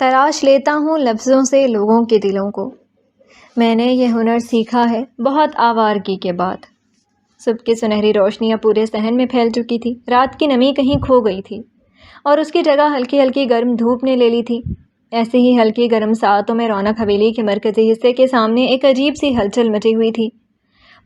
تراش لیتا ہوں لفظوں سے لوگوں کے دلوں کو، میں نے یہ ہنر سیکھا ہے بہت آوارگی کے بعد۔ صبح کی سنہری روشنیاں پورے صحن میں پھیل چکی تھی، رات کی نمی کہیں کھو گئی تھی اور اس کی جگہ ہلکی ہلکی گرم دھوپ نے لے لی تھی۔ ایسے ہی ہلکی گرم ساعتوں میں رونق حویلی کے مرکزی حصے کے سامنے ایک عجیب سی ہلچل مچی ہوئی تھی۔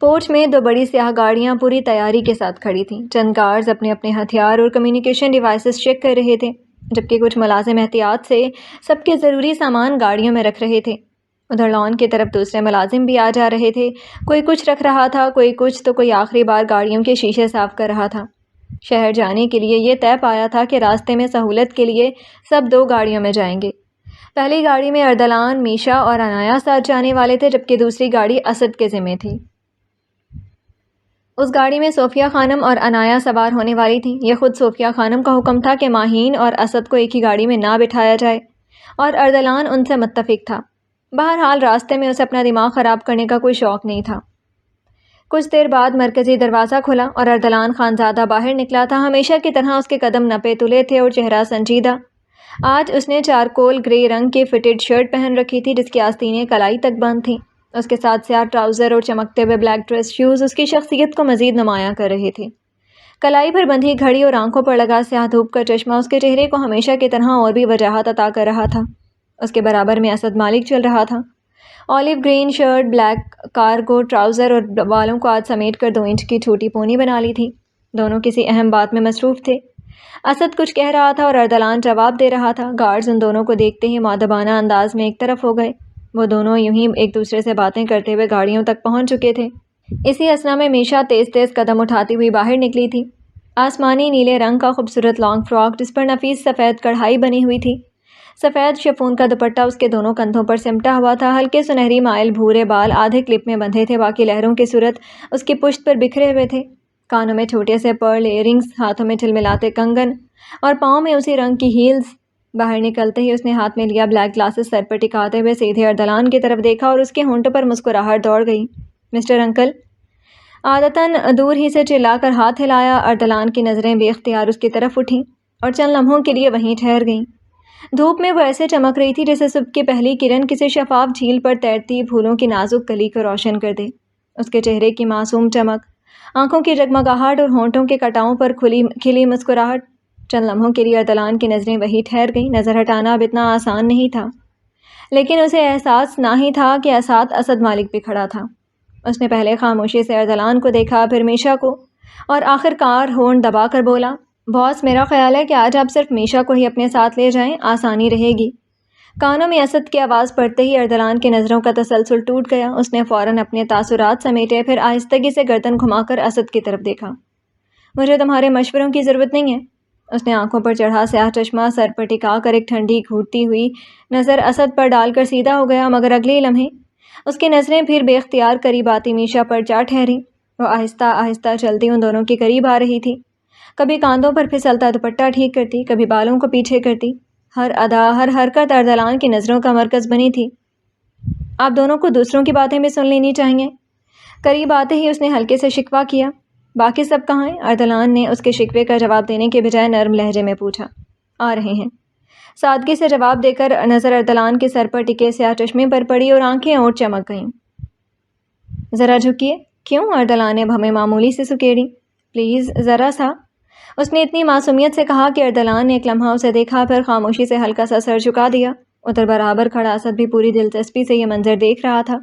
پورچ میں دو بڑی سیاہ گاڑیاں پوری تیاری کے ساتھ کھڑی تھیں۔ چند گارڈز اپنے اپنے ہتھیار اور کمیونیکیشن ڈیوائسز چیک کر رہے تھے، جبکہ کچھ ملازم احتیاط سے سب کے ضروری سامان گاڑیوں میں رکھ رہے تھے۔ ادھر لان کی طرف دوسرے ملازم بھی آ جا رہے تھے، کوئی کچھ رکھ رہا تھا، کوئی کچھ، تو کوئی آخری بار گاڑیوں کے شیشے صاف کر رہا تھا۔ شہر جانے کے لیے یہ طے پایا تھا کہ راستے میں سہولت کے لیے سب دو گاڑیوں میں جائیں گے۔ پہلی گاڑی میں اردلان، میشا اور انایا ساتھ جانے والے تھے، جبکہ دوسری گاڑی اسد کے ذمے تھی۔ اس گاڑی میں صوفیہ خانم اور انایا سوار ہونے والی تھیں۔ یہ خود صوفیہ خانم کا حکم تھا کہ ماہین اور اسد کو ایک ہی گاڑی میں نہ بٹھایا جائے، اور اردلان ان سے متفق تھا۔ بہرحال راستے میں اسے اپنا دماغ خراب کرنے کا کوئی شوق نہیں تھا۔ کچھ دیر بعد مرکزی دروازہ کھلا اور اردلان خانزادہ باہر نکلا تھا۔ ہمیشہ کی طرح اس کے قدم نپے تلے تھے اور چہرہ سنجیدہ۔ آج اس نے چارکول گرے رنگ کی فٹڈ شرٹ پہن رکھی تھی جس کی آستینیں کلائی تک بند تھیں۔ اس کے ساتھ سیاہ ٹراؤزر اور چمکتے ہوئے بلیک ڈریس شوز اس کی شخصیت کو مزید نمایاں کر رہے تھے۔ کلائی پر بندھی گھڑی اور آنکھوں پر لگا سیاہ دھوپ کا چشمہ اس کے چہرے کو ہمیشہ کی طرح اور بھی وجاہت عطا کر رہا تھا۔ اس کے برابر میں اسد مالک چل رہا تھا۔ Olive green shirt, black cargo trouser اور بالوں کو آج سمیٹ کر 2 انچ کی چھوٹی پونی بنا لی تھی۔ دونوں کسی اہم بات میں مصروف تھے۔ اسد کچھ کہہ رہا تھا اور اردلان جواب دے رہا تھا۔ گارڈز ان دونوں کو دیکھتے ہی مؤدبانہ انداز میں ایک طرف ہو گئے۔ وہ دونوں یوں ہی ایک دوسرے سے باتیں کرتے ہوئے گاڑیوں تک پہنچ چکے تھے۔ اسی اثنا میں میشا تیز تیز قدم اٹھاتی ہوئی باہر نکلی تھی۔ آسمانی نیلے رنگ کا خوبصورت لانگ فراک جس پر نفیس سفید کڑھائی بنی ہوئی تھی۔ سفید شفون کا دوپٹہ اس کے دونوں کندھوں پر سمٹا ہوا تھا۔ ہلکے سنہری مائل بھورے بال آدھے کلپ میں بندھے تھے، باقی لہروں کی صورت اس کی پشت پر بکھرے ہوئے تھے۔ کانوں میں چھوٹے سے پرل ایئرنگز، ہاتھوں میں جھلملاتے کنگن اور پاؤں میں اسی رنگ کی ہیلز۔ باہر نکلتے ہی اس نے ہاتھ میں لیا بلیک گلاسز سر پر ٹکاتے ہوئے سیدھے اردلان کی طرف دیکھا اور اس کے ہونٹوں پر مسکراہٹ دوڑ گئی۔ مسٹر انکل، عادتاً دور ہی سے چلا کر ہاتھ ہلایا۔ اردلان کی نظریں بے اختیار اس کی طرف اٹھیں اور چند لمحوں کے لیے وہیں ٹھہر گئیں۔ دھوپ میں وہ ایسے چمک رہی تھی جیسے صبح کی پہلی کرن کسی شفاف جھیل پر تیرتی پھولوں کی نازک کلی کو روشن کر دے۔ اس کے چہرے کی معصوم چمک، آنکھوں کی جگمگاہٹ اور ہونٹوں کے کٹاؤں پر کھلی مسکراہٹ۔ چند لمحوں کے لیے اردلان کی نظریں وہیں ٹھہر گئیں۔ نظر ہٹانا اب اتنا آسان نہیں تھا، لیکن اسے احساس نہ ہی تھا کہ ساتھ اسد مالک بھی کھڑا تھا۔ اس نے پہلے خاموشی سے اردلان کو دیکھا، پھر میشا کو، اور آخر کار ہونٹ دبا کر بولا، باس، میرا خیال ہے کہ آج آپ صرف میشا کو ہی اپنے ساتھ لے جائیں، آسانی رہے گی۔ کانوں میں اسد کی آواز پڑتے ہی اردلان کی نظروں کا تسلسل ٹوٹ گیا۔ اس نے فوراً اپنے تاثرات سمیٹے، پھر آہستگی سے گردن گھما کر اسد کی طرف دیکھا۔ مجھے تمہارے مشوروں کی ضرورت نہیں ہے۔ اس نے آنکھوں پر چڑھا سیاہ چشمہ سر پر ٹکا کر ایک ٹھنڈی گھوٹتی ہوئی نظر اسد پر ڈال کر سیدھا ہو گیا، مگر اگلے لمحے اس کی نظریں پھر بے اختیار قریب آتی میشا پر جا ٹھہریں۔ وہ آہستہ آہستہ چلتی ان دونوں کے قریب آ رہی تھی، کبھی کاندھوں پر پھسلتا دوپٹہ ٹھیک کرتی، کبھی بالوں کو پیچھے کرتی۔ ہر ادا، ہر حرکت اردلان کی نظروں کا مرکز بنی تھی۔ آپ دونوں کو دوسروں کی باتیں بھی سن لینی چاہیے۔ قریب آتے ہی اس نے ہلکے سے شکوہ کیا، باقی سب کہاں ہیں؟ اردلان نے اس کے شکوے کا جواب دینے کے بجائے نرم لہجے میں پوچھا۔ آ رہے ہیں، سادگی سے جواب دے کر نظر اردلان کے سر پر ٹکے سیاہ چشمے پر پڑی اور آنکھیں اور چمک گئیں۔ ذرا جھکیے۔ کیوں؟ اردلان نے ہمیں معمولی سے سکیڑی۔ پلیز ذرا سا، اس نے اتنی معصومیت سے کہا کہ اردلان نے ایک لمحہ اسے دیکھا، پھر خاموشی سے ہلکا سا سر جھکا دیا۔ ادھر برابر کھڑا اسد بھی پوری دلچسپی سے یہ منظر دیکھ رہا تھا۔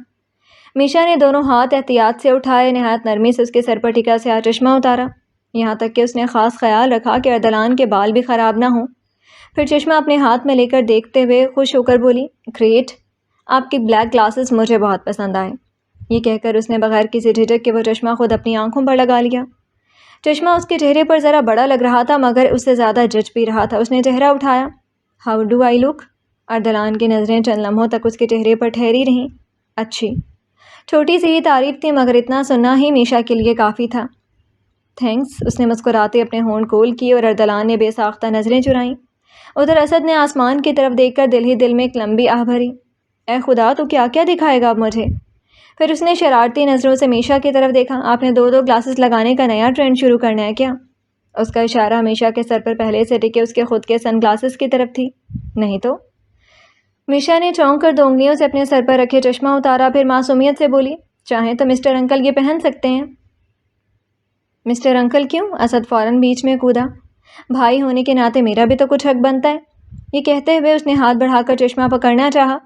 میشا نے دونوں ہاتھ احتیاط سے اٹھائے، نہایت نرمی سے اس کے سر پر ٹکا سیاہ چشمہ اتارا، یہاں تک کہ اس نے خاص خیال رکھا کہ اردلان کے بال بھی خراب نہ ہوں۔ پھر چشمہ اپنے ہاتھ میں لے کر دیکھتے ہوئے خوش ہو کر بولی، گریٹ، آپ کی بلیک گلاسز مجھے بہت پسند آئے۔ یہ کہہ کر اس نے بغیر کسی جھجک کے وہ چشمہ خود اپنی آنکھوں پر لگا لیا۔ چشمہ اس کے چہرے پر ذرا بڑا لگ رہا تھا، مگر اس سے زیادہ جچ بھی رہا تھا۔ اس نے چہرہ اٹھایا۔ ہاؤ ڈو آئی لک؟ اردلان کی نظریں چند لمحوں تک اس کے چہرے پر ٹھہری رہیں۔ اچھی۔ چھوٹی سی ہی تعریف تھی، مگر اتنا سننا ہی میشا کے لیے کافی تھا۔ تھینکس، اس نے مسکراتے اپنے ہونٹ گول کیے اور اردلان نے بے ساختہ نظریں چرائیں۔ ادھر اسد نے آسمان کی طرف دیکھ کر دل ہی دل میں ایک لمبی آہ بھری، اے خدا، تو کیا کیا دکھائے گا اب مجھے؟ پھر اس نے شرارتی نظروں سے میشا کی طرف دیکھا۔ آپ نے 2 گلاسز لگانے کا نیا ٹرینڈ شروع کرنا ہے کیا؟ اس کا اشارہ میشا کے سر پر پہلے سے ٹکے اس کے خود کے سن گلاسز کی طرف تھی۔ نہیں تو؟ میشا نے چونک کر 2 انگلیوں سے اپنے سر پر رکھے چشمہ اتارا، پھر معصومیت سے بولی، چاہیں تو مسٹر انکل یہ پہن سکتے ہیں۔ مسٹر انکل کیوں؟ اسد فوراً بیچ میں کودا۔ بھائی ہونے کے ناطے میرا بھی تو کچھ حق بنتا ہے۔ یہ کہتے ہوئے اس نے ہاتھ بڑھا کر چشمہ پکڑنا چاہا،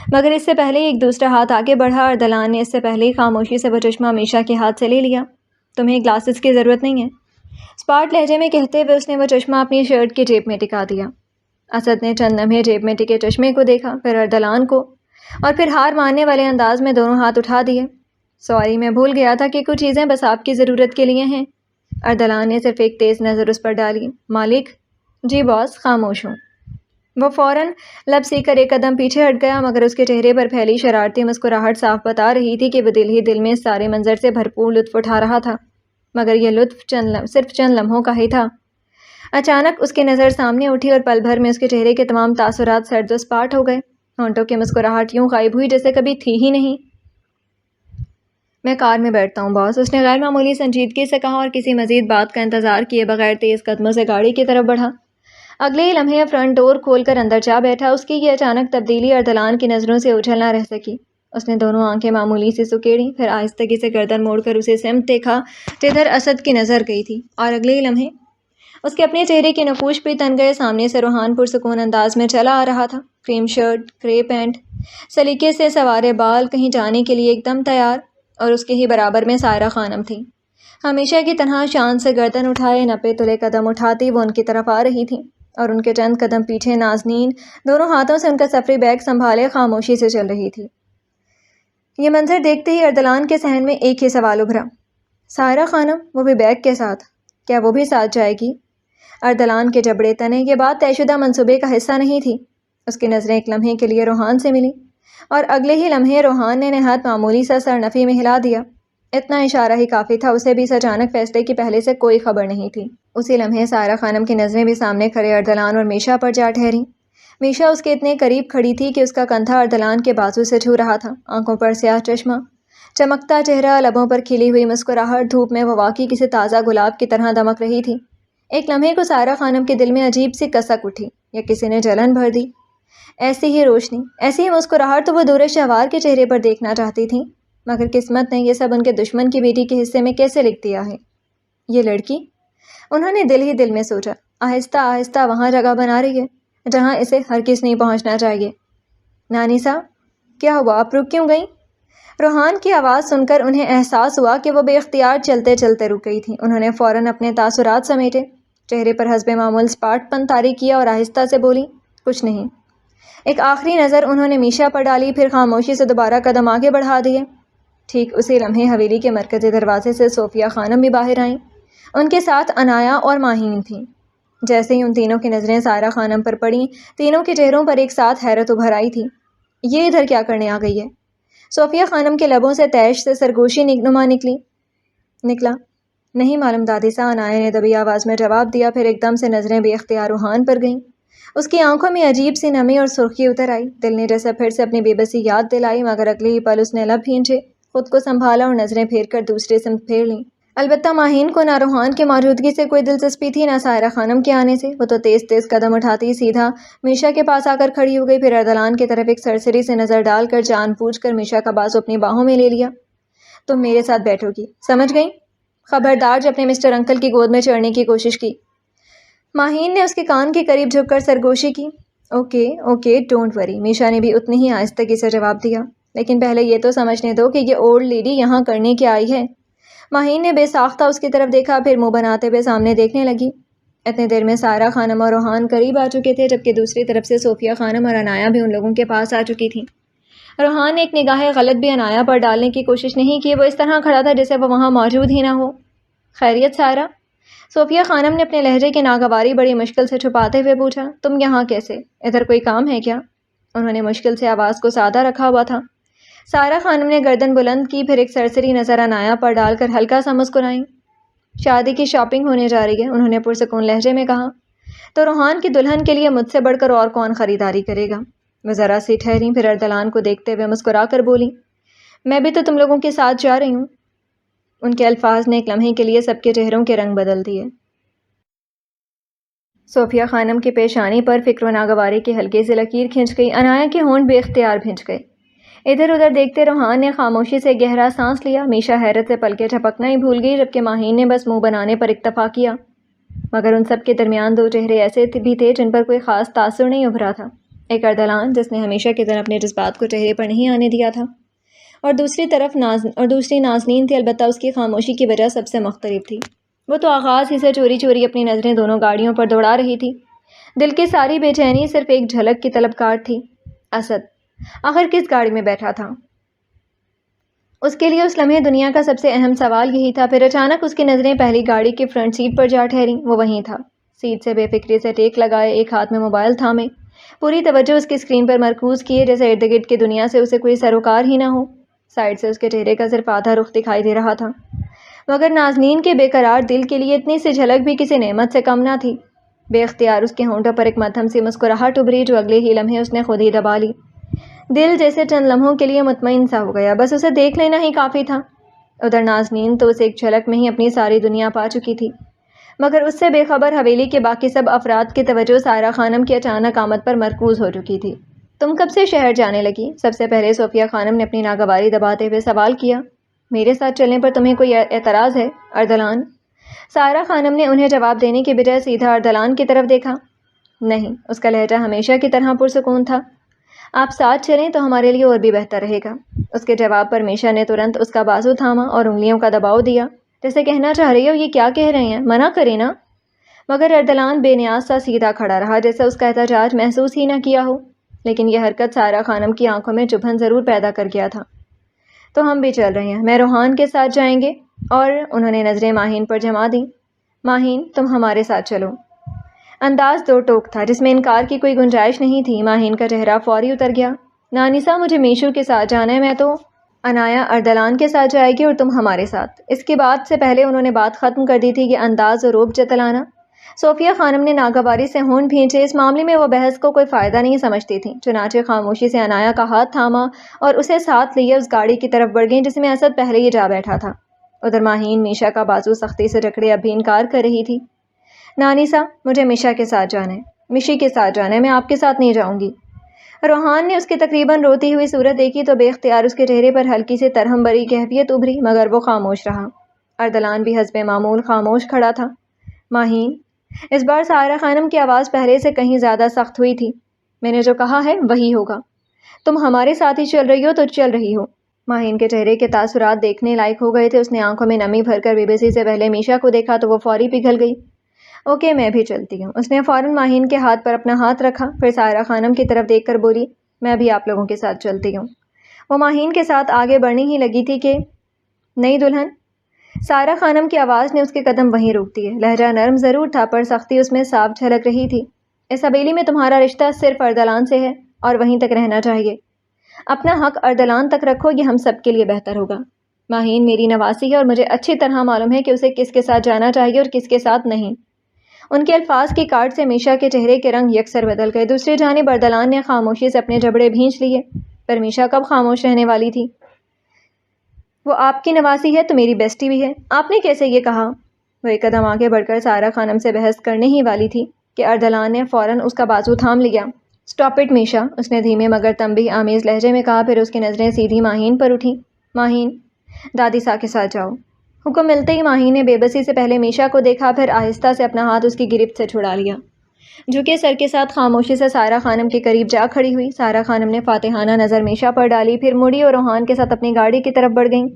مگر اس سے پہلے ایک دوسرا ہاتھ آگے بڑھا اور دلان نے اس سے پہلے ہی خاموشی سے وہ چشمہ میشا کے ہاتھ سے لے لیا۔ تمہیں گلاسز کی ضرورت نہیں ہے، اسپاٹ لہجے میں کہتے ہوئے اس نے وہ چشمہ اپنی شرٹ کی جیب میں ٹکا دیا۔ اسد نے چند لمحے جیب میں ٹکے چشمے کو دیکھا، پھر اردلان کو، اور پھر ہار ماننے والے انداز میں دونوں ہاتھ اٹھا دیے۔ سوری، میں بھول گیا تھا کہ کچھ چیزیں بس آپ کی ضرورت کے لیے ہیں۔ اردلان نے صرف ایک تیز نظر اس پر ڈالی۔ مالک؟ جی باس، خاموش ہوں۔ وہ فوراً لب سی کر ایک قدم پیچھے ہٹ گیا، مگر اس کے چہرے پر پھیلی شرارتی مسکراہٹ صاف بتا رہی تھی کہ وہ دل ہی دل میں اس سارے منظر سے بھرپور لطف اٹھا رہا تھا، مگر یہ لطف صرف چند لمحوں کا ہی تھا۔ اچانک اس کی نظر سامنے اٹھی اور پل بھر میں اس کے چہرے کے تمام تاثرات سرد و سپاٹ ہو گئے۔ ہونٹوں کی مسکراہٹ یوں غائب ہوئی جیسے کبھی تھی ہی نہیں۔ میں کار میں بیٹھتا ہوں باس، اس نے غیر معمولی سنجیدگی سے کہا، اور کسی مزید بات کا انتظار کیے بغیر تیز قدموں سے گاڑی کی طرف بڑھا۔ اگلے ہی لمحے فرنٹ ڈور کھول کر اندر جا بیٹھا۔ اس کی یہ اچانک تبدیلی اردلان کی نظروں سے اوجھل نہ رہ سکی۔ اس نے دونوں آنکھیں معمولی سی سکیڑیں، پھر آہستگی سے گردن موڑ کر اسے سمت دیکھا جدھر اسد کی نظر گئی تھی، اور اگلے ہی لمحے اس کے اپنے چہرے کے نقوش بھی تن گئے۔ سامنے سے روحان پرسکون انداز میں چلا آ رہا تھا، کریم شرٹ، گرے پینٹ، سلیقے سے سنوارے بال، کہیں جانے کے لیے ایک دم تیار، اور اس کے ہی برابر میں سائرہ خانم تھی۔ ہمیشہ کی طرح شان سے گردن اٹھائے نپے تلے قدم اٹھاتی وہ ان کی طرف آ رہی تھی، اور ان کے چند قدم پیچھے نازنین دونوں ہاتھوں سے ان کا سفری بیگ سنبھالے خاموشی سے چل رہی تھی۔ یہ منظر دیکھتے ہی اردلان کے ذہن میں ایک ہی سوال ابھرا، سائرہ خانم، وہ بھی بیگ کے ساتھ، کیا وہ بھی ساتھ جائے گی؟ اردلان کے جبڑے تنے، یہ بات طے شدہ منصوبے کا حصہ نہیں تھی۔ اس کی نظریں ایک لمحے کے لیے روحان سے ملی، اور اگلے ہی لمحے روحان نے نہایت معمولی سا سر نفی میں ہلا دیا۔ اتنا اشارہ ہی کافی تھا، اسے بھی اس اچانک فیصلے کی پہلے سے کوئی خبر نہیں تھی۔ اسی لمحے سائرہ خانم کی نظریں بھی سامنے کھڑے اردلان اور میشا پر جا ٹھہریں۔ میشا اس کے اتنے قریب کھڑی تھی کہ اس کا کندھا اردلان کے بازو سے چھو رہا تھا، آنکھوں پر سیاہ چشمہ، چمکتا چہرہ، لبوں پر کھلی ہوئی مسکراہٹ، دھوپ میں وہ واقعی کسی تازہ گلاب کی طرح دمک رہی تھی۔ ایک لمحے کو سائرہ خانم کے دل میں عجیب سی کسک اٹھی، یا کسی نے جلن بھر دی۔ ایسی ہی روشنی، ایسی ہی مسکراہٹ تو وہ دور شہوار کے چہرے پر دیکھنا چاہتی تھی، مگر قسمت نے یہ سب ان کے دشمن کی بیٹی کے حصے میں کیسے لکھ دیا ہے؟ یہ لڑکی، انہوں نے دل ہی دل میں سوچا، آہستہ آہستہ وہاں جگہ بنا رہی ہے جہاں اسے ہرگز نہیں پہنچنا چاہیے۔ نانی صاحب، کیا ہوا، آپ رک کیوں گئیں؟ روحان کی آواز سن کر انہیں احساس ہوا کہ وہ بے اختیار چلتے چلتے رک گئی تھیں۔ انہوں نے فوراً اپنے تاثرات سمیٹے، چہرے پر حسب معمول سپاٹ پن طاری کیا اور آہستہ سے بولی، کچھ نہیں۔ ایک آخری نظر انہوں نے میشا پر ڈالی، پھر خاموشی سے دوبارہ قدم آگے بڑھا دیے۔ ٹھیک اسی لمحے حویلی کے مرکزی دروازے سے صوفیہ خانم بھی باہر آئیں، ان کے ساتھ عنایا اور ماہین تھیں۔ جیسے ہی ان تینوں کی نظریں سائرہ خانم پر پڑیں، تینوں کے چہروں پر ایک ساتھ حیرت ابھر آئی تھی۔ یہ ادھر کیا کرنے آ گئی ہے؟ صوفیہ خانم کے لبوں سے تیش سے سرگوشی نما نکلا۔ نہیں معلوم دادی صاحب، عنایا نے دبی آواز میں جواب دیا، پھر ایک دم سے نظریں بے اختیار روحان پر گئیں۔ اس کی آنکھوں میں عجیب سی نمی اور سرخی اتر آئی۔ دل نے جیسے پھر سے اپنی بے بسی یاد دلائی، مگر اگلے ہی پل اس نے لب بھینچے، خود کو سنبھالا اور نظریں پھیر کر دوسری سمت پھیر لیں۔ البتہ ماہین کو نہ روحان کی موجودگی سے کوئی دلچسپی تھی، نہ سائرہ خانم کے آنے سے۔ وہ تو تیز تیز قدم اٹھاتی سیدھا میشا کے پاس آ کر کھڑی ہو گئی، پھر اردلان کی طرف ایک سرسری سے نظر ڈال کر جان بوجھ کر میشا کا بازو اپنی باہوں میں لے لیا۔ تم میرے ساتھ بیٹھو گی، سمجھ گئی؟ خبردار جب نے مسٹر انکل کی گود میں چڑھنے کی کوشش کی۔ ماہین نے اس کے کان کے قریب جھک کر سرگوشی کی۔ اوکے اوکے، ڈونٹ وری، میشا نے بھی اتنی ہی آہستگی سے جواب دیا، لیکن پہلے یہ تو سمجھنے دو کہ یہ اولڈ لیڈی یہاں کرنے کیا آئی ہے۔ ماہین نے بے ساختہ اس کی طرف دیکھا، پھر منہ بناتے ہوئے سامنے دیکھنے لگی۔ اتنے دیر میں سائرہ خانم اور روحان قریب آ چکے تھے، جبکہ دوسری طرف سے صوفیہ خانم اور عنایا بھی ان لوگوں کے پاس آ چکی تھیں۔ روحان نے ایک نگاہ غلط بھی عنایا پر ڈالنے کی کوشش نہیں کی، وہ اس طرح کھڑا تھا جیسے وہ وہاں موجود ہی نہ ہو۔ خیریت سائرہ؟ صوفیہ خانم نے اپنے لہجے کی ناگواری بڑی مشکل سے چھپاتے ہوئے پوچھا، تم یہاں کیسے؟ ادھر کوئی کام ہے کیا؟ انہوں نے مشکل سے آواز کو سادہ رکھا ہوا تھا۔ سائرہ خانم نے گردن بلند کی، پھر ایک سرسری نظر عنایا پر ڈال کر ہلکا سا مسکرائیں۔ شادی کی شاپنگ ہونے جا رہی ہے، انہوں نے پرسکون لہجے میں کہا، تو روحان کی دلہن کے لیے مجھ سے بڑھ کر اور کون خریداری کرے گا؟ وہ ذرا سی ٹھہریں، پھر اردلان کو دیکھتے ہوئے مسکرا کر بولی، میں بھی تو تم لوگوں کے ساتھ جا رہی ہوں۔ ان کے الفاظ نے ایک لمحے کے لیے سب کے چہروں کے رنگ بدل دیے۔ صوفیہ خانم کی پیشانی پر فکر و ناگواری کی ہلکی سی لکیر کھنچ گئی۔ عنایا کے ہونٹ بے اختیار بھنج گئے۔ ادھر ادھر دیکھتے روحان نے خاموشی سے گہرا سانس لیا۔ میشا حیرت سے پلکیں جھپکنا ہی بھول گئی، جبکہ ماہین نے بس منہ بنانے پر اکتفا کیا۔ مگر ان سب کے درمیان دو چہرے ایسے بھی تھے جن پر کوئی خاص تاثر نہیں ابھرا تھا۔ ایک اردلان جس نے ہمیشہ کی طرح اپنے جذبات کو چہرے پر نہیں آنے دیا تھا، اور دوسری نازنین تھی، البتہ اس کی خاموشی کی وجہ سب سے مختلف تھی۔ وہ تو آغاز ہی سے چوری چوری اپنی نظریں دونوں گاڑیوں پر دوڑا رہی تھی۔ دل کی ساری بے چینی صرف ایک جھلک کی طلبگار تھی۔ اسد آخر کس گاڑی میں بیٹھا تھا؟ اس کے لیے اس لمحے دنیا کا سب سے اہم سوال یہی تھا۔ پھر اچانک اس کی نظریں پہلی گاڑی کی فرنٹ سیٹ پر جا ٹھہریں۔ وہ وہیں تھا، سیٹ سے بے فکری سے ٹیک لگائے، ایک ہاتھ میں موبائل تھامے، پوری توجہ اس کی اسکرین پر مرکوز کیے، جیسے ارد گرد کی دنیا سے اسے کوئی سروکار ہی نہ ہو۔ سائڈ سے اس کے چہرے کا صرف آدھا رخ دکھائی دے رہا تھا، مگر نازنین کے بے قرار دل کے لیے اتنی سی جھلک بھی کسی نعمت سے کم نہ تھی۔ بے اختیار اس کے ہونٹوں پر ایک مدھم سی مسکراہٹ ابھری، جو اگلے ہی لمحے اس نے خود ہی دبا لی۔ دل جیسے چند لمحوں کے لیے مطمئن سا ہو گیا، بس اسے دیکھ لینا ہی کافی تھا۔ ادھر نازنین تو اسے ایک جھلک میں ہی اپنی ساری دنیا پا چکی تھی، مگر اس سے بے خبر حویلی کے باقی سب افراد کی توجہ سائرہ خانم کی اچانک آمد پر مرکوز ہو چکی تھی۔ تم کب سے شہر جانے لگی؟ سب سے پہلے صوفیہ خانم نے اپنی ناگواری دباتے ہوئے سوال کیا۔ میرے ساتھ چلنے پر تمہیں کوئی اعتراض ہے اردلان؟ سائرہ خانم نے انہیں جواب دینے کی بجائے سیدھا اردلان کی طرف دیکھا۔ نہیں، اس کا لہجہ ہمیشہ کی طرح پرسکون تھا۔ آپ ساتھ چلیں تو ہمارے لیے اور بھی بہتر رہے گا۔ اس کے جواب پر میشا نے ترنت اس کا بازو تھاما اور انگلیوں کا دباؤ دیا، جیسے کہنا چاہ رہی ہو یہ کیا کہہ رہے ہیں، منع کریں نا۔ مگر اردلان بے نیاز سا سیدھا کھڑا رہا، جیسے اس کا احتجاج محسوس ہی نہ کیا ہو۔ لیکن یہ حرکت سائرہ خانم کی آنکھوں میں چبھن ضرور پیدا کر گیا تھا۔ تو ہم بھی چل رہے ہیں، میں روحان کے ساتھ جائیں گے، اور انہوں نے نظریں ماہین پر جما دیں۔ ماہین تم ہمارے ساتھ چلو۔ انداز دو ٹوک تھا، جس میں انکار کی کوئی گنجائش نہیں تھی۔ ماہین کا چہرہ فوری اتر گیا۔ نانیسا مجھے میشو کے ساتھ جانا ہے، میں تو عنایا اردلان کے ساتھ جائے گی اور تم ہمارے ساتھ۔ اس کی بات سے پہلے انہوں نے بات ختم کر دی تھی کہ انداز اور روب جتلانا۔ صوفیہ خانم نے ناگواری سے ہونٹ بھینچے۔ اس معاملے میں وہ بحث کو کوئی فائدہ نہیں سمجھتی تھیں، چنانچہ خاموشی سے عنایا کا ہاتھ تھاما اور اسے ساتھ لیے اس گاڑی کی طرف بڑھ گئیں جس میں اسد پہلے ہی جا بیٹھا تھا۔ ادھر ماہین میشا کا بازو سختی سے جکڑے اب بھی انکار کر رہی تھی۔ نانیسا مجھے میشا کے ساتھ جانا ہے، مشی کے ساتھ جانا ہے، میں آپ کے ساتھ نہیں جاؤں گی۔ روحان نے اس کی تقریباً روتی ہوئی صورت دیکھی تو بے اختیار اس کے چہرے پر ہلکی سی ترہم بری کیفیت ابھری، مگر وہ خاموش رہا۔ اردلان بھی حسب معمول خاموش کھڑا تھا۔ ماہین، اس بار سائرہ خانم کی آواز پہلے سے کہیں زیادہ سخت ہوئی تھی، میں نے جو کہا ہے وہی ہوگا۔ تم ہمارے ساتھ ہی چل رہی ہو تو چل رہی ہو۔ ماہین کے چہرے کے تاثرات دیکھنے لائق ہو گئے تھے۔ اس نے آنکھوں میں نمی بھر کر بے بسی سے پہلے میشا کو دیکھا تو وہ فوری پگھل گئی۔ اوکے، میں بھی چلتی ہوں۔ اس نے فوراً ماہین کے ہاتھ پر اپنا ہاتھ رکھا، پھر سائرہ خانم کی طرف دیکھ کر بولی، میں بھی آپ لوگوں کے ساتھ چلتی ہوں۔ وہ ماہین کے ساتھ آگے بڑھنے ہی لگی تھی کہ نئی دلہن؟ سائرہ خانم کی آواز نے اس کے قدم وہیں روک دیے۔ لہجہ نرم ضرور تھا، پر سختی اس میں صاف جھلک رہی تھی۔ اس حویلی میں تمہارا رشتہ صرف اردلان سے ہے اور وہیں تک رہنا چاہیے۔ اپنا حق اردلان تک رکھو، یہ ہم سب کے لیے بہتر ہوگا۔ ماہین میری نواسی ہے اور مجھے اچھی طرح معلوم ہے کہ اسے کس کے ساتھ جانا چاہیے اور کس کے ساتھ نہیں۔ ان کے الفاظ کی کاٹ سے میشا کے چہرے کے رنگ یکسر بدل گئے۔ دوسری جانب اردلان نے خاموشی سے اپنے جبڑے بھینچ لیے، پر میشا کب خاموش رہنے والی تھی؟ وہ آپ کی نواسی ہے تو میری بیسٹی بھی ہے، آپ نے کیسے یہ کہا؟ وہ ایک قدم آگے بڑھ کر سائرہ خانم سے بحث کرنے ہی والی تھی کہ اردلان نے فوراً اس کا بازو تھام لیا۔ اسٹاپ اٹ میشا، اس نے دھیمے مگر تنبیہ آمیز لہجے میں کہا، پھر اس کی نظریں سیدھی ماہین پر اٹھیں۔ ماہین، دادی سا کے ساتھ جاؤ۔ حکم ملتے ہی ماہین نے بے بسی سے پہلے میشا کو دیکھا، پھر آہستہ سے اپنا ہاتھ اس کی گرفت سے چھڑا لیا۔ جھکے سر کے ساتھ خاموشی سے سائرہ خانم کے قریب جا کھڑی ہوئی۔ سائرہ خانم نے فاتحانہ نظر میشا پر ڈالی، پھر مڑی اور روحان کے ساتھ اپنی گاڑی کی طرف بڑھ گئیں۔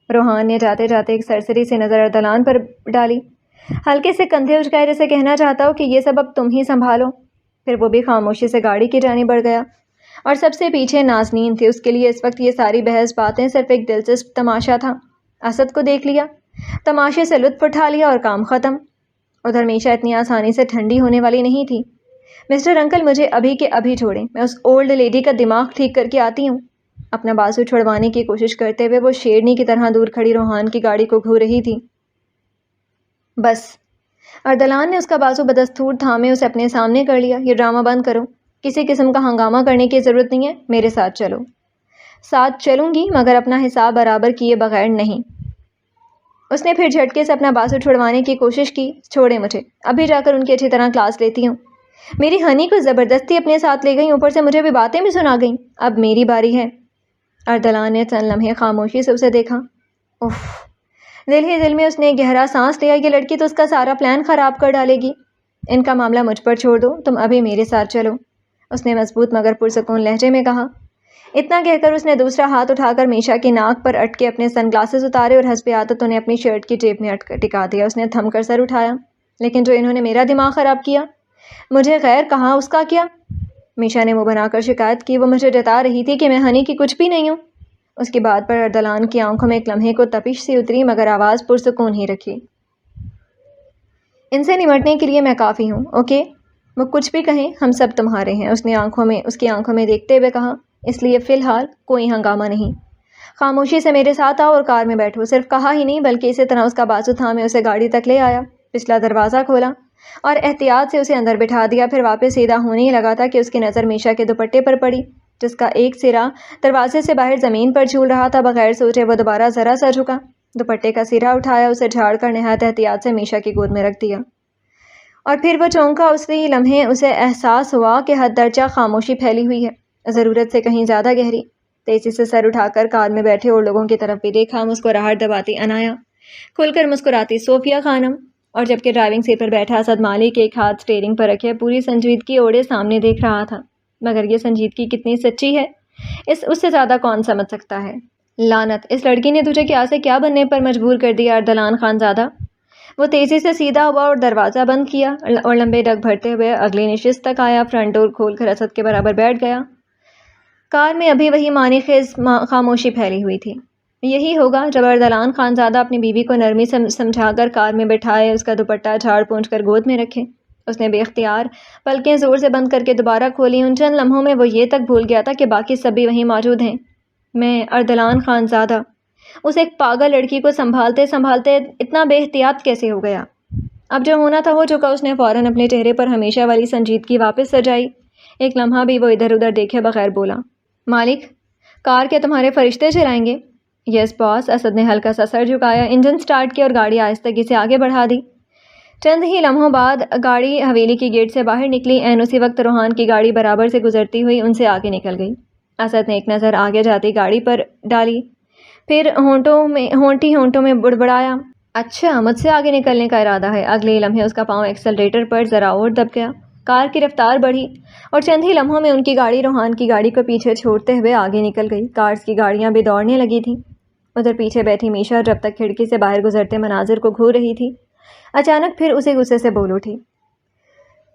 روحان نے جاتے جاتے ایک سرسری سے نظر اردلان پر ڈالی، ہلکے سے کندھے اچکائے جیسے کہنا چاہتا ہو کہ یہ سب اب تم ہی سنبھالو۔ پھر وہ بھی خاموشی سے گاڑی کی جانب بڑھ گیا، اور سب سے پیچھے نازنین تھی۔ اس کے لیے اس وقت یہ ساری بحث باتیں صرف ایک دلچسپ تماشا تھا۔ اسد کو دیکھ لیا، تماشے سے لطف اٹھا لیا اور کام ختم۔ ادھر میشا اتنی آسانی سے ٹھنڈی ہونے والی نہیں تھی۔ مسٹر انکل، مجھے ابھی کے ابھی چھوڑیں، میں اس اولڈ لیڈی کا دماغ ٹھیک کر کے آتی ہوں۔ اپنا بازو چھڑوانے کی کوشش کرتے ہوئے وہ شیرنی کی طرح دور کھڑی روحان کی گاڑی کو گھور رہی تھی۔ بس، اردلان نے اس کا بازو بدستور تھامے اسے اپنے سامنے کر لیا۔ یہ ڈرامہ بند کرو، کسی قسم کا ہنگامہ کرنے کی ضرورت نہیں ہے، میرے ساتھ چلو۔ ساتھ چلوں گی، مگر اپنا حساب برابر کیے بغیر نہیں۔ اس نے پھر جھٹکے سے اپنا بازو چھڑوانے کی کوشش کی. چھوڑے مجھے, ابھی جا کر ان کی اچھی طرح کلاس لیتی ہوں. میری ہنی کو زبردستی اپنے ساتھ لے گئیں, اوپر سے مجھے بھی باتیں بھی سنا گئیں. اب میری باری ہے. اردلان نے چند لمحے خاموشی سے اسے دیکھا. اف. دل ہی دل میں اس نے گہرا سانس لیا. یہ لڑکی تو اس کا سارا پلان خراب کر ڈالے گی. ان کا معاملہ مجھ پر چھوڑ دو, تم ابھی میرے ساتھ چلو, اس نے مضبوط مگر پرسکون لہجے میں کہا. اتنا کہہ کر اس نے دوسرا ہاتھ اٹھا کر میشا کی ناک پر اٹکے اپنے سن گلاسز اتارے اور حسب عادت انہیں اپنی شرٹ کی جیب میں ٹکا دیا. اس نے تھم کر سر اٹھایا. لیکن جو انہوں نے میرا دماغ خراب کیا, مجھے غیر کہاں اس کا کیا؟ میشا نے منہ بنا کر شکایت کی. وہ مجھے جتا رہی تھی کہ میں ہنی کی کچھ بھی نہیں ہوں. اس کی بات پر اردلان کی آنکھوں میں ایک لمحے کو تپش سی اتری, مگر آواز پرسکون ہی رکھی. ان سے نمٹنے کے لیے میں کافی ہوں, اوکے؟ وہ کچھ بھی کہیں, ہم سب تمہارے ہیں, اس کی آنکھوں میں دیکھتے ہوئے کہا. اس لیے فی الحال کوئی ہنگامہ نہیں. خاموشی سے میرے ساتھ آؤ اور کار میں بیٹھو. صرف کہا ہی نہیں بلکہ اسی طرح اس کا بازو تھامے اسے گاڑی تک لے آیا. پچھلا دروازہ کھولا اور احتیاط سے اسے اندر بٹھا دیا. پھر واپس سیدھا ہونے ہی لگا تھا کہ اس کی نظر میشا کے دوپٹے پر پڑی, جس کا ایک سرا دروازے سے باہر زمین پر جھول رہا تھا. بغیر سوچے وہ دوبارہ ذرا سا جھکا, دوپٹے کا سرا اٹھایا, اسے جھاڑ کر نہایت احتیاط سے میشا کی گود میں رکھ دیا. اور پھر وہ چونکا. اسی لمحے اسے احساس ہوا کہ حد درجہ خاموشی پھیلی ہوئی ہے, ضرورت سے کہیں زیادہ گہری. تیزی سے سر اٹھا کر کار میں بیٹھے اور لوگوں کی طرف بھی دیکھا. مسکراہٹ دباتی عنایا, کھل کر مسکراتی صوفیہ خانم, اور جبکہ ڈرائیونگ سیٹ پر بیٹھا اسد مالک ایک ہاتھ اسٹیئرنگ پر رکھے پوری سنجیدگی اوڑے سامنے دیکھ رہا تھا. مگر یہ سنجیدگی کتنی سچی ہے, اس سے زیادہ کون سمجھ سکتا ہے؟ لعنت, اس لڑکی نے تجھے کیا سے کیا بننے پر مجبور کر دیا اردلان خان زادہ. وہ تیزی سے سیدھا ہوا اور دروازہ بند کیا اور لمبے ڈگ بھرتے ہوئے اگلی نشست تک آیا. فرنٹ ڈور کھول کر اسد کے برابر بیٹھ گیا. کار میں ابھی وہی معنی خیز خاموشی پھیلی ہوئی تھی. یہی ہوگا جب اردلان خان زادہ اپنی بیوی کو نرمی سے سمجھا کر کار میں بٹھائے, اس کا دوپٹہ جھاڑ پونچھ کر گود میں رکھے. اس نے بے اختیار پلکیں زور سے بند کر کے دوبارہ کھولی. ان چند لمحوں میں وہ یہ تک بھول گیا تھا کہ باقی سب بھی وہیں موجود ہیں. میں اردلان خان زادہ اس ایک پاگل لڑکی کو سنبھالتے سنبھالتے اتنا بے احتیاط کیسے ہو گیا؟ اب جو ہونا تھا ہو چکا. اس نے فوراً اپنے چہرے پر ہمیشہ والی سنجیدگی واپس سجائی. ایک لمحہ بھی وہ ادھر ادھر دیکھے بغیر بولا. مالک, کار کیا تمہارے فرشتے چلائیں گے؟ یس باس. اسد نے ہلکا سا سر جھکایا. انجن سٹارٹ کیا اور گاڑی آہستگی سے آگے بڑھا دی. چند ہی لمحوں بعد گاڑی حویلی کی گیٹ سے باہر نکلی. عین اسی وقت روحان کی گاڑی برابر سے گزرتی ہوئی ان سے آگے نکل گئی. اسد نے ایک نظر آگے جاتی گاڑی پر ڈالی, پھر ہونٹوں میں بڑبڑایا. اچھا, مجھ سے آگے نکلنے کا ارادہ ہے. اگلے لمحے اس کا پاؤں ایکسلریٹر پر ذرا اور دب گیا. کار کی رفتار بڑھی اور چند ہی لمحوں میں ان کی گاڑی روحان کی گاڑی کو پیچھے چھوڑتے ہوئے آگے نکل گئی. کارز کی گاڑیاں بھی دوڑنے لگی تھیں. ادھر پیچھے بیٹھی میشا جب تک کھڑکی سے باہر گزرتے مناظر کو گھور رہی تھی, اچانک پھر اسی غصے سے بول اٹھی.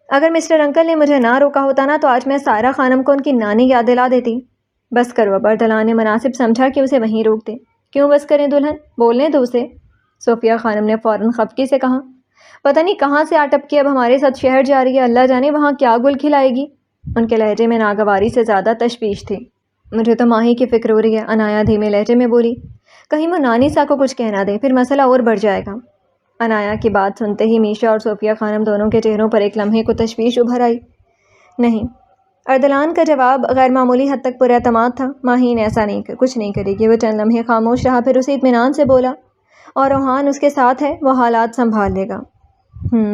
اگر مسٹر انکل نے مجھے نہ روکا ہوتا نا تو آج میں سائرہ خانم کو ان کی نانی یاد دلا دیتی. بس کرو اب. اردلان نے مناسب سمجھا کہ اسے وہیں روک دے. کیوں بس کریں دلہن, بولنے دو اسے, صوفیہ خانم نے فوراً خفگی سے کہا. پتہ نہیں کہاں سے آٹپ کے اب ہمارے ساتھ شہر جا رہی ہے, اللہ جانے وہاں کیا گل کھلائے گی. ان کے لہجے میں ناگواری سے زیادہ تشویش تھی. مجھے تو ماہی کی فکر ہو رہی ہے, عنایا دھیمے لہجے میں بولی. کہیں وہ نانی سا کو کچھ کہنا دے, پھر مسئلہ اور بڑھ جائے گا. عنایا کی بات سنتے ہی میشا اور صوفیہ خانم دونوں کے چہروں پر ایک لمحے کو تشویش ابھر آئی. نہیں. اردلان کا جواب غیر معمولی حد تک پر اعتماد تھا. ماہین ایسا کچھ نہیں کرے گی. وہ چند لمحے خاموش رہا, پھر اسی اطمینان سے بولا. اور روحان اس کے ساتھ ہے, وہ حالات سنبھال لے گا.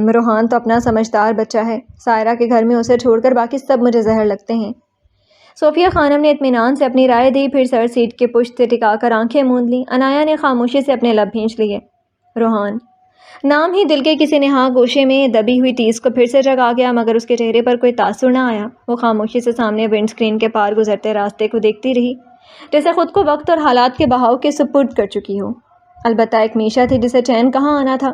روحان تو اپنا سمجھدار بچہ ہے. سائرہ کے گھر میں اسے چھوڑ کر باقی سب مجھے زہر لگتے ہیں. صوفیہ خانم نے اطمینان سے اپنی رائے دی, پھر سر سیٹ کے پشت سے ٹکا کر آنکھیں موند لیں. عنایا نے خاموشی سے اپنے لب بھینچ لیے. روحان نام ہی دل کے کسی نہا گوشے میں دبی ہوئی ٹیس کو پھر سے جگا گیا, مگر اس کے چہرے پر کوئی تاثر نہ آیا. وہ خاموشی سے سامنے ونڈ اسکرین کے پار گزرتے راستے کو دیکھتی رہی, جیسے خود کو وقت اور حالات کے بہاؤ کے سپرد کر چکی ہو. البتہ ایک میشا تھی جسے چین کہاں آنا تھا.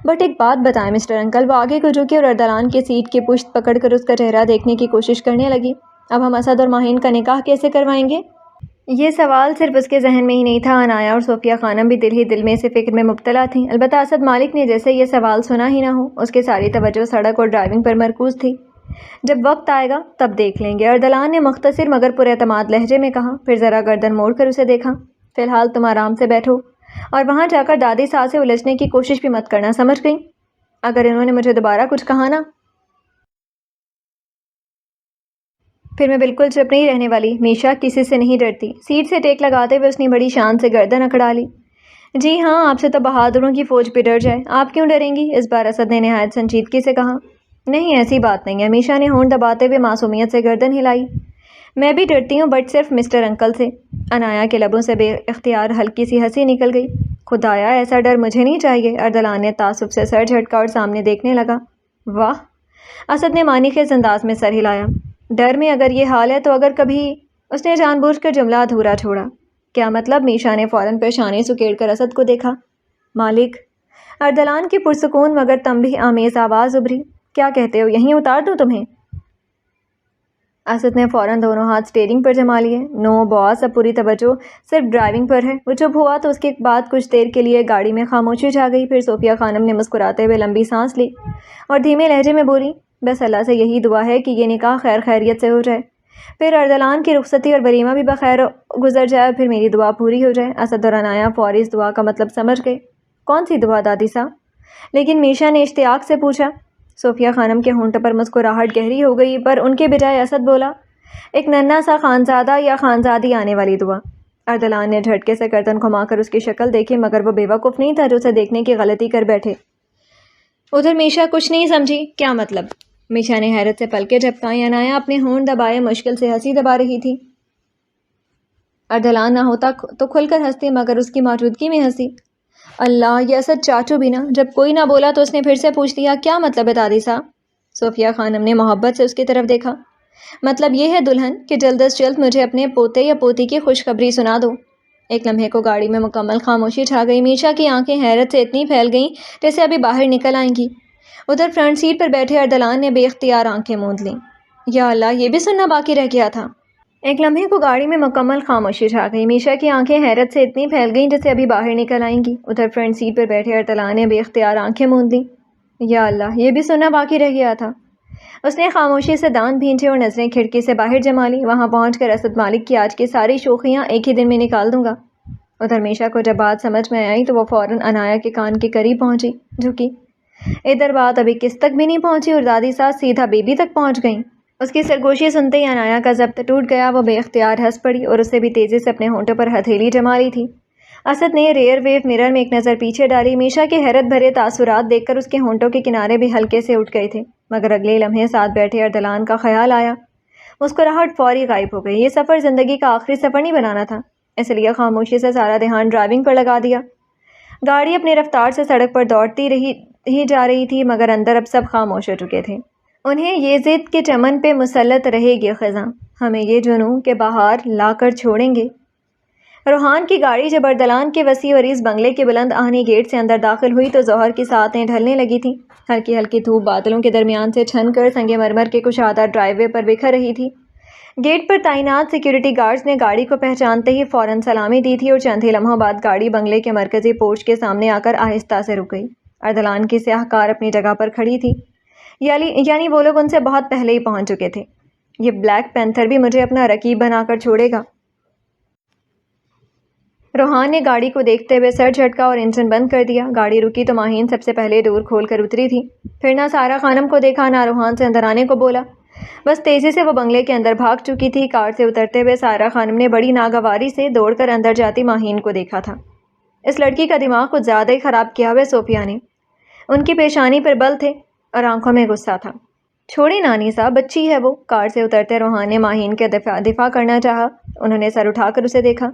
بٹ ایک بات بتائیں مسٹر انکل. وہ آگے کو جھکی اور اردلان کی سیٹ کی پشت پکڑ کر اس کا چہرہ دیکھنے کی کوشش کرنے لگی. اب ہم اسد اور ماہین کا نکاح کیسے کروائیں گے؟ یہ سوال صرف اس کے ذہن میں ہی نہیں تھا. عنایا اور صوفیہ خانم بھی دل ہی دل میں اسے فکر میں مبتلا تھیں. البتہ اسد مالک نے جیسے یہ سوال سنا ہی نہ ہو. اس کی ساری توجہ سڑک اور ڈرائیونگ پر مرکوز تھی. جب وقت آئے گا تب دیکھ لیں گے, اردلان نے مختصر مگر پر اعتماد لہجے میں کہا. پھر ذرا گردن موڑ کر اسے دیکھا. فی الحال تم آرام سے بیٹھو اور وہاں جا کر دادی ساس سے الجھنے کی کوشش بھی مت کرنا, سمجھ گئی؟ اگر انہوں نے مجھے دوبارہ کچھ کہا نا, پھر میں بالکل چپ نہیں رہنے والی. میشا کسی سے نہیں ڈرتی. سیٹ سے ٹیک لگاتے ہوئے اس نے بڑی شان سے گردن اکڑا لی. جی ہاں، آپ سے تو بہادروں کی فوج بھی ڈر جائے، آپ کیوں ڈریں گی؟ اس بار اسد نے نہایت سنجیدگی سے کہا۔ نہیں، ایسی بات نہیں ہے، میشا نے ہونٹ دباتے ہوئے معصومیت سے گردن ہلائی۔ میں بھی ڈرتی ہوں، بٹ صرف مسٹر انکل سے۔ عنایا کے لبوں سے بے اختیار ہلکی سی ہنسی نکل گئی۔ خدایا، ایسا ڈر مجھے نہیں چاہیے۔ اردلان نے تعصب سے سر جھٹکا اور سامنے دیکھنے لگا۔ واہ! اسد نے معنی خیز انداز میں سر ہلایا۔ ڈر میں اگر یہ حال ہے تو اگر کبھی… اس نے جان بوجھ کر جملہ ادھورا چھوڑا۔ کیا مطلب؟ میشا نے فوراً پیشانی سکیڑ کر اسد کو دیکھا۔ مالک! اردلان کی پرسکون مگر تنبیہ آمیز آواز ابھری۔ کیا کہتے ہو؟ یہیں اتار دوں تمہیں؟ اسد نے فوراً دونوں ہاتھ اسٹیئرنگ پر جما لیے۔ نو باس، اب پوری توجہ صرف ڈرائیونگ پر ہے۔ وہ چپ ہوا تو اس کے بعد کچھ دیر کے لیے گاڑی میں خاموشی چھا گئی۔ پھر صوفیہ خانم نے مسکراتے ہوئے لمبی سانس لی اور دھیمے لہجے میں بولی، بس اللہ سے یہی دعا ہے کہ یہ نکاح خیر خیریت سے ہو جائے، پھر اردلان کی رخصتی اور ولیمہ بھی بخیر گزر جائے، پھر میری دعا پوری ہو جائے۔ اسد اور عنایا فوری اس دعا کا مطلب سمجھ گئے۔ کون سی دعا دادی صاحب؟ لیکن میشا نے اشتیاق سے پوچھا۔ صوفیہ خانم کے ہونٹ پر مسکراہٹ گہری ہو گئی، پر ان کے بجائے اسد بولا، ایک ننھا سا خانزادہ یا خانزادی آنے والی دعا۔ اردلان نے جھٹکے سے گردن گھما کر اس کی شکل دیکھی، مگر وہ بے وقوف نہیں تھا جو اسے دیکھنے کی غلطی کر بیٹھے۔ ادھر میشا کچھ نہیں سمجھی۔ کیا مطلب؟ میشا نے حیرت سے پلکیں جھپکائیں۔ عنایا اپنے ہونٹ دبائے مشکل سے ہنسی دبا رہی تھی۔ اردلان نہ ہوتا تو کھل کر ہنستی، مگر اس کی موجودگی میں ہنسی۔ اللہ، یہ اسد چاچو بھی نا! جب کوئی نہ بولا تو اس نے پھر سے پوچھ لیا، کیا مطلب ہے دادی صاحب؟ صوفیہ خانم نے محبت سے اس کی طرف دیکھا۔ مطلب یہ ہے دلہن کہ جلد از جلد مجھے اپنے پوتے یا پوتی کی خوشخبری سنا دو۔ ایک لمحے کو گاڑی میں مکمل خاموشی چھا گئی۔ میشا کی آنکھیں حیرت سے اتنی پھیل گئیں جیسے ابھی باہر نکل آئیں گی۔ ادھر فرنٹ سیٹ پر بیٹھے اردلان نے بے اختیار آنکھیں موند لیں۔ یا اللہ، یہ بھی سننا باقی رہ گیا تھا۔ ایک لمحے کو گاڑی میں مکمل خاموشی چھا گئی۔ میشا کی آنکھیں حیرت سے اتنی پھیل گئیں جیسے ابھی باہر نکل آئیں گی۔ ادھر فرنٹ سیٹ پر بیٹھے اردلان نے بے اختیار آنکھیں موند لیں۔ یا اللہ، یہ بھی سننا باقی رہ گیا تھا۔ اس نے خاموشی سے دانت بھینچے اور نظریں کھڑکی سے باہر جما لی۔ وہاں پہنچ کر اسد مالک کی آج کی ساری شوخیاں ایک ہی دن میں نکال دوں گا۔ ادھر میشا کو جب بات سمجھ میں آئی تو وہ فوراً عنایا کے کان کے قریب پہنچی، جھکی۔ ادھر بات ابھی کس تک بھی نہیں پہنچی اور دادی ساس سیدھا بیبی تک پہنچ گئیں۔ اس کی سرگوشی سنتے ہی عنایا کا ضبط ٹوٹ گیا۔ وہ بے اختیار ہنس پڑی اور اسے بھی تیزی سے اپنے ہونٹوں پر ہتھیلی جما لی تھی۔ اسد نے ریئر ویو مرر میں ایک نظر پیچھے ڈالی۔ میشا کے حیرت بھرے تاثرات دیکھ کر اس کے ہونٹوں کے کنارے بھی ہلکے سے اٹھ گئے تھے، مگر اگلے لمحے ساتھ بیٹھے اردلان کا خیال آیا۔ مسکراہٹ فوری غائب ہو گئی۔ یہ سفر زندگی کا آخری سفر نہیں بنانا تھا، اس لیے خاموشی سے سارا دھیان ڈرائیونگ پر لگا دیا۔ گاڑی اپنی رفتار سے سڑک پر دوڑتی ہی جا رہی تھی، مگر اندر اب سب خاموش ہو چکے تھے۔ انہیں یہ ضد کہ چمن پہ مسلط رہے گی خزاں، ہمیں یہ جنوں کے بہار لا کر چھوڑیں گے۔ روحان کی گاڑی جب اردلان کے وسیع عریض بنگلے کے بلند آہنی گیٹ سے اندر داخل ہوئی تو ظہر کی ساعتیں ڈھلنے لگی تھیں۔ ہلکی ہلکی دھوپ بادلوں کے درمیان سے چھن کر سنگ مرمر کے کشادہ ڈرائیو وے پر بکھر رہی تھی۔ گیٹ پر تعینات سیکیورٹی گارڈز نے گاڑی کو پہچانتے ہی فوراً سلامی دی تھی اور چند ہی لمحوں بعد گاڑی بنگلے کے مرکزی پورچ کے سامنے آ کر آہستہ سے رک گئی۔ اردلان کی سیاہ کار اپنی جگہ پر کھڑی تھی، یعنی وہ لوگ ان سے بہت پہلے ہی پہنچ چکے تھے۔ یہ بلیک پینتھر بھی مجھے اپنا رقیب بنا کر چھوڑے گا؟ روحان نے گاڑی کو دیکھتے ہوئے سر جھٹکا اور انجن بند کر دیا۔ گاڑی رکی تو ماہین سب سے پہلے ڈور کھول کر اتری تھی۔ پھر نہ سارا خانم کو دیکھا، نہ روحان سے اندر آنے کو بولا، بس تیزی سے وہ بنگلے کے اندر بھاگ چکی تھی۔ کار سے اترتے ہوئے سارا خانم نے بڑی ناگواری سے دوڑ کر اندر جاتی ماہین کو دیکھا تھا۔ اس لڑکی کا دماغ کچھ زیادہ ہی خراب کیا ہوا صوفیہ نے۔ ان کی پیشانی پر بل تھے اور آنکھوں میں غصہ تھا۔ چھوڑی نانی صاحب، بچی ہے وہ۔ کار سے اترتے روحان نے ماہین کے دفاع کرنا چاہا۔ انہوں نے سر اٹھا کر اسے دیکھا۔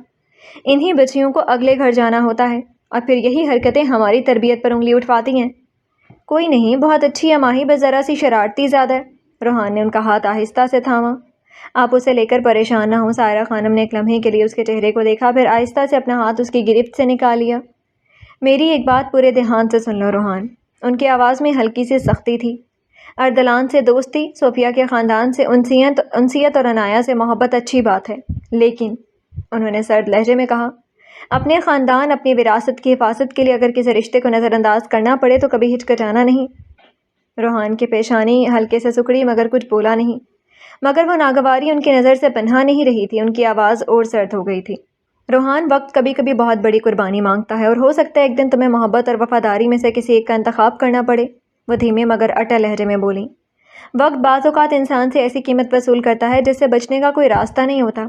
انہی بچیوں کو اگلے گھر جانا ہوتا ہے اور پھر یہی حرکتیں ہماری تربیت پر انگلی اٹھواتی ہیں۔ کوئی نہیں، بہت اچھی ہے ماہی، بس ذرا سی شرارتی زیادہ ہے۔ روحان نے ان کا ہاتھ آہستہ سے تھاما۔ آپ اسے لے کر پریشان نہ ہوں۔ سائرہ خانم نے ایک لمحے کے لیے اس کے چہرے کو دیکھا، پھر آہستہ سے اپنا ہاتھ اس کی گرفت سے نکال لیا۔ میری ایک بات پورے دھیان سے سن لو روحان۔ ان کی آواز میں ہلکی سی سختی تھی۔ اردلان سے دوستی، صوفیہ کے خاندان سے انسیت اور عنایا سے محبت اچھی بات ہے، لیکن انہوں نے سرد لہجے میں کہا، اپنے خاندان، اپنی وراثت کی حفاظت کے لیے اگر کسی رشتے کو نظر انداز کرنا پڑے تو کبھی ہچکچانا نہیں۔ روحان کی پیشانی ہلکے سے سکڑی، مگر کچھ بولا نہیں۔ مگر وہ ناگواری ان کی نظر سے پنہا نہیں رہی تھی۔ ان کی آواز اور سرد ہو گئی تھی۔ روحان، وقت کبھی کبھی بہت بڑی قربانی مانگتا ہے اور ہو سکتا ہے ایک دن تمہیں محبت اور وفاداری میں سے کسی ایک کا انتخاب کرنا پڑے۔ وہ دھیمے مگر اٹل لہجے میں بولی۔ وقت بعض اوقات انسان سے ایسی قیمت وصول کرتا ہے جس سے بچنے کا کوئی راستہ نہیں ہوتا۔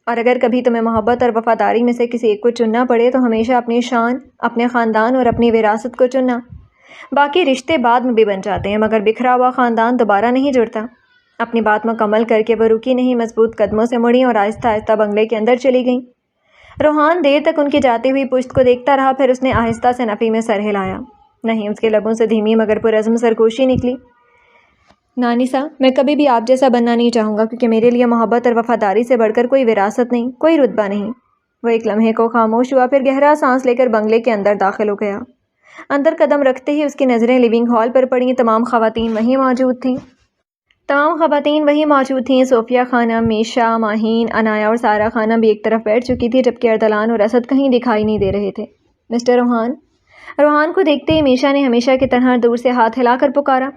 اور اگر کبھی تمہیں محبت اور وفاداری میں سے کسی ایک کو چننا پڑے تو ہمیشہ اپنی شان، اپنے خاندان اور اپنی وراثت کو چننا۔ باقی رشتے بعد میں بھی بن جاتے ہیں، مگر بکھرا ہوا خاندان دوبارہ نہیں جڑتا۔ اپنی بات مکمل کر کے وہ رکی نہیں، مضبوط قدموں سے مڑیں اور آہستہ آہستہ بنگلے کے اندر چلی گئیں۔ روحان دیر تک ان کی جاتی ہوئی پشت کو دیکھتا رہا، پھر اس نے آہستہ سے نفی میں سر ہلایا۔ نہیں، اس کے لبوں سے دھیمی مگر پرعزم سرگوشی نکلی۔ نانی سا، میں کبھی بھی آپ جیسا بننا نہیں چاہوں گا، کیونکہ میرے لیے محبت اور وفاداری سے بڑھ کر کوئی وراثت نہیں، کوئی رتبہ نہیں۔ وہ ایک لمحے کو خاموش ہوا، پھر گہرا سانس لے کر بنگلے کے اندر داخل ہو گیا۔ اندر قدم رکھتے ہی اس کی نظریں لیونگ ہال پر پڑیں۔ تمام خواتین وہیں موجود تھیں۔ صوفیہ خانم، میشا، ماہین، عنایا اور سارہ خانم بھی ایک طرف بیٹھ چکی تھی، جبکہ ارسلان اور اسد کہیں دکھائی نہیں دے رہے تھے۔ مسٹر روحان کو دیکھتے ہی میشا نے ہمیشہ کی طرح دور سے ہاتھ ہلا کر پکارا۔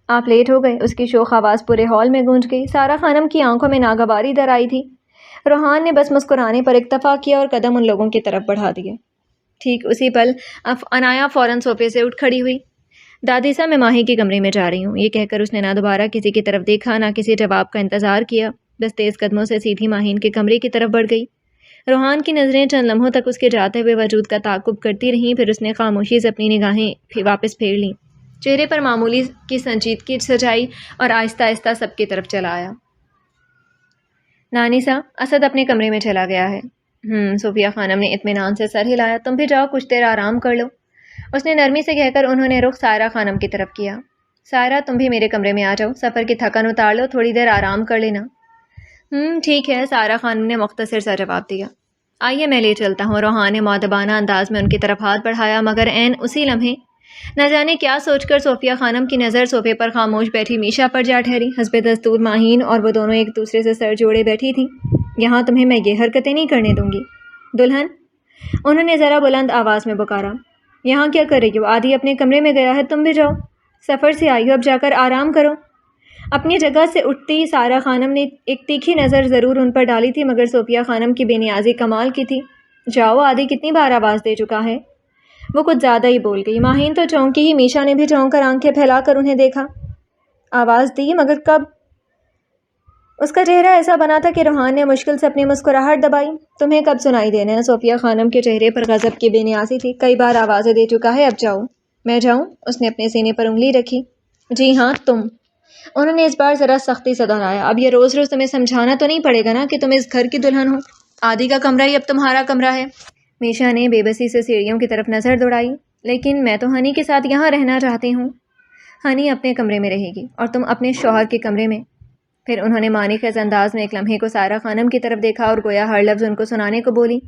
آپ لیٹ ہو گئے، اس کی شوخ آواز پورے ہال میں گونج گئی۔ سارہ خانم کی آنکھوں میں ناگواری در آئی تھی۔ روحان نے بس مسکرانے پر اکتفا کیا اور قدم ان لوگوں کی طرف بڑھا دیے۔ ٹھیک اسی پل عنایا فوراً صوفے سے اٹھ کھڑی ہوئی۔ دادی صاحب، میں ماہی کے کمرے میں جا رہی ہوں، یہ کہہ کر اس نے نہ دوبارہ کسی کی طرف دیکھا، نہ کسی جواب کا انتظار کیا، بس تیز قدموں سے سیدھی ماہین کے کمرے کی طرف بڑھ گئی۔ روحان کی نظریں چند لمحوں تک اس کے جاتے ہوئے وجود کا تعاقب کرتی رہیں، پھر اس نے خاموشی سے اپنی نگاہیں واپس پھیر لیں، چہرے پر معمولی کی سنجیدگی سجائی اور آہستہ آہستہ سب کی طرف چلا آیا۔ نانی سا، اسد اپنے کمرے میں چلا گیا ہے۔ صوفیہ خانم نے اطمینان سے سر ہلایا۔ تم بھی جاؤ، کچھ دیر آرام کر لو، اس نے نرمی سے کہہ کر انہوں نے رخ سائرہ خانم کی طرف کیا۔ سائرہ، تم بھی میرے کمرے میں آ جاؤ، سفر کی تھکن اتار لو، تھوڑی دیر آرام کر لینا۔ ٹھیک ہے، سائرہ خانم نے مختصر سا جواب دیا۔ آئیے میں لے چلتا ہوں۔ روحان نے مؤدبانہ انداز میں ان کی طرف ہاتھ بڑھایا، مگر عین اسی لمحے نہ جانے کیا سوچ کر صوفیہ خانم کی نظر صوفے پر خاموش بیٹھی میشا پر جا ٹھہری۔ حسب دستور ماہین اور وہ دونوں ایک دوسرے سے سر جوڑے بیٹھی تھیں۔ یہاں تمہیں میں یہ حرکتیں نہیں کرنے دوں گی، دلہن، انہوں نے ذرا بلند آواز میں پکارا۔ یہاں کیا کر رہی ہو؟ آدھی اپنے کمرے میں گیا ہے، تم بھی جاؤ، سفر سے آئی ہو، اب جا کر آرام کرو۔ اپنی جگہ سے اٹھتی سارہ خانم نے ایک تیکھی نظر ضرور ان پر ڈالی تھی، مگر صوفیہ خانم کی بے نیازی کمال کی تھی۔ جاؤ، آدھی کتنی بار آواز دے چکا ہے۔ وہ کچھ زیادہ ہی بول گئی۔ ماہین تو چونکی ہی، میشا نے بھی چونک کر آنکھیں پھیلا کر انہیں دیکھا۔ آواز دی، مگر کب؟ اس کا چہرہ ایسا بنا تھا کہ روحان نے مشکل سے اپنی مسکراہٹ دبائی۔ تمہیں کب سنائی دینا ہے؟ صوفیہ خانم کے چہرے پر غضب کی بے نیازی تھی۔ کئی بار آوازیں دے چکا ہے، اب جاؤ۔ میں جاؤں؟ اس نے اپنے سینے پر انگلی رکھی۔ جی ہاں، تم، انہوں نے اس بار ذرا سختی سے دہرایا۔ اب یہ روز روز تمہیں سمجھانا تو نہیں پڑے گا نا کہ تم اس گھر کی دلہن ہو؟ آدی کا کمرہ ہی اب تمہارا کمرہ ہے۔ میشا نے بے بسی سے سیڑھیوں کی طرف نظر دوڑائی۔ لیکن میں تو ہنی کے ساتھ یہاں رہنا چاہتی ہوں۔ ہنی اپنے کمرے میں رہے گی اور تم اپنے شوہر کے کمرے میں۔ پھر انہوں نے معنی خیز انداز میں ایک لمحے کو سارہ خانم کی طرف دیکھا اور گویا ہر لفظ ان کو سنانے کو بولی۔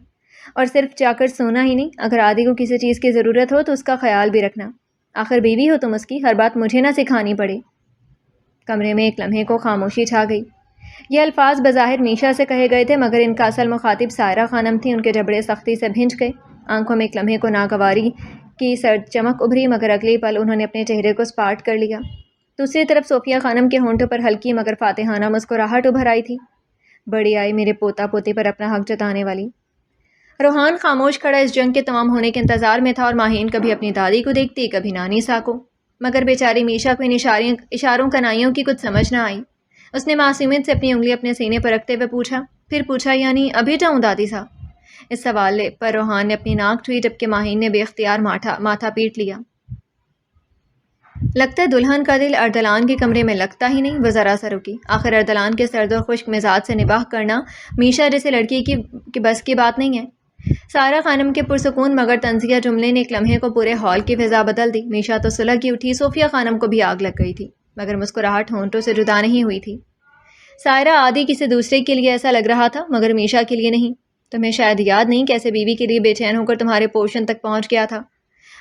اور صرف جا کر سونا ہی نہیں، اگر آدی کو کسی چیز کی ضرورت ہو تو اس کا خیال بھی رکھنا۔ آخر بیوی ہو تم اس کی، ہر بات مجھے نہ سکھانی پڑے۔ کمرے میں ایک لمحے کو خاموشی چھا گئی۔ یہ الفاظ بظاہر میشا سے کہے گئے تھے، مگر ان کا اصل مخاطب سائرہ خانم تھی۔ ان کے جبڑے سختی سے بھنج گئے، آنکھوں میں ایک لمحے کو ناگواری کی سرد چمک ابھری، مگر اگلے پل انہوں نے اپنے چہرے کو سپاٹ کر لیا۔ دوسری طرف صوفیہ خانم کے ہونٹوں پر ہلکی مگر فاتحانہ مسکراہٹ ابھر آئی تھی۔ بڑی آئی میرے پوتا پوتی پر اپنا حق جتانے والی۔ روحان خاموش کھڑا اس جنگ کے تمام ہونے کے انتظار میں تھا، اور ماہین کبھی اپنی دادی کو دیکھتی، کبھی نانی سا کو، مگر بیچاری میشا کو ان اشاروں کنائیوں کی کچھ سمجھ نہ آئی۔ اس نے معصومیت سے اپنی انگلی اپنے سینے پر رکھتے ہوئے پوچھا یعنی ابھی جاؤں دادی صاحب؟ اس سوال پر روحان نے اپنی ناک چھوئی، جبکہ ماہین نے بے اختیار ماتھا پیٹ لیا۔ لگتا ہے دلہن کا دل ارسلان کے کمرے میں لگتا ہی نہیں۔ وہ ذرا سا رکی۔ آخر ارسلان کے سرد اور خشک مزاج سے نباہ کرنا میشا جیسے لڑکی کی بس کی بات نہیں ہے۔ سارہ خانم کے پرسکون مگر طنزیہ جملے نے ایک لمحے کو پورے ہال کی فضا بدل دی۔ میشا تو سلگ کی اٹھی، صوفیہ خانم کو بھی آگ لگ گئی تھی، مگر مسکراہٹ ہونٹوں سے جدا نہیں ہوئی تھی۔ سائرہ، آدی کسی دوسرے کے لیے ایسا لگ رہا تھا، مگر میشا کے لیے نہیں۔ تمہیں شاید یاد نہیں کیسے بیوی کے لیے بے چین ہو کر تمہارے پوشن تک پہنچ گیا تھا،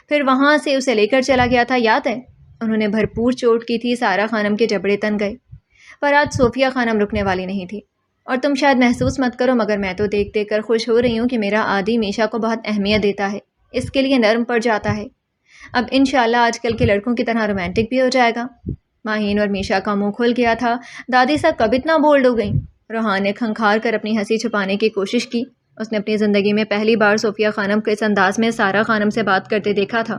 پھر وہاں سے اسے لے کر چلا گیا تھا، یاد ہے؟ انہوں نے بھرپور چوٹ کی تھی۔ سارہ خانم کے جبڑے تن گئے، پر آج صوفیہ خانم رکنے والی نہیں تھی۔ اور تم شاید محسوس مت کرو، مگر میں تو دیکھ دیکھ کر خوش ہو رہی ہوں کہ میرا آدی میشا کو بہت اہمیت دیتا ہے، اس کے لیے نرم پڑ جاتا ہے۔ اب انشاءاللہ آج کل کے لڑکوں کی طرح رومانٹک بھی ہو جائے گا۔ ماہین اور میشا کا منہ کھل گیا تھا۔ دادی صاحب کب اتنا بولڈ ہو گئیں؟ روحان نے کھنکھار کر اپنی ہنسی چھپانے کی کوشش کی۔ اس نے اپنی زندگی میں پہلی بار صوفیہ خانم کو اس انداز میں سارہ خانم سے بات کرتے دیکھا تھا۔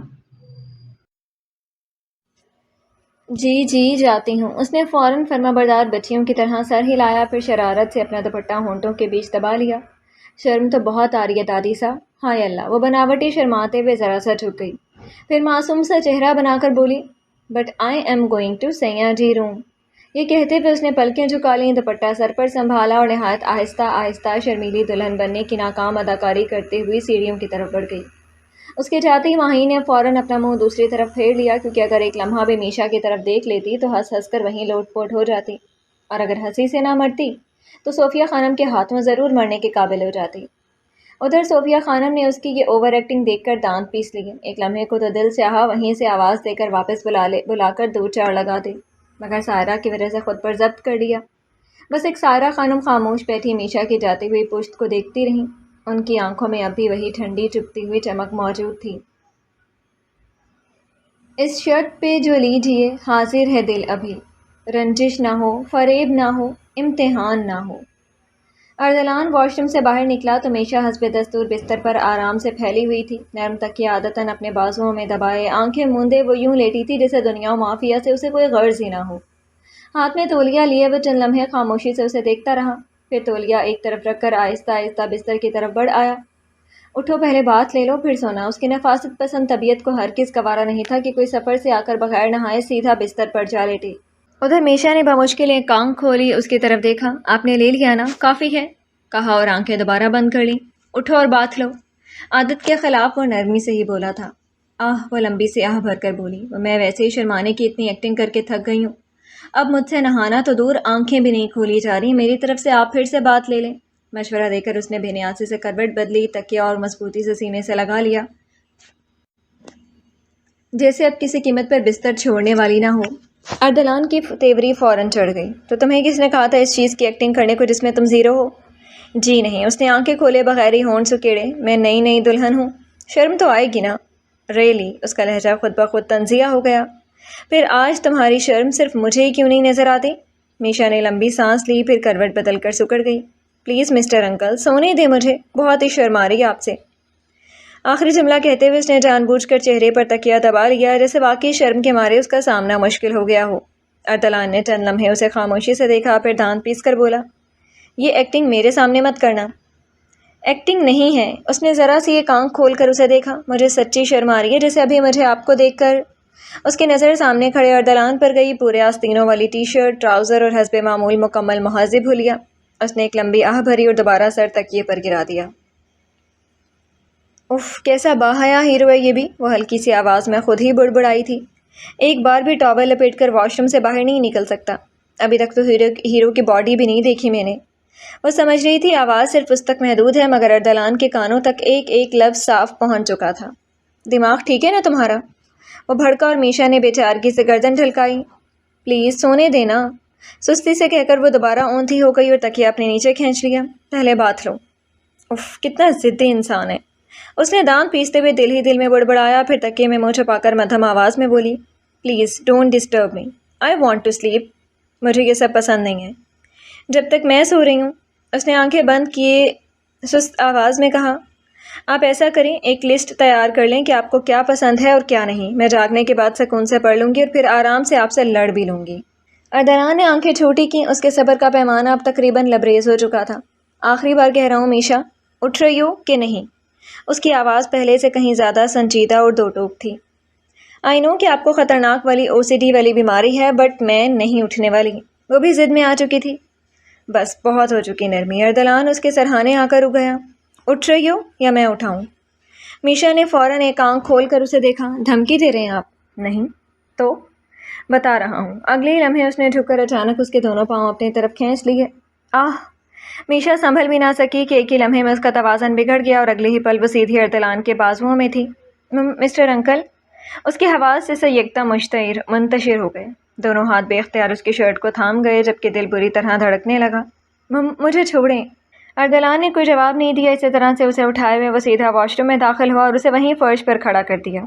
جی جی جاتی ہوں۔ اس نے فوراً فرما بردار بچیوں کی طرح سر ہلایا، پھر شرارت سے اپنا دوپٹہ ہونٹوں کے بیچ دبا لیا۔ شرم تو بہت آ رہی ہے دادی صاحب۔ ہائے اللہ! وہ بناوٹی شرماتے ہوئے ذرا سا جھک گئی، پھر معصوم سا چہرہ بنا کر بولی، but I am going to سیاں جی روم۔ یہ کہتے ہوئے اس نے پلکیں جھکا لیں، دوپٹہ سر پر سنبھالا اور نہایت آہستہ آہستہ شرمیلی دلہن بننے کی ناکام اداکاری کرتے ہوئی سیڑھیوں کی طرف بڑھ گئی۔ اس کے جاتے ہی ماہی نے فوراً اپنا منہ دوسری طرف پھیر لیا، کیونکہ اگر ایک لمحہ بھی میشا کی طرف دیکھ لیتی تو ہنس ہنس کر وہیں لوٹ پوٹ ہو جاتی، اور اگر ہنسی سے نہ مرتی تو صوفیہ خانم کے ہاتھوں ضرور مرنے کے قابل ہو جاتی۔ ادھر صوفیہ خانم نے اس کی یہ اوور ایکٹنگ دیکھ کر دانت پیس لیے۔ ایک لمحے کو تو دل چاہا وہیں سے آواز دے کر واپس بلا کر دو چار لگا دے، مگر سائرہ کی وجہ سے خود پر ضبط کر لیا۔ بس ایک سائرہ خانم خاموش بیٹھی میشا کی جاتی ہوئی پشت کو دیکھتی رہیں۔ ان کی آنکھوں میں اب بھی وہی ٹھنڈی چبھتی ہوئی چمک موجود تھی۔ اس شرط پہ جو لیجئے حاضر ہے دل ابھی، رنجش نہ ہو، فریب نہ ہو، امتحان نہ ہو۔ اردلان واش روم سے باہر نکلا تو میشا حسب دستور بستر پر آرام سے پھیلی ہوئی تھی، نرم تکیہ عادتاً اپنے بازوؤں میں دبائے، آنکھیں موندے وہ یوں لیٹی تھی جیسے دنیا و مافیا سے اسے کوئی غرض ہی نہ ہو۔ ہاتھ میں تولیہ لیے وہ چند لمحے خاموشی سے اسے دیکھتا رہا، پھر تولیہ ایک طرف رکھ کر آہستہ آہستہ بستر کی طرف بڑھ آیا۔ اٹھو پہلے بات لے لو پھر سونا۔ اس کی نفاست پسند طبیعت کو ہرگز گوارا نہیں تھا کہ کوئی سفر سے آ کر بغیر نہائے سیدھا بستر پر جا لیٹے۔ ادھر میشا نے بمشکل ایک آنکھ کھولی، اس کی طرف دیکھا۔ آپ نے لے لیا نا، کافی ہے، کہا اور آنکھیں دوبارہ بند کر لیں۔ اٹھو اور بات لو۔ عادت کے خلاف وہ نرمی سے ہی بولا تھا۔ وہ لمبی سی آہ بھر کر بولی، میں ویسے ہی شرمانے کی اتنی ایکٹنگ کر کے تھک گئی ہوں، اب مجھ سے نہانا تو دور آنکھیں بھی نہیں کھولی جا رہی، میری طرف سے آپ پھر سے بات لے لیں۔ مشورہ دے کر اس نے بے نیازی سے کروٹ بدلی، تکیہ اور مضبوطی سے سینے سے لگا لیا، جیسے اب کسی قیمت پر بستر چھوڑنے والی نہ ہو۔ اردلان کی تیوری فوراً چڑھ گئی، تو تمہیں کس نے کہا تھا اس چیز کی ایکٹنگ کرنے کو جس میں تم زیرو ہو؟ جی نہیں، اس نے آنکھیں کھولے بغیر ہی ہونٹ سکیڑے، میں نئی نئی دلہن ہوں، شرم تو آئے گی نا؟ ریلی؟ اس کا لہجہ خود بخود طنزیہ ہو گیا۔ پھر آج تمہاری شرم صرف مجھے ہی کیوں نہیں نظر آتی؟ میشا نے لمبی سانس لی، پھر کروٹ بدل کر سکڑ گئی۔ پلیز مسٹر انکل، سونے دیں مجھے، بہت ہی شرم آ رہی ہے آپ سے۔ آخری جملہ کہتے ہوئے اس نے جان بوجھ کر چہرے پر تکیہ دبا لیا، جیسے واقعی شرم کے مارے اس کا سامنا مشکل ہو گیا ہو۔ اردلان نے چند لمحے اسے خاموشی سے دیکھا، پھر دانت پیس کر بولا، یہ ایکٹنگ میرے سامنے مت کرنا۔ ایکٹنگ نہیں ہے۔ اس نے ذرا سی ایک آنکھ کھول کر اسے دیکھا۔ مجھے سچی شرم آ رہی ہے، جیسے ابھی مجھے آپ کو دیکھ کر۔ اس کی نظر سامنے کھڑے اردلان پر گئی، پورے آستینوں والی ٹی شرٹ، ٹراؤزر اور حسب معمول مکمل مہذب حلیہ۔ اس نے ایک لمبی آہ بھری اور دوبارہ سر تکیے پر گرا دیا۔ اف، کیسا باحیا ہیرو ہے یہ بھی، وہ ہلکی سی آواز میں خود ہی بڑبڑائی تھی۔ ایک بار بھی ٹاول لپیٹ کر واش روم سے باہر نہیں نکل سکتا۔ ابھی تک تو ہیرو کی باڈی بھی نہیں دیکھی میں نے۔ وہ سمجھ رہی تھی آواز صرف اس تک محدود ہے، مگر اردلان کے کانوں تک ایک ایک لفظ صاف پہنچ چکا تھا۔ دماغ ٹھیک ہے نا تمہارا؟ وہ بھڑکا اور میشا نے بے چارگی سے گردن ڈھلکائی۔ پلیز سونے دینا، سستی سے کہہ کر وہ دوبارہ اونتھی ہو گئی اور تکیہ اپنے نیچے کھینچ لیا۔ پہلے بات لو۔ اف، کتنا ضدی انسان ہے۔ اس نے دانت پیستے ہوئے دل ہی دل میں بڑبڑایا، پھر تکیے میں منہ چھپا کر مدھم آواز میں بولی، please don't disturb me, I want to sleep. مجھے یہ سب پسند نہیں ہے جب تک میں سو رہی ہوں۔ اس نے آنکھیں بند کیے سست آواز میں کہا، آپ ایسا کریں، ایک لسٹ تیار کر لیں کہ آپ کو کیا پسند ہے اور کیا نہیں، میں جاگنے کے بعد سکون سے پڑھ لوں گی اور پھر آرام سے آپ سے لڑ بھی لوں گی۔ اردلان نے آنکھیں چھوٹی کیں، اس کے صبر کا پیمانہ اب تقریباً لبریز ہو چکا تھا۔ آخری بار کہہ رہا ہوں میشا، اٹھ رہی ہو کہ نہیں؟ اس کی آواز پہلے سے کہیں زیادہ سنجیدہ اور دو ٹوک تھی۔ آئی نو کہ آپ کو خطرناک والی OCD والی بیماری ہے، بٹ میں نہیں اٹھنے والی۔ وہ بھی ضد میں آ چکی تھی۔ بس بہت ہو چکی نرمی۔ اردلان اس کے سرہانے آ کر رک گیا۔ اٹھ رہی ہو یا میں اٹھاؤں؟ میشا نے فوراً ایک آنکھ کھول کر اسے دیکھا۔ دھمکی دے رہے ہیں آپ؟ نہیں تو بتا رہا ہوں۔ اگلے ہی لمحے اس نے جھک کر اچانک اس کے دونوں پاؤں اپنی طرف کھینچ لیے۔ میشا سنبھل بھی نہ سکی کہ ایک ہی لمحے میں اس کا توازن بگڑ گیا اور اگلے ہی پل وہ سیدھی اردلان کے بازوؤں میں تھی۔ مسٹر انکل، اس کی حواس سے یکدم منتشر ہو گئے۔ دونوں ہاتھ بے اختیار اس کی شرٹ کو تھام گئے، جبکہ دل بری طرح دھڑکنے لگا۔ مجھے چھوڑیں۔ اردلان نے کوئی جواب نہیں دیا۔ اسی طرح سے اسے اٹھائے ہوئے وہ سیدھا واش روم میں داخل ہوا اور اسے وہیں فرش پر کھڑا کر دیا۔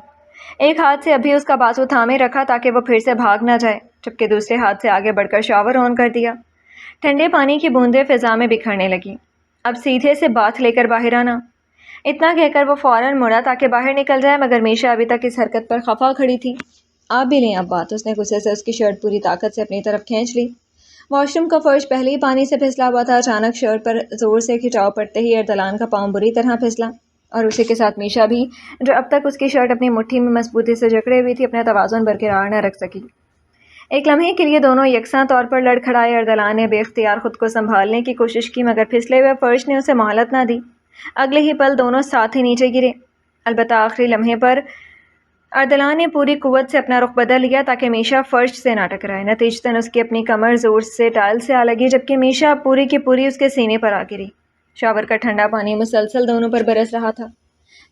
ایک ہاتھ سے ابھی اس کا بازو تھامے رکھا تاکہ وہ پھر سے بھاگ نہ جائے، جبکہ دوسرے ہاتھ سے آگے بڑھ کر شاور آن کر دیا۔ ٹھنڈے پانی کی بوندیں فضا میں بکھرنے لگی۔ اب سیدھے سے باتھ لے کر باہر آنا۔ اتنا کہہ کر وہ فوراً مڑا تاکہ باہر نکل جائے، مگر میشا ابھی تک اس حرکت پر خفا کھڑی تھی۔ آپ بھی لیں اب بات۔ اس نے غصے سے اس کی شرٹ پوری طاقت سے اپنی طرف کھینچ لی۔ واش روم کا فرش پہلے ہی پانی سے پھسلا ہوا تھا۔ اچانک شرٹ پر زور سے کھچاؤ پڑتے ہی ارسلان کا پاؤں بری طرح پھسلا اور اسی کے ساتھ میشا بھی، جو اب تک اس کی شرٹ اپنی مٹھی میں مضبوطی سے جکڑے ہوئی تھی، اپنا توازن برقرار نہ رکھ سکی۔ ایک لمحے کے لیے دونوں یکساں طور پر لڑ کھڑائے۔ ارسلان نے بے اختیار خود کو سنبھالنے کی کوشش کی مگر پھسلے ہوئے فرش نے اسے مہلت نہ دی۔ اگلے ہی پل دونوں ساتھ ہی نیچے گرے۔ البتہ آخری لمحے پر ارسلان نے پوری قوت سے اپنا رخ بدل لیا تاکہ میشا فرش سے نہ ٹکرائے۔ نتیجتاً اس کی اپنی کمر زور سے ٹائل سے آ لگی جبکہ میشا پوری کی پوری اس کے سینے پر آ گری۔ شاور کا ٹھنڈا پانی مسلسل دونوں پر برس رہا تھا۔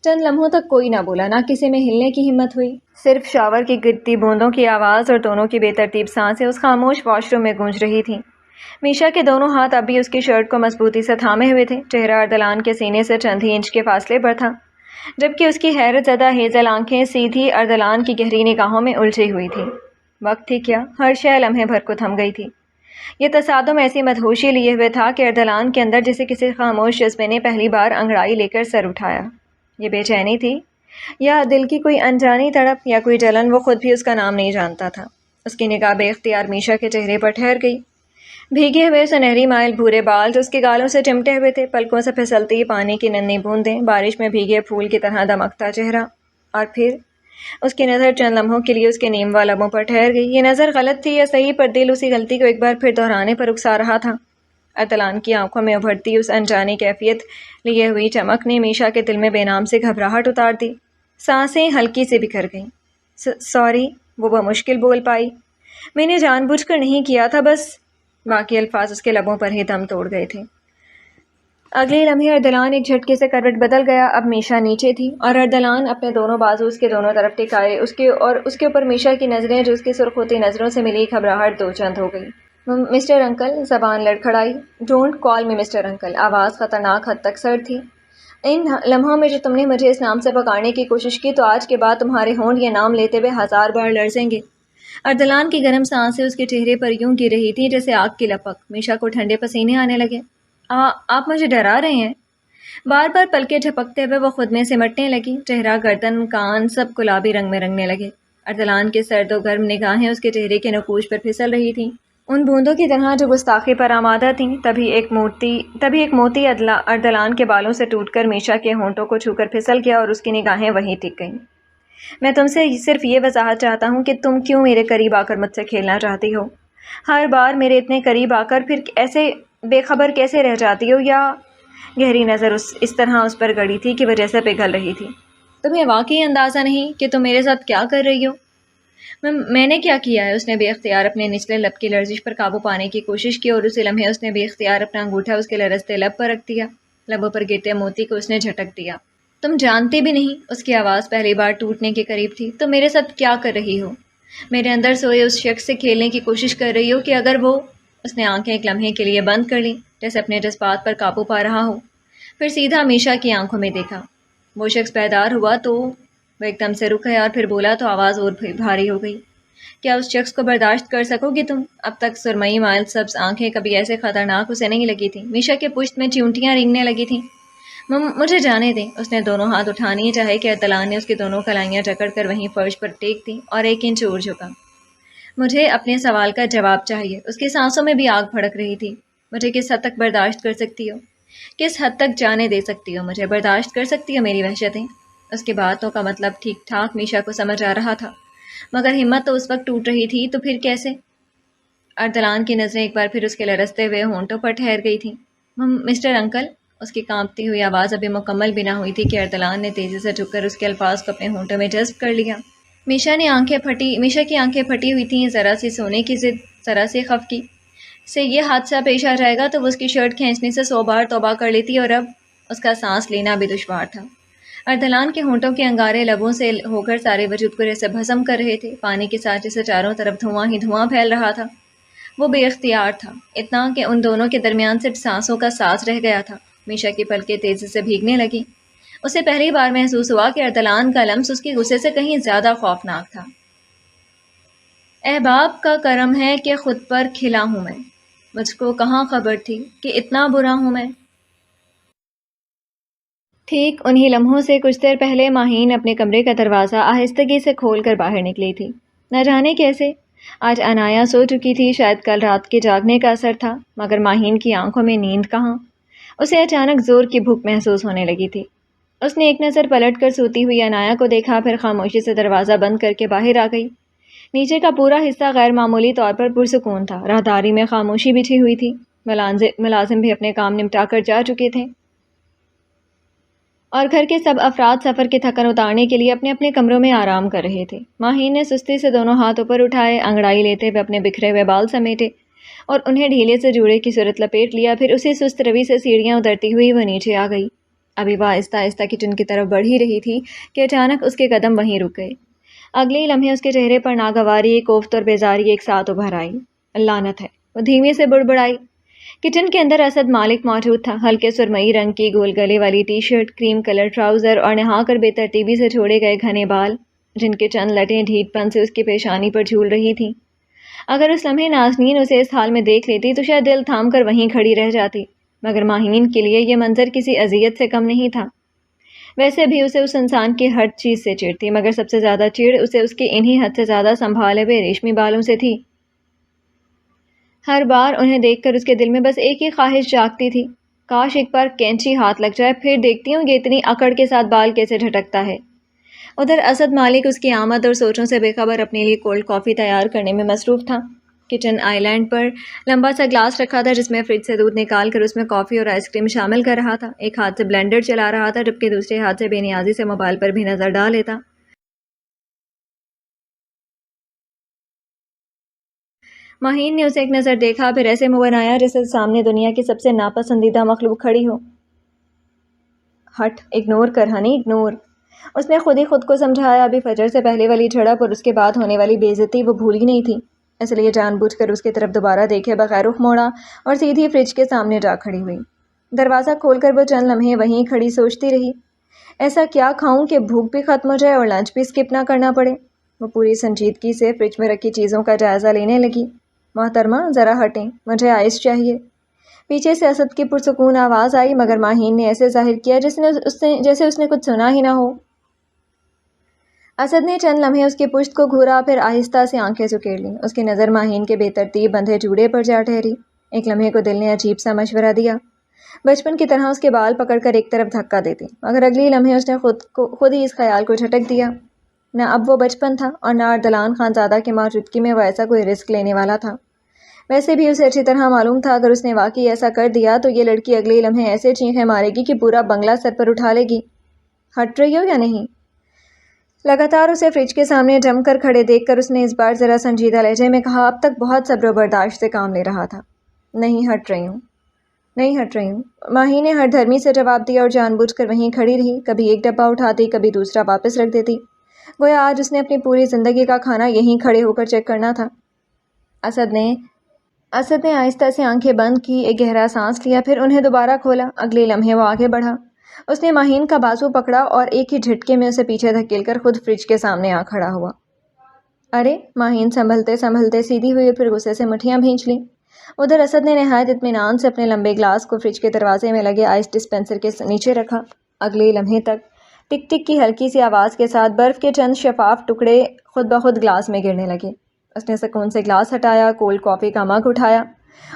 چند لمحوں تک کوئی نہ بولا، نہ کسی میں ہلنے کی ہمت ہوئی۔ صرف شاور کی گرتی بوندوں کی آواز اور دونوں کی بے ترتیب سانسیں اس خاموش واش روم میں گونج رہی تھیں۔ میشا کے دونوں ہاتھ اب بھی اس کی شرٹ کو مضبوطی سے تھامے ہوئے تھے۔ چہرہ ارسلان کے سینے سے چند ہی انچ کے فاصلے پر تھا جبکہ اس کی حیرت زدہ ہیزل آنکھیں سیدھی ارسلان کی گہری نگاہوں میں الجھی ہوئی تھیں۔ وقت ہی کیا، ہر شے لمحے بھر کو تھم گئی تھی۔ یہ تصادم ایسی مدہوشی لیے ہوئے تھا کہ ارسلان کے اندر جسے کسی خاموش جذبے نے پہلی بار انگڑائی لے کر سر اٹھایا۔ یہ بے چینی تھی یا دل کی کوئی انجانی تڑپ یا کوئی جلن، وہ خود بھی اس کا نام نہیں جانتا تھا۔ اس کی نگاہ بے اختیار میشا کے چہرے پر ٹھہر گئی۔ بھیگے ہوئے سنہری مائل بھورے بال جو اس کے گالوں سے چمٹے ہوئے تھے، پلکوں سے پھسلتی پانی کی ننھی بوندیں، بارش میں بھیگے پھول کی طرح دمکتا چہرہ، اور پھر اس کی نظر چند لمحوں کے لیے اس کے نیموا لبوں پر ٹھہر گئی۔ یہ نظر غلط تھی یا صحیح، پر دل اسی غلطی کو ایک بار پھر دہرانے پر اکسا رہا تھا۔ ارسلان کی آنکھوں میں ابھرتی اس انجانی کیفیت لیے ہوئی چمک نے میشا کے دل میں بے نام سے گھبراہٹ اتار دی۔ سانسیں ہلکی سے بکھر گئیں۔ سوری، وہ بمشکل بول پائی۔ میں نے جان بوجھ کر نہیں کیا تھا، بس۔ باقی الفاظ اس کے لبوں پر ہی دم توڑ گئے تھے۔ اگلے لمحے ارسلان ایک جھٹکے سے کروٹ بدل گیا۔ اب میشا نیچے تھی اور ارسلان اپنے دونوں بازو اس کے دونوں طرف ٹکائے، اس کے اوپر میشا کی نظریں جو اس کی سرخ ہوتی نظروں سے ملی، گھبراہٹ دو چند ہو گئی۔ مسٹر انکل، زبان لڑکھڑائی۔ Don't call me mister uncle. آواز خطرناک حد تک سرد تھی۔ ان لمحوں میں جو تم نے مجھے اس نام سے پکارنے کی کوشش کی، تو آج کے بعد تمہارے ہونٹ یہ نام لیتے ہوئے 1000 بار لرزیں گے۔ ارسلان کی گرم سانسیں اس کے چہرے پر یوں گر رہی تھیں جیسے آگ کی لپک۔ میشا کو ٹھنڈے پسینے آنے لگے۔ آپ مجھے ڈرا رہے ہیں؟ بار بار پلکیں جھپکتے ہوئے وہ خود میں سمٹنے لگی۔ چہرہ، گردن، کان سب گلابی رنگ میں رنگنے لگے۔ ارسلان کی سرد و گرم نگاہیں اس کے چہرے کے نقوش پر پھسل رہی تھیں، ان بوندوں کی طرح جو گستاخی پر آمادہ تھیں۔ تبھی ایک موتی ارسلان کے بالوں سے ٹوٹ کر میشا کے ہونٹوں کو چھو کر پھسل گیا اور اس کی نگاہیں وہیں ٹک گئیں۔ میں تم سے صرف یہ وضاحت چاہتا ہوں کہ تم کیوں میرے قریب آ کر مجھ سے کھیلنا چاہتی ہو؟ ہر بار میرے اتنے قریب آ کر پھر ایسے بے خبر کیسے رہ جاتی ہو؟ یا گہری نظر اس طرح اس پر گڑی تھی کہ وہ جیسے پگھل رہی تھی۔ تمہیں واقعی اندازہ نہیں کہ تم میرے ساتھ کیا کر رہی ہو؟ میں نے کیا کیا ہے؟ اس نے بے اختیار اپنے نچلے لب کی لرزش پر قابو پانے کی کوشش کی اور اسی لمحے اس نے بے اختیار اپنا انگوٹھا اس کے لرزتے لب پر رکھ دیا۔ لبوں پر گرتے موتی کو اس نے جھٹک دیا۔ تم جانتے بھی نہیں، اس کی آواز پہلی بار ٹوٹنے کے قریب تھی، تم میرے ساتھ کیا کر رہی ہو؟ میرے اندر سوئے اس شخص سے کھیلنے کی کوشش کر رہی ہو کہ اگر وہ… اس نے آنکھیں ایک لمحے کے لیے بند کر لیں جیسے اپنے جذبات پر قابو پا رہا ہو، پھر سیدھا میشا کی آنکھوں میں دیکھا۔ وہ شخص بیدار ہوا تو… وہ ایک دم سے رک گیا اور پھر بولا تو آواز اور بھاری ہو گئی۔ کیا اس شخص کو برداشت کر سکو گی تم؟ اب تک سرمئی مائل سبز آنکھیں کبھی ایسے خطرناک اسے نہیں لگی تھیں۔ میشا کے پشت میں چیونٹیاں رینگنے لگی تھیں۔ مجھے جانے دیں۔ اس نے دونوں ہاتھ اٹھانے ہی چاہے کہ ارسلان نے اس کی دونوں کلائیاں جکڑ کر وہیں فرش پر ٹیک دیں اور 1 انچ اور جھکا۔ مجھے اپنے سوال کا جواب چاہیے۔ اس کی سانسوں میں بھی آگ بھڑک رہی تھی۔ مجھے کس حد تک برداشت کر سکتی ہو؟ کس حد تک جانے دے سکتی ہو؟ مجھے برداشت کر سکتی ہو میری وحشتیں؟ اس کی باتوں کا مطلب ٹھیک ٹھاک میشا کو سمجھ آ رہا تھا، مگر ہمت تو اس وقت ٹوٹ رہی تھی، تو پھر کیسے؟ ارسلان کی نظریں ایک بار پھر اس کے لرزتے ہوئے ہونٹوں پر ٹھہر گئی تھیں۔ مسٹر انکل، اس کی کانپتی ہوئی آواز ابھی مکمل بھی نہ ہوئی تھی کہ ارسلان نے تیزی سے جھک کر اس کے الفاظ کو اپنے ہونٹوں میں جذب کر لیا۔ میشا کی آنکھیں پھٹی ہوئی تھیں، ذرا سی سونے کی ضد، ذرا سی خفگی سے یہ حادثہ پیش آ جائے گا تو وہ اس کی شرٹ کھینچنے سے 100 بار توبہ کر لیتی، اور اب اس کا سانس لینا بھی دشوار تھا۔ ارسلان کے ہونٹوں کے انگارے لبوں سے ہو کر سارے وجود کو جیسے بھسم کر رہے تھے، پانی کے سانچے سے چاروں طرف دھواں ہی دھواں پھیل رہا تھا۔ وہ بے اختیار تھا، اتنا کہ ان دونوں کے درمیان صرف سانسوں کا ساز رہ گیا تھا۔ میشا کی پلکیں تیزی سے بھیگنے لگیں۔ اسے پہلی بار محسوس ہوا کہ ارسلان کا لمس اس کی غصے سے کہیں زیادہ خوفناک تھا۔ احباب کا کرم ہے کہ خود پر کھلا ہوں میں، مجھ کو کہاں خبر تھی کہ اتنا برا ہوں میں۔ ٹھیک انہی لمحوں سے کچھ دیر پہلے ماہین اپنے کمرے کا دروازہ آہستگی سے کھول کر باہر نکلی تھی۔ نہ جانے کیسے آج عنایا سو چکی تھی، شاید کل رات کے جاگنے کا اثر تھا، مگر ماہین کی آنکھوں میں نیند کہاں۔ اسے اچانک زور کی بھوک محسوس ہونے لگی تھی۔ اس نے ایک نظر پلٹ کر سوتی ہوئی عنایا کو دیکھا، پھر خاموشی سے دروازہ بند کر کے باہر آ گئی۔ نیچے کا پورا حصہ غیر معمولی طور پر پرسکون تھا، راہداری میں خاموشی بچھی ہوئی تھی، ملازم بھی اپنے کام نمٹا کر جا چکے تھے اور گھر کے سب افراد سفر کی تھکن اتارنے کے لیے اپنے اپنے کمروں میں آرام کر رہے تھے۔ ماہین نے سستی سے دونوں ہاتھ اوپر اٹھائے، انگڑائی لیتے ہوئے اپنے بکھرے ہوئے بال سمیٹے اور انہیں ڈھیلے سے جوڑے کی صورت لپیٹ لیا، پھر اسی سست روی سے سیڑھیاں اترتی ہوئی وہ نیچے آ گئی۔ ابھی وہ آہستہ آہستہ کچن کی طرف بڑھ ہی رہی تھی کہ اچانک اس کے قدم وہیں رک گئے۔ اگلے ہی لمحے اس کے چہرے پر ناگواری، کوفت اور بیزاری ایک ساتھ ابھر آئی۔ لعنت ہے، وہ دھیمے سے بڑبڑائی۔ کچن کے اندر اسد مالک موجود تھا، ہلکے سرمئی رنگ کی گول گلے والی ٹی شرٹ، کریم کلر ٹراؤزر اور نہا کر بے ترتیبی سے چھوڑے گئے گھنے بال، جن کے چند لٹیں ڈھیٹ پن سے اس کی پیشانی پر جھول رہی تھیں۔ اگر اس لمحے نازنین اسے اس حال میں دیکھ لیتی تو شاید دل تھام کر وہیں کھڑی رہ جاتی، مگر ماہین کے لیے یہ منظر کسی اذیت سے کم نہیں تھا۔ ویسے بھی اسے اس انسان کی ہر چیز سے چڑ تھی، مگر سب سے زیادہ چڑ اسے اس کے انہی حد سے زیادہ سنبھالے ہوئے ریشمی بالوں سے تھی۔ ہر بار انہیں دیکھ کر اس کے دل میں بس ایک ہی خواہش جاگتی تھی، کاش ایک بار کینچی ہاتھ لگ جائے، پھر دیکھتی ہوں یہ اتنی اکڑ کے ساتھ بال کیسے جھٹکتا ہے۔ ادھر اسد مالک اس کی آمد اور سوچوں سے بے خبر اپنے لیے کولڈ کافی تیار کرنے میں مصروف تھا۔ کچن آئی لینڈ پر لمبا سا گلاس رکھا تھا جس میں فریج سے دودھ نکال کر اس میں کافی اور آئس کریم شامل کر رہا تھا، ایک ہاتھ سے بلینڈر چلا رہا تھا جبکہ دوسرے ہاتھ سے بے نیازی سے موبائل پر بھی نظر ڈال لیتا۔ ماہین نے اسے ایک نظر دیکھا، پھر ایسے منہ بنایا جیسے سامنے دنیا کی سب سے ناپسندیدہ مخلوق کھڑی ہو۔ ہٹ، اگنور کر ہنی، اگنور۔ اس نے خود ہی خود کو سمجھایا، ابھی فجر سے پہلے والی جھڑپ اور اس کے بعد ہونے والی بے عزتی وہ بھول ہی نہیں تھی، اس لیے جان بوجھ کر اس کی طرف دوبارہ دیکھے بغیر رخ موڑا اور سیدھی فریج کے سامنے جا کھڑی ہوئی۔ دروازہ کھول کر وہ چند لمحے وہیں کھڑی سوچتی رہی، ایسا کیا کھاؤں کہ بھوک بھی ختم ہو جائے اور لنچ بھی اسکپ نہ کرنا پڑے۔ وہ پوری سنجیدگی سے فریج میں رکھی چیزوں کا جائزہ لینے لگی۔ محترمہ ذرا ہٹیں، مجھے آئس چاہیے۔ پیچھے سے اسد کی پرسکون آواز آئی، مگر ماہین نے ایسے ظاہر کیا جیسے اس نے کچھ سنا ہی نہ ہو۔ اسد نے چند لمحے اس کی پشت کو گھورا، پھر آہستہ سے آنکھیں سکیڑ لیں۔ اس کی نظر ماہین کے بے ترتیب بندھے جوڑے پر جا ٹھہری۔ ایک لمحے کو دل نے عجیب سا مشورہ دیا، بچپن کی طرح اس کے بال پکڑ کر ایک طرف دھکا دیتی، مگر اگلی لمحے اس نے خود ہی اس خیال کو جھٹک دیا۔ نہ اب وہ بچپن تھا اور نہ اردلان خانزادہ کی موجودگی میں وہ ایسا کوئی رسک لینے والا تھا۔ ویسے بھی اسے اچھی طرح معلوم تھا اگر اس نے واقعی ایسا کر دیا تو یہ لڑکی اگلے لمحے ایسے چیخیں مارے گی کہ پورا بنگلہ سر پر اٹھا لے گی۔ ہٹ رہی ہو یا نہیں؟ لگاتار اسے فریج کے سامنے جم کر کھڑے دیکھ کر اس نے اس بار ذرا سنجیدہ لہجے میں کہا، اب تک بہت صبر و برداشت سے کام لے رہا تھا۔ نہیں ہٹ رہی ہوں، نہیں ہٹ رہی ہوں، ماہی نے ہر دھرمی سے جواب دیا اور جان بوجھ کر وہیں کھڑی رہی، کبھی ایک ڈبہ اٹھاتی، کبھی دوسرا واپس رکھ دیتی، گویا آج اس نے اپنی پوری زندگی کا کھانا یہیں کھڑے ہو کر چیک کرنا تھا۔ اسد نے آہستہ سے آنکھیں بند کی، ایک گہرا سانس لیا، پھر انہیں دوبارہ کھولا۔ اگلے لمحے وہ آگے بڑھا، اس نے ماہین کا بازو پکڑا اور ایک ہی جھٹکے میں اسے پیچھے دھکیل کر خود فریج کے سامنے آ کھڑا ہوا۔ ارے! ماہین سنبھلتے سنبھلتے سیدھی ہوئی اور پھر غصے سے مٹھیاں بھینچ لیں۔ ادھر اسد نے نہایت اطمینان سے اپنے لمبے گلاس کو فریج کے دروازے میں لگے آئس ڈسپینسر کے نیچے رکھا۔ اگلے لمحے تک ٹک ٹک کی ہلکی سی آواز کے ساتھ برف کے چند شفاف ٹکڑے خود بخود گلاس میں گرنے لگے۔ اس نے سکون سے گلاس ہٹایا، کولڈ کافی کا مگ اٹھایا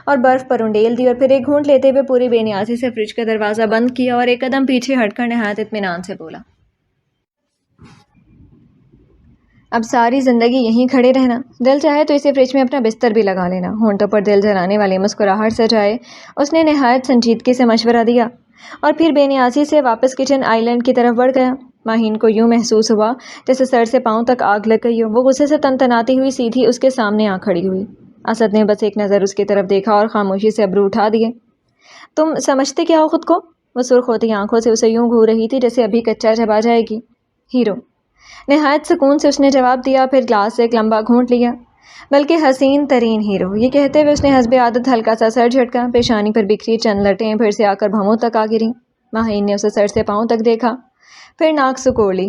اور برف پر انڈیل دی اور پھر ایک گھونٹ لیتے ہوئے پوری بے نیازی سے فریج کا دروازہ بند کیا اور ایک قدم پیچھے ہٹ کر نہایت اطمینان سے بولا، اب ساری زندگی یہیں کھڑے رہنا، دل چاہے تو اسے فریج میں اپنا بستر بھی لگا لینا۔ ہونٹوں پر دل جلانے والی مسکراہٹ سجائے اس نے نہایت سنجیدگی سے مشورہ دیا اور پھر بے نیازی سے واپس کچن آئی لینڈ کی طرف بڑھ گیا۔ ماہین کو یوں محسوس ہوا جیسے سر سے پاؤں تک آگ لگ گئی ہو۔ وہ غصے سے تنتناتی ہوئی سیدھی اس کے سامنے آ کھڑی ہوئی۔ اسد نے بس ایک نظر اس کی طرف دیکھا اور خاموشی سے ابرو اٹھا دیے۔ تم سمجھتے کیا ہو خود کو؟ وہ سرخ ہوتی آنکھوں سے اسے یوں گھور رہی تھی جیسے ابھی کچا چبا جائے گی۔ ہیرو، نہایت سکون سے اس نے جواب دیا، پھر گلاس سے ایک لمبا گھونٹ لیا۔ بلکہ حسین ترین ہیرو۔ یہ کہتے ہوئے اس نے حسب عادت ہلکا سا سر جھٹکا، پیشانی پر بکھری چند لٹیں پھر سے آ کر بھووں تک آ گریں۔ ماہین نے اسے سر سے پاؤں تک دیکھا، پھر ناک سکوڑ لی۔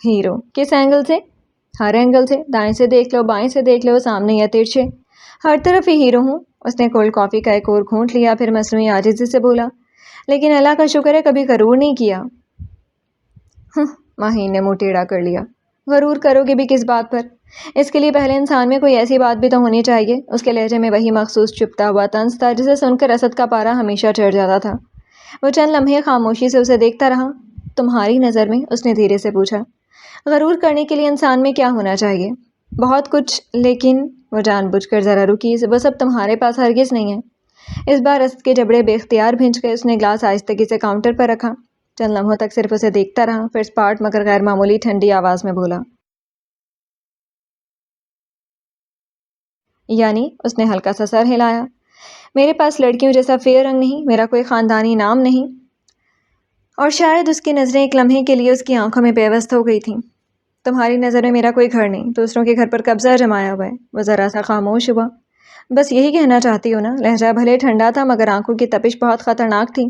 ہیرو کس اینگل سے؟ ہر اینگل سے، دائیں سے دیکھ لو، بائیں سے دیکھ لو، سامنے یا ترچھے، ہر طرف ہی ہیرو ہوں۔ اس نے کولڈ کافی کا ایک اور گھونٹ لیا، پھر مصنوعی عاجزی سے بولا، لیکن اللہ کا شکر ہے کبھی غرور نہیں کیا۔ ماہین نے منہ ٹیڑھا کر لیا، غرور کرو گے بھی کس بات پر؟ اس کے لیے پہلے انسان میں کوئی ایسی بات بھی تو ہونی چاہیے۔ اس کے لہجے میں وہی مخصوص چپتا ہوا طنز تھا جسے سن کر اسد کا پارا ہمیشہ چڑھ جاتا تھا۔ وہ چند لمحے خاموشی سے اسے دیکھتا رہا۔ تمہاری نظر میں؟ اس نے دھیرے سے پوچھا۔ غرور کرنے کے لیے انسان میں کیا ہونا چاہیے؟ بہت کچھ، لیکن وہ جان بوجھ کر ذرا رکی، وہ سب تمہارے پاس ہرگز نہیں ہے۔ اس بار اسد کے جبڑے بے اختیار بھنج گئے۔ اس نے گلاس آہستگی سے کاؤنٹر پر رکھا، چند لمحوں تک صرف اسے دیکھتا رہا، پھر سپاٹ مگر غیر معمولی ٹھنڈی آواز میں بولا، یعنی؟ اس نے ہلکا سا سر ہلایا۔ میرے پاس لڑکیوں جیسا فیر رنگ نہیں، میرا کوئی خاندانی نام نہیں۔ اور شاید اس کی نظریں ایک لمحے کے لیے اس کی آنکھوں میں پیوست ہو گئی تھیں۔ تمہاری نظر میں میرا کوئی گھر نہیں، دوسروں کے گھر پر قبضہ جمایا ہوا ہے۔ وہ ذرا سا خاموش ہوا۔ بس یہی کہنا چاہتی ہو نا؟ لہجہ بھلے ٹھنڈا تھا مگر آنکھوں کی تپش بہت خطرناک تھی۔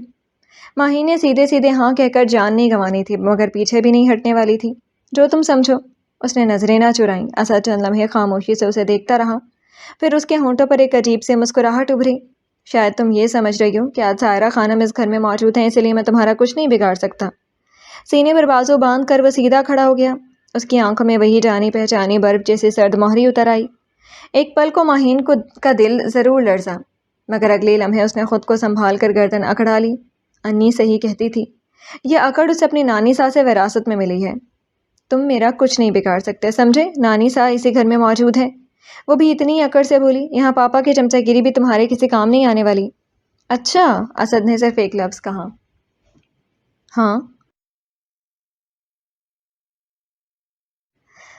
ماہی نے سیدھے سیدھے ہاں کہہ کر جان نہیں گنوانی تھی مگر پیچھے بھی نہیں ہٹنے والی تھی۔ جو تم سمجھو۔ اس نے نظریں نہ چرائیں۔ اسد چند لمحے خاموشی سے اسے دیکھتا رہا، پھر اس کے ہونٹوں پر ایک عجیب سی مسکراہٹ ابھری۔ شاید تم یہ سمجھ رہی ہو کہ آج سائرہ خانم اس گھر میں موجود ہیں، اس لیے میں تمہارا کچھ نہیں بگاڑ سکتا۔ سینے پر بازو باندھ کر وہ سیدھا کھڑا ہو گیا۔ اس کی آنکھوں میں وہی جانی پہچانی برف جیسی سرد مہری اتر آئی۔ ایک پل کو ماہین کا دل ضرور لرزا، مگر اگلے لمحے اس نے خود کو سنبھال کر گردن اکڑا لی۔ انی صحیح کہتی تھی، یہ اکڑ اسے اپنی نانی سا سے وراثت میں ملی ہے۔ تم میرا کچھ نہیں بگاڑ سکتے، سمجھے؟ نانی سا اسی گھر میں موجود ہے۔ وہ بھی اتنی اکڑ سے بولی، یہاں پاپا کی چمچہ گیری بھی تمہارے کسی کام نہیں آنے والی۔ اچھا، اسد نے صرف ایک لفظ کہا۔ ہاں؟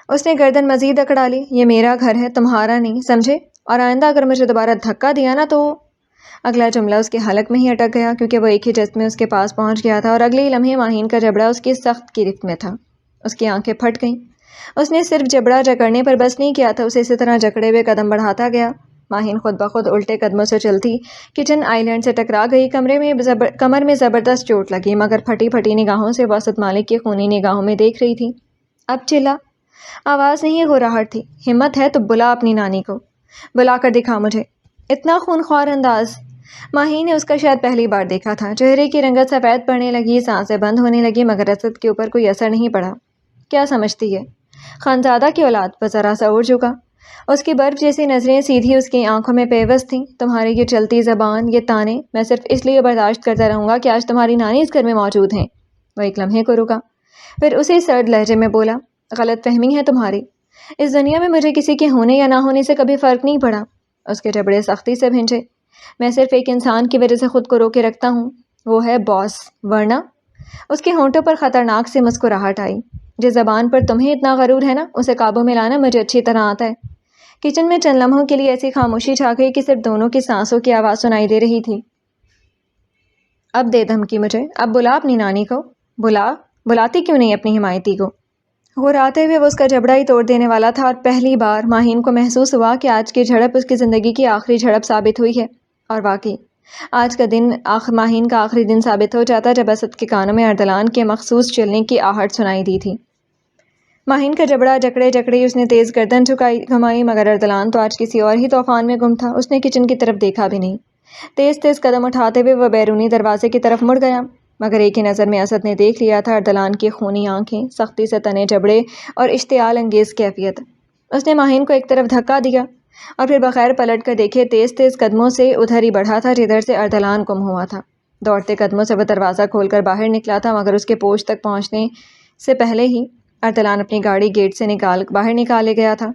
اس نے گردن مزید اکڑا لی۔ یہ میرا گھر ہے، تمہارا نہیں، سمجھے؟ اور آئندہ اگر مجھے دوبارہ دھکا دیا نا تو… اگلا جملہ اس کے حلق میں ہی اٹک گیا کیونکہ وہ ایک ہی جست میں اس کے پاس پہنچ گیا تھا اور اگلے ہی لمحے ماہین کا جبڑا اس کی سخت گرفت میں تھا۔ اس کی آنکھیں پھٹ گئیں۔ اس نے صرف جبڑا جکڑنے پر بس نہیں کیا تھا، اسے اسی طرح جکڑے ہوئے قدم بڑھاتا گیا۔ ماہین خود بخود الٹے قدموں سے چلتی کچن آئی لینڈ سے ٹکرا گئی۔ کمر میں زبردست چوٹ لگی مگر پھٹی پھٹی نگاہوں سے وہ اسد مالک کی خونی نگاہوں میں دیکھ رہی تھی۔ اب چلا۔ آواز نہیں، گھراہٹ تھی۔ ہمت ہے تو بلا اپنی نانی کو، بلا کر دکھا مجھے۔ اتنا خونخوار انداز ماہی نے اس کا شاید پہلی بار دیکھا تھا۔ چہرے کی رنگت سفید پڑنے لگی، سانسیں بند ہونے لگی مگر اسد کے اوپر کوئی اثر نہیں پڑا۔ کیا سمجھتی ہے؟ خانزادہ کی اولاد؟ وہ ذرا سا اڑ چکا۔ اس کی برف جیسی نظریں سیدھی اس کی آنکھوں میں پیوست تھیں۔ تمہاری یہ چلتی زبان، یہ تانے، میں صرف اس لیے برداشت کرتا رہوں گا کہ آج تمہاری نانی اس گھر میں موجود ہیں۔ وہ ایک لمحے کو رکا، پھر اسی سرد لہجے میں بولا، غلط فہمی ہے تمہاری۔ اس دنیا میں مجھے کسی کے ہونے یا نہ ہونے سے کبھی فرق نہیں پڑا۔ اس کے جبڑے سختی سے بھنجے۔ میں صرف ایک انسان کی وجہ سے خود کو روکے رکھتا ہوں، وہ ہے باس، ورنہ… اس کے ہونٹوں پر خطرناک سی مسکراہٹ آئی۔ جس زبان پر تمہیں اتنا غرور ہے نا، اسے قابو میں لانا مجھے اچھی طرح آتا ہے۔ کچن میں چند لمحوں کے لیے ایسی خاموشی چھا گئی کہ صرف دونوں کی سانسوں کی آواز سنائی دے رہی تھی۔ اب دے دھمکی مجھے، اب بلا اپنی نانی کو۔ بلاتی کیوں نہیں اپنی حمایتی کو؟ غراتے ہوئے وہ اس کا جبڑا ہی توڑ دینے والا تھا اور پہلی بار ماہین کو محسوس ہوا کہ آج کی جھڑپ اس کی زندگی کی آخری جھڑپ ثابت ہوئی ہے۔ اور واقعی آج کا دن ماہین کا آخری دن ثابت ہو جاتا جب اسد کے کانوں میں اردلان کے مخصوص چلنے کی آہٹ سنائی دی تھی۔ ماہین کا جبڑا جکڑے جکڑے اس نے تیز گردن گھمائی مگر اردلان تو آج کسی اور ہی طوفان میں گم تھا۔ اس نے کچن کی طرف دیکھا بھی نہیں۔ تیز تیز قدم اٹھاتے ہوئے وہ بیرونی دروازے کی طرف مڑ گیا مگر ایک ہی نظر میں اسد نے دیکھ لیا تھا اردلان کی خونی آنکھیں، سختی سے تنے جبڑے اور اشتعال انگیز کیفیت۔ اس نے ماہین کو ایک طرف دھکا دیا اور پھر بغیر پلٹ کر دیکھے تیز تیز قدموں سے ادھر ہی بڑھا تھا جدھر سے اردلان گم ہوا تھا۔ دوڑتے قدموں سے وہ دروازہ کھول کر باہر نکلا تھا مگر اس کے پوچھ تک پہنچنے سے پہلے ہی اردلان اپنی گاڑی گیٹ سے باہر نکالے گیا تھا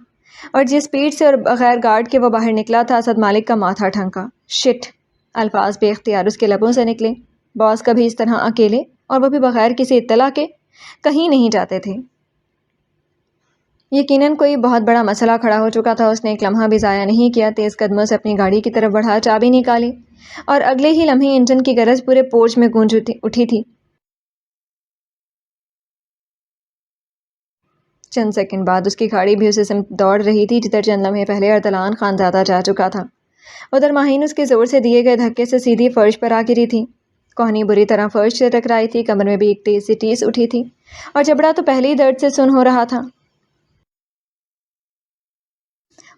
اور جس سپیڈ سے اور بغیر گارڈ کے وہ باہر نکلا تھا، اسد مالک کا ماتھا ٹھنکا۔ شٹ! الفاظ بے اختیار اس کے لبوں سے نکلے۔ باس کبھی اس طرح اکیلے اور وہ بھی بغیر کسی اطلاع کے کہیں نہیں جاتے تھے۔ یقیناً کوئی بہت بڑا مسئلہ کھڑا ہو چکا تھا۔ اس نے ایک لمحہ بھی ضائع نہیں کیا، تیز قدموں سے اپنی گاڑی کی طرف بڑھا، چابی نکالی اور اگلے ہی لمحے انجن کی گرج پورے پورچ میں گونج اٹھی تھی۔ چند سیکنڈ بعد اس کی گاڑی بھی اسی سمت دوڑ رہی تھی جدھر چند لمحے پہلے اردلان خانزادہ جا چکا تھا۔ ادھر ماہین اس کے زور سے دیے گئے دھکے سے سیدھی فرش پر آ گری تھی۔ کوہنی بری طرح فرش سے ٹکرائی تھی، کمر میں بھی ایک تیز سی ٹیس اٹھی تھی اور جبڑا تو پہلے ہی درد سے سن ہو رہا تھا۔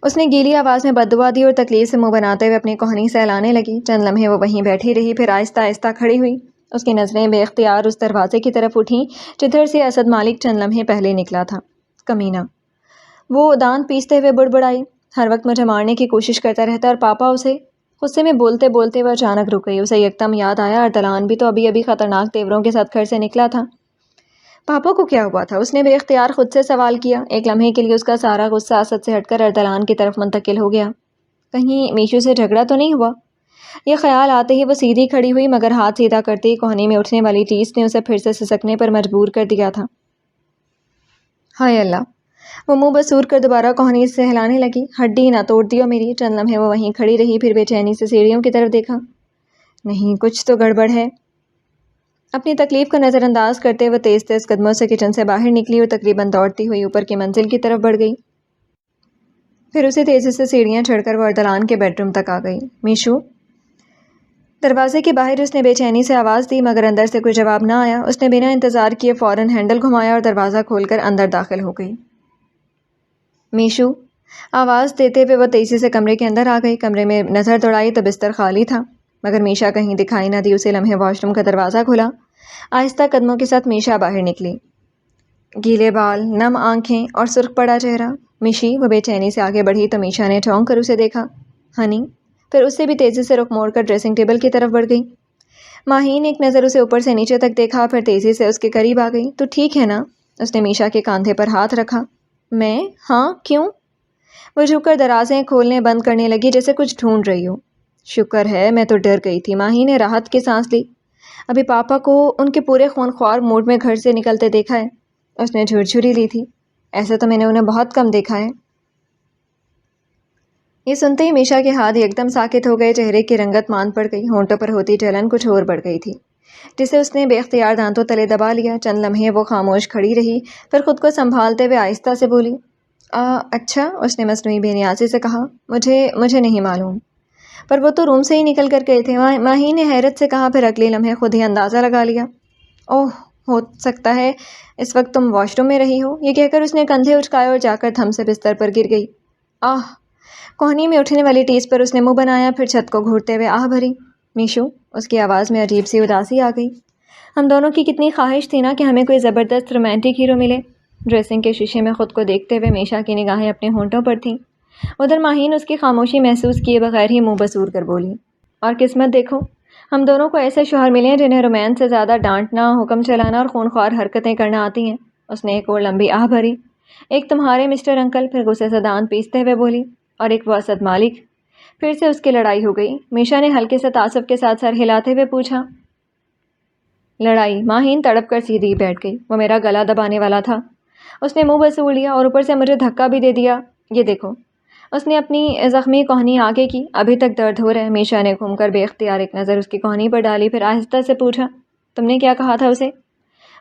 اس نے گیلی آواز میں بد دعا دی اور تکلیف سے منہ بناتے ہوئے اپنی کوہنی سہلانے لگی۔ چند لمحے وہ وہیں بیٹھی رہی، پھر آہستہ آہستہ کھڑی ہوئی۔ اس کی نظریں بے اختیار اس دروازے کی طرف اٹھیں جدھر سے اسد مالک چند لمحے پہلے نکلا تھا۔ کمینہ! وہ دانت پیستے ہوئے بڑبڑائی، ہر وقت مجھے مارنے کی کوشش کرتا رہتا اور پاپا اسے… غصے میں بولتے بولتے وہ اچانک رک گئی۔ اسے یکدم یاد آیا ارسلان بھی تو ابھی ابھی خطرناک تیوروں کے ساتھ گھر سے نکلا تھا۔ پاپا کو کیا ہوا تھا؟ اس نے بے اختیار خود سے سوال کیا۔ ایک لمحے کے لیے اس کا سارا غصہ اسد سے ہٹ کر ارسلان کی طرف منتقل ہو گیا۔ کہیں میشو سے جھگڑا تو نہیں ہوا؟ یہ خیال آتے ہی وہ سیدھی کھڑی ہوئی، مگر ہاتھ سیدھا کرتے ہی کوہنی میں اٹھنے والی ٹیس نے اسے پھر سے سسکنے پر مجبور کر دیا تھا۔ ہائے اللہ! وہ منہ بسور کر دوبارہ کوہنی سے ہلانے لگی۔ ہڈی نہ توڑ دیو میری! چند لمحے وہ وہیں کھڑی رہی، پھر بے چینی سے سیڑھیوں کی طرف دیکھا۔ نہیں، کچھ تو گڑبڑ ہے۔ اپنی تکلیف کو نظر انداز کرتے وہ تیز تیز قدموں سے کچن سے باہر نکلی اور تقریباً دوڑتی ہوئی اوپر کی منزل کی طرف بڑھ گئی۔ پھر اسی تیزی سے سیڑھیاں چڑھ کر وہ ارسلان کے بیڈ روم تک آ گئی۔ میشو! دروازے کے باہر اس نے بے چینی سے آواز دی، مگر اندر سے کوئی جواب نہ آیا۔ اس نے بنا انتظار کیے فوراً ہینڈل گھمایا اور دروازہ کھول کر اندر داخل ہو گئی۔ میشو! آواز دیتے ہوئے وہ تیزی سے کمرے کے اندر آ گئی۔ کمرے میں نظر دوڑائی تو بستر خالی تھا، مگر میشا کہیں دکھائی نہ دی۔ اسی لمحے واش روم کا دروازہ کھلا۔ آہستہ قدموں کے ساتھ میشا باہر نکلی، گیلے بال، نم آنکھیں اور سرخ پڑا چہرہ۔ میشی! وہ بے چینی سے آگے بڑھی تو میشا نے چونک کر اسے دیکھا۔ ہنی! پھر اس سے بھی تیزی سے رخ موڑ کر ڈریسنگ ٹیبل کی طرف بڑھ گئی۔ ماہین ایک نظر اسے اوپر سے نیچے تک دیکھا، پھر تیزی سے اس کے قریب آ گئی۔ تو ٹھیک ہے نا؟ اس نے میشا کے کاندھے پر ہاتھ رکھا۔ میں؟ ہاں، کیوں؟ وہ جھک کر درازیں کھولنے بند کرنے لگی جیسے کچھ ڈھونڈ رہی ہو۔ شکر ہے، میں تو ڈر گئی تھی۔ ماہی نے راحت کی سانس لی۔ ابھی پاپا کو ان کے پورے خونخوار موڈ میں گھر سے نکلتے دیکھا ہے۔ اس نے جھرجھری لی تھی۔ ایسا تو میں نے انہیں بہت کم دیکھا ہے۔ یہ سنتے ہی میشا کے ہاتھ یکدم ساکت ہو گئے، چہرے کی رنگت مان پڑ گئی، ہونٹوں پر ہوتی جلن کچھ اور بڑھ گئی تھی، جسے اس نے بے اختیار دانتوں تلے دبا لیا۔ چند لمحے وہ خاموش کھڑی رہی، پھر خود کو سنبھالتے ہوئے آہستہ سے بولی، اچھا، اس نے مصنوعی بے نیازی سے کہا، مجھے نہیں معلوم۔ پر وہ تو روم سے ہی نکل کر گئے تھے۔ ماہی نے حیرت سے کہا، پھر اگلے لمحے خود ہی اندازہ لگا لیا۔ اوہ، ہو سکتا ہے اس وقت تم واش روم میں رہی ہو۔ یہ کہہ کر اس نے کندھے اچکائے اور جا کر دھم سے بستر پر گر گئی۔ آہ! کوہنی میں اٹھنے والی ٹیس پر اس نے منہ بنایا، پھر چھت کو گھورتے ہوئے آہ بھری۔ میشو! اس کی آواز میں عجیب سی اداسی آ گئی۔ ہم دونوں کی کتنی خواہش تھی نا کہ ہمیں کوئی زبردست رومانٹک ہیرو ملے۔ ڈریسنگ کے شیشے میں خود کو دیکھتے ہوئے میشا کی نگاہیں اپنے ہونٹوں پر تھیں۔ ادھر ماہین اس کی خاموشی محسوس کیے بغیر ہی منہ بسور کر بولی، اور قسمت دیکھو، ہم دونوں کو ایسے شوہر ملے ہیں جنہیں رومانس سے زیادہ ڈانٹنا، حکم چلانا اور خونخوار حرکتیں کرنا آتی ہیں۔ اس نے ایک اور لمبی آہ بھری۔ ایک تمہارے مسٹر انکل، پھر غصے سے دانت پیستے ہوئے بولی، اور ایک وہ اسد مالک۔ پھر سے اس کی لڑائی ہو گئی؟ میشا نے ہلکے سے تعصب کے ساتھ سر ہلاتے ہوئے پوچھا۔ لڑائی؟ ماہین تڑپ کر سیدھی بیٹھ گئی۔ وہ میرا گلا دبانے والا تھا۔ اس نے منہ بسور لیا اور اوپر سے مجھے دھکا بھی دے دیا۔ یہ دیکھو۔ اس نے اپنی زخمی کوہنی آگے کی۔ ابھی تک درد ہو رہا ہے۔ میشا نے گھوم کر بے اختیار ایک نظر اس کی کوہنی پر ڈالی، پھر آہستہ سے پوچھا، تم نے کیا کہا تھا اسے؟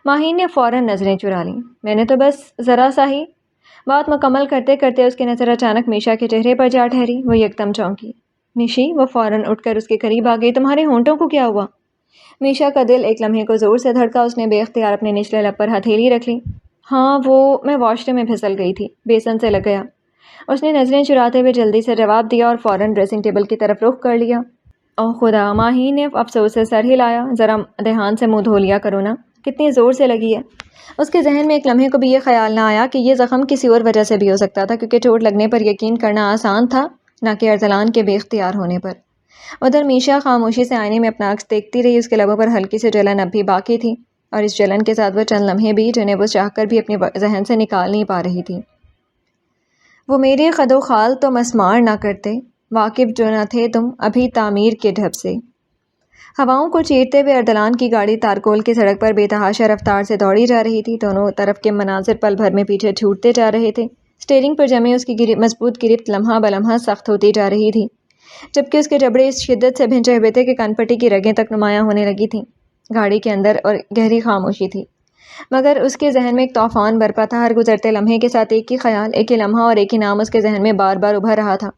ماہین نے فوراً نظریں چرا لیں۔ میں نے تو بس ذرا سا ہی… بات مکمل کرتے کرتے اس کی نظر اچانک میشا کے چہرے پر جا ٹھہری۔ وہ یکدم چونکی۔ میشی! وہ فوراً اٹھ کر اس کے قریب آ گئی۔ تمہارے ہونٹوں کو کیا ہوا؟ میشا کا دل ایک لمحے کو زور سے دھڑکا۔ اس نے بے اختیار اپنے نچلے لب پر ہتھیلی رکھ لی۔ ہاں، میں واش روم میں پھسل گئی تھی، بیسن سے لگ گیا۔ اس نے نظریں چراتے ہوئے جلدی سے جواب دیا اور فوراً ڈریسنگ ٹیبل کی طرف رخ کر لیا۔ اوہ خدا! ماہی نے افسوس سے سر ہلایا۔ ذرا دھیان سے منہ دھو لیا کرو نا، کتنی زور سے لگی ہے۔ اس کے ذہن میں ایک لمحے کو بھی یہ خیال نہ آیا کہ یہ زخم کسی اور وجہ سے بھی ہو سکتا تھا، کیونکہ چوٹ لگنے پر یقین کرنا آسان تھا، نہ کہ ارسلان کے بے اختیار ہونے پر۔ ادھر میشا خاموشی سے آئینے میں اپنا عکس دیکھتی رہی۔ اس کے لبوں پر ہلکی سی جلن اب بھی باقی تھی، اور اس جلن کے ساتھ وہ چند لمحے بھی جنہیں وہ چاہ کر بھی اپنے ذہن سے نکال نہیں پا رہی تھی۔ وہ میرے خد و خال تو مسمار نہ کرتے، واقف جو نہ تھے تم ابھی تعمیر کے ڈھب سے۔ ہواؤں کو چیرتے ہوئے ارسلان کی گاڑی تارکول کی سڑک پر بے تحاشا رفتار سے دوڑی جا رہی تھی۔ دونوں طرف کے مناظر پل بھر میں پیچھے چھوٹتے جا رہے تھے۔ اسٹیئرنگ پر جمے اس کی مضبوط گرفت لمحہ بلمحہ سخت ہوتی جا رہی تھی، جبکہ اس کے جبڑے اس شدت سے بھنچے ہوئے تھے کہ کن پٹی کی رگیں تک نمایاں ہونے لگی تھیں۔ گاڑی کے اندر اور گہری خاموشی تھی، مگر اس کے ذہن میں ایک طوفان برپا تھا۔ ہر گزرتے لمحے کے ساتھ ایک ہی خیال، ایک ہی لمحہ اور ایک ہی نام اس کے ذہن میں بار بار ابھر رہا تھا۔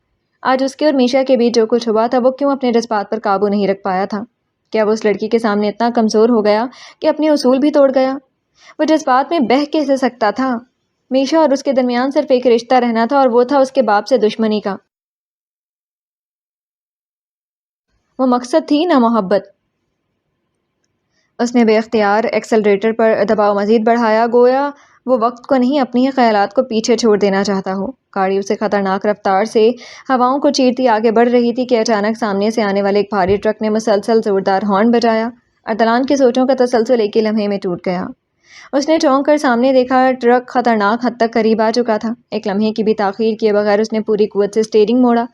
آج اس کے اور میشا کے بیچ جو کچھ ہوا تھا، وہ کیوں اپنے جذبات پر قابو نہیں رکھ پایا تھا؟ کیا وہ اس لڑکی کے سامنے اتنا کمزور ہو گیا کہ اپنے اصول بھی توڑ گیا؟ وہ جذبات میں بہہ کیسے سکتا تھا؟ میشا اور اس کے درمیان صرف ایک رشتہ رہنا تھا، اور وہ تھا اس کے باپ سے دشمنی کا۔ وہ مقصد تھی نہ محبت۔ اس نے بے اختیار ایکسلریٹر پر دباؤ مزید بڑھایا، گویا وہ وقت کو نہیں اپنی ہی خیالات کو پیچھے چھوڑ دینا چاہتا ہو۔ گاڑی اسے خطرناک رفتار سے ہواؤں کو چیرتی آگے بڑھ رہی تھی کہ اچانک سامنے سے آنے والے ایک بھاری ٹرک نے مسلسل زوردار ہارن بجایا۔ اردلان کی سوچوں کا تسلسل ایک ہی لمحے میں ٹوٹ گیا۔ اس نے چونک کر سامنے دیکھا، ٹرک خطرناک حد تک قریب آ چکا تھا۔ ایک لمحے کی بھی تاخیر کیے بغیر اس نے پوری قوت سے اسٹیئرنگ موڑا۔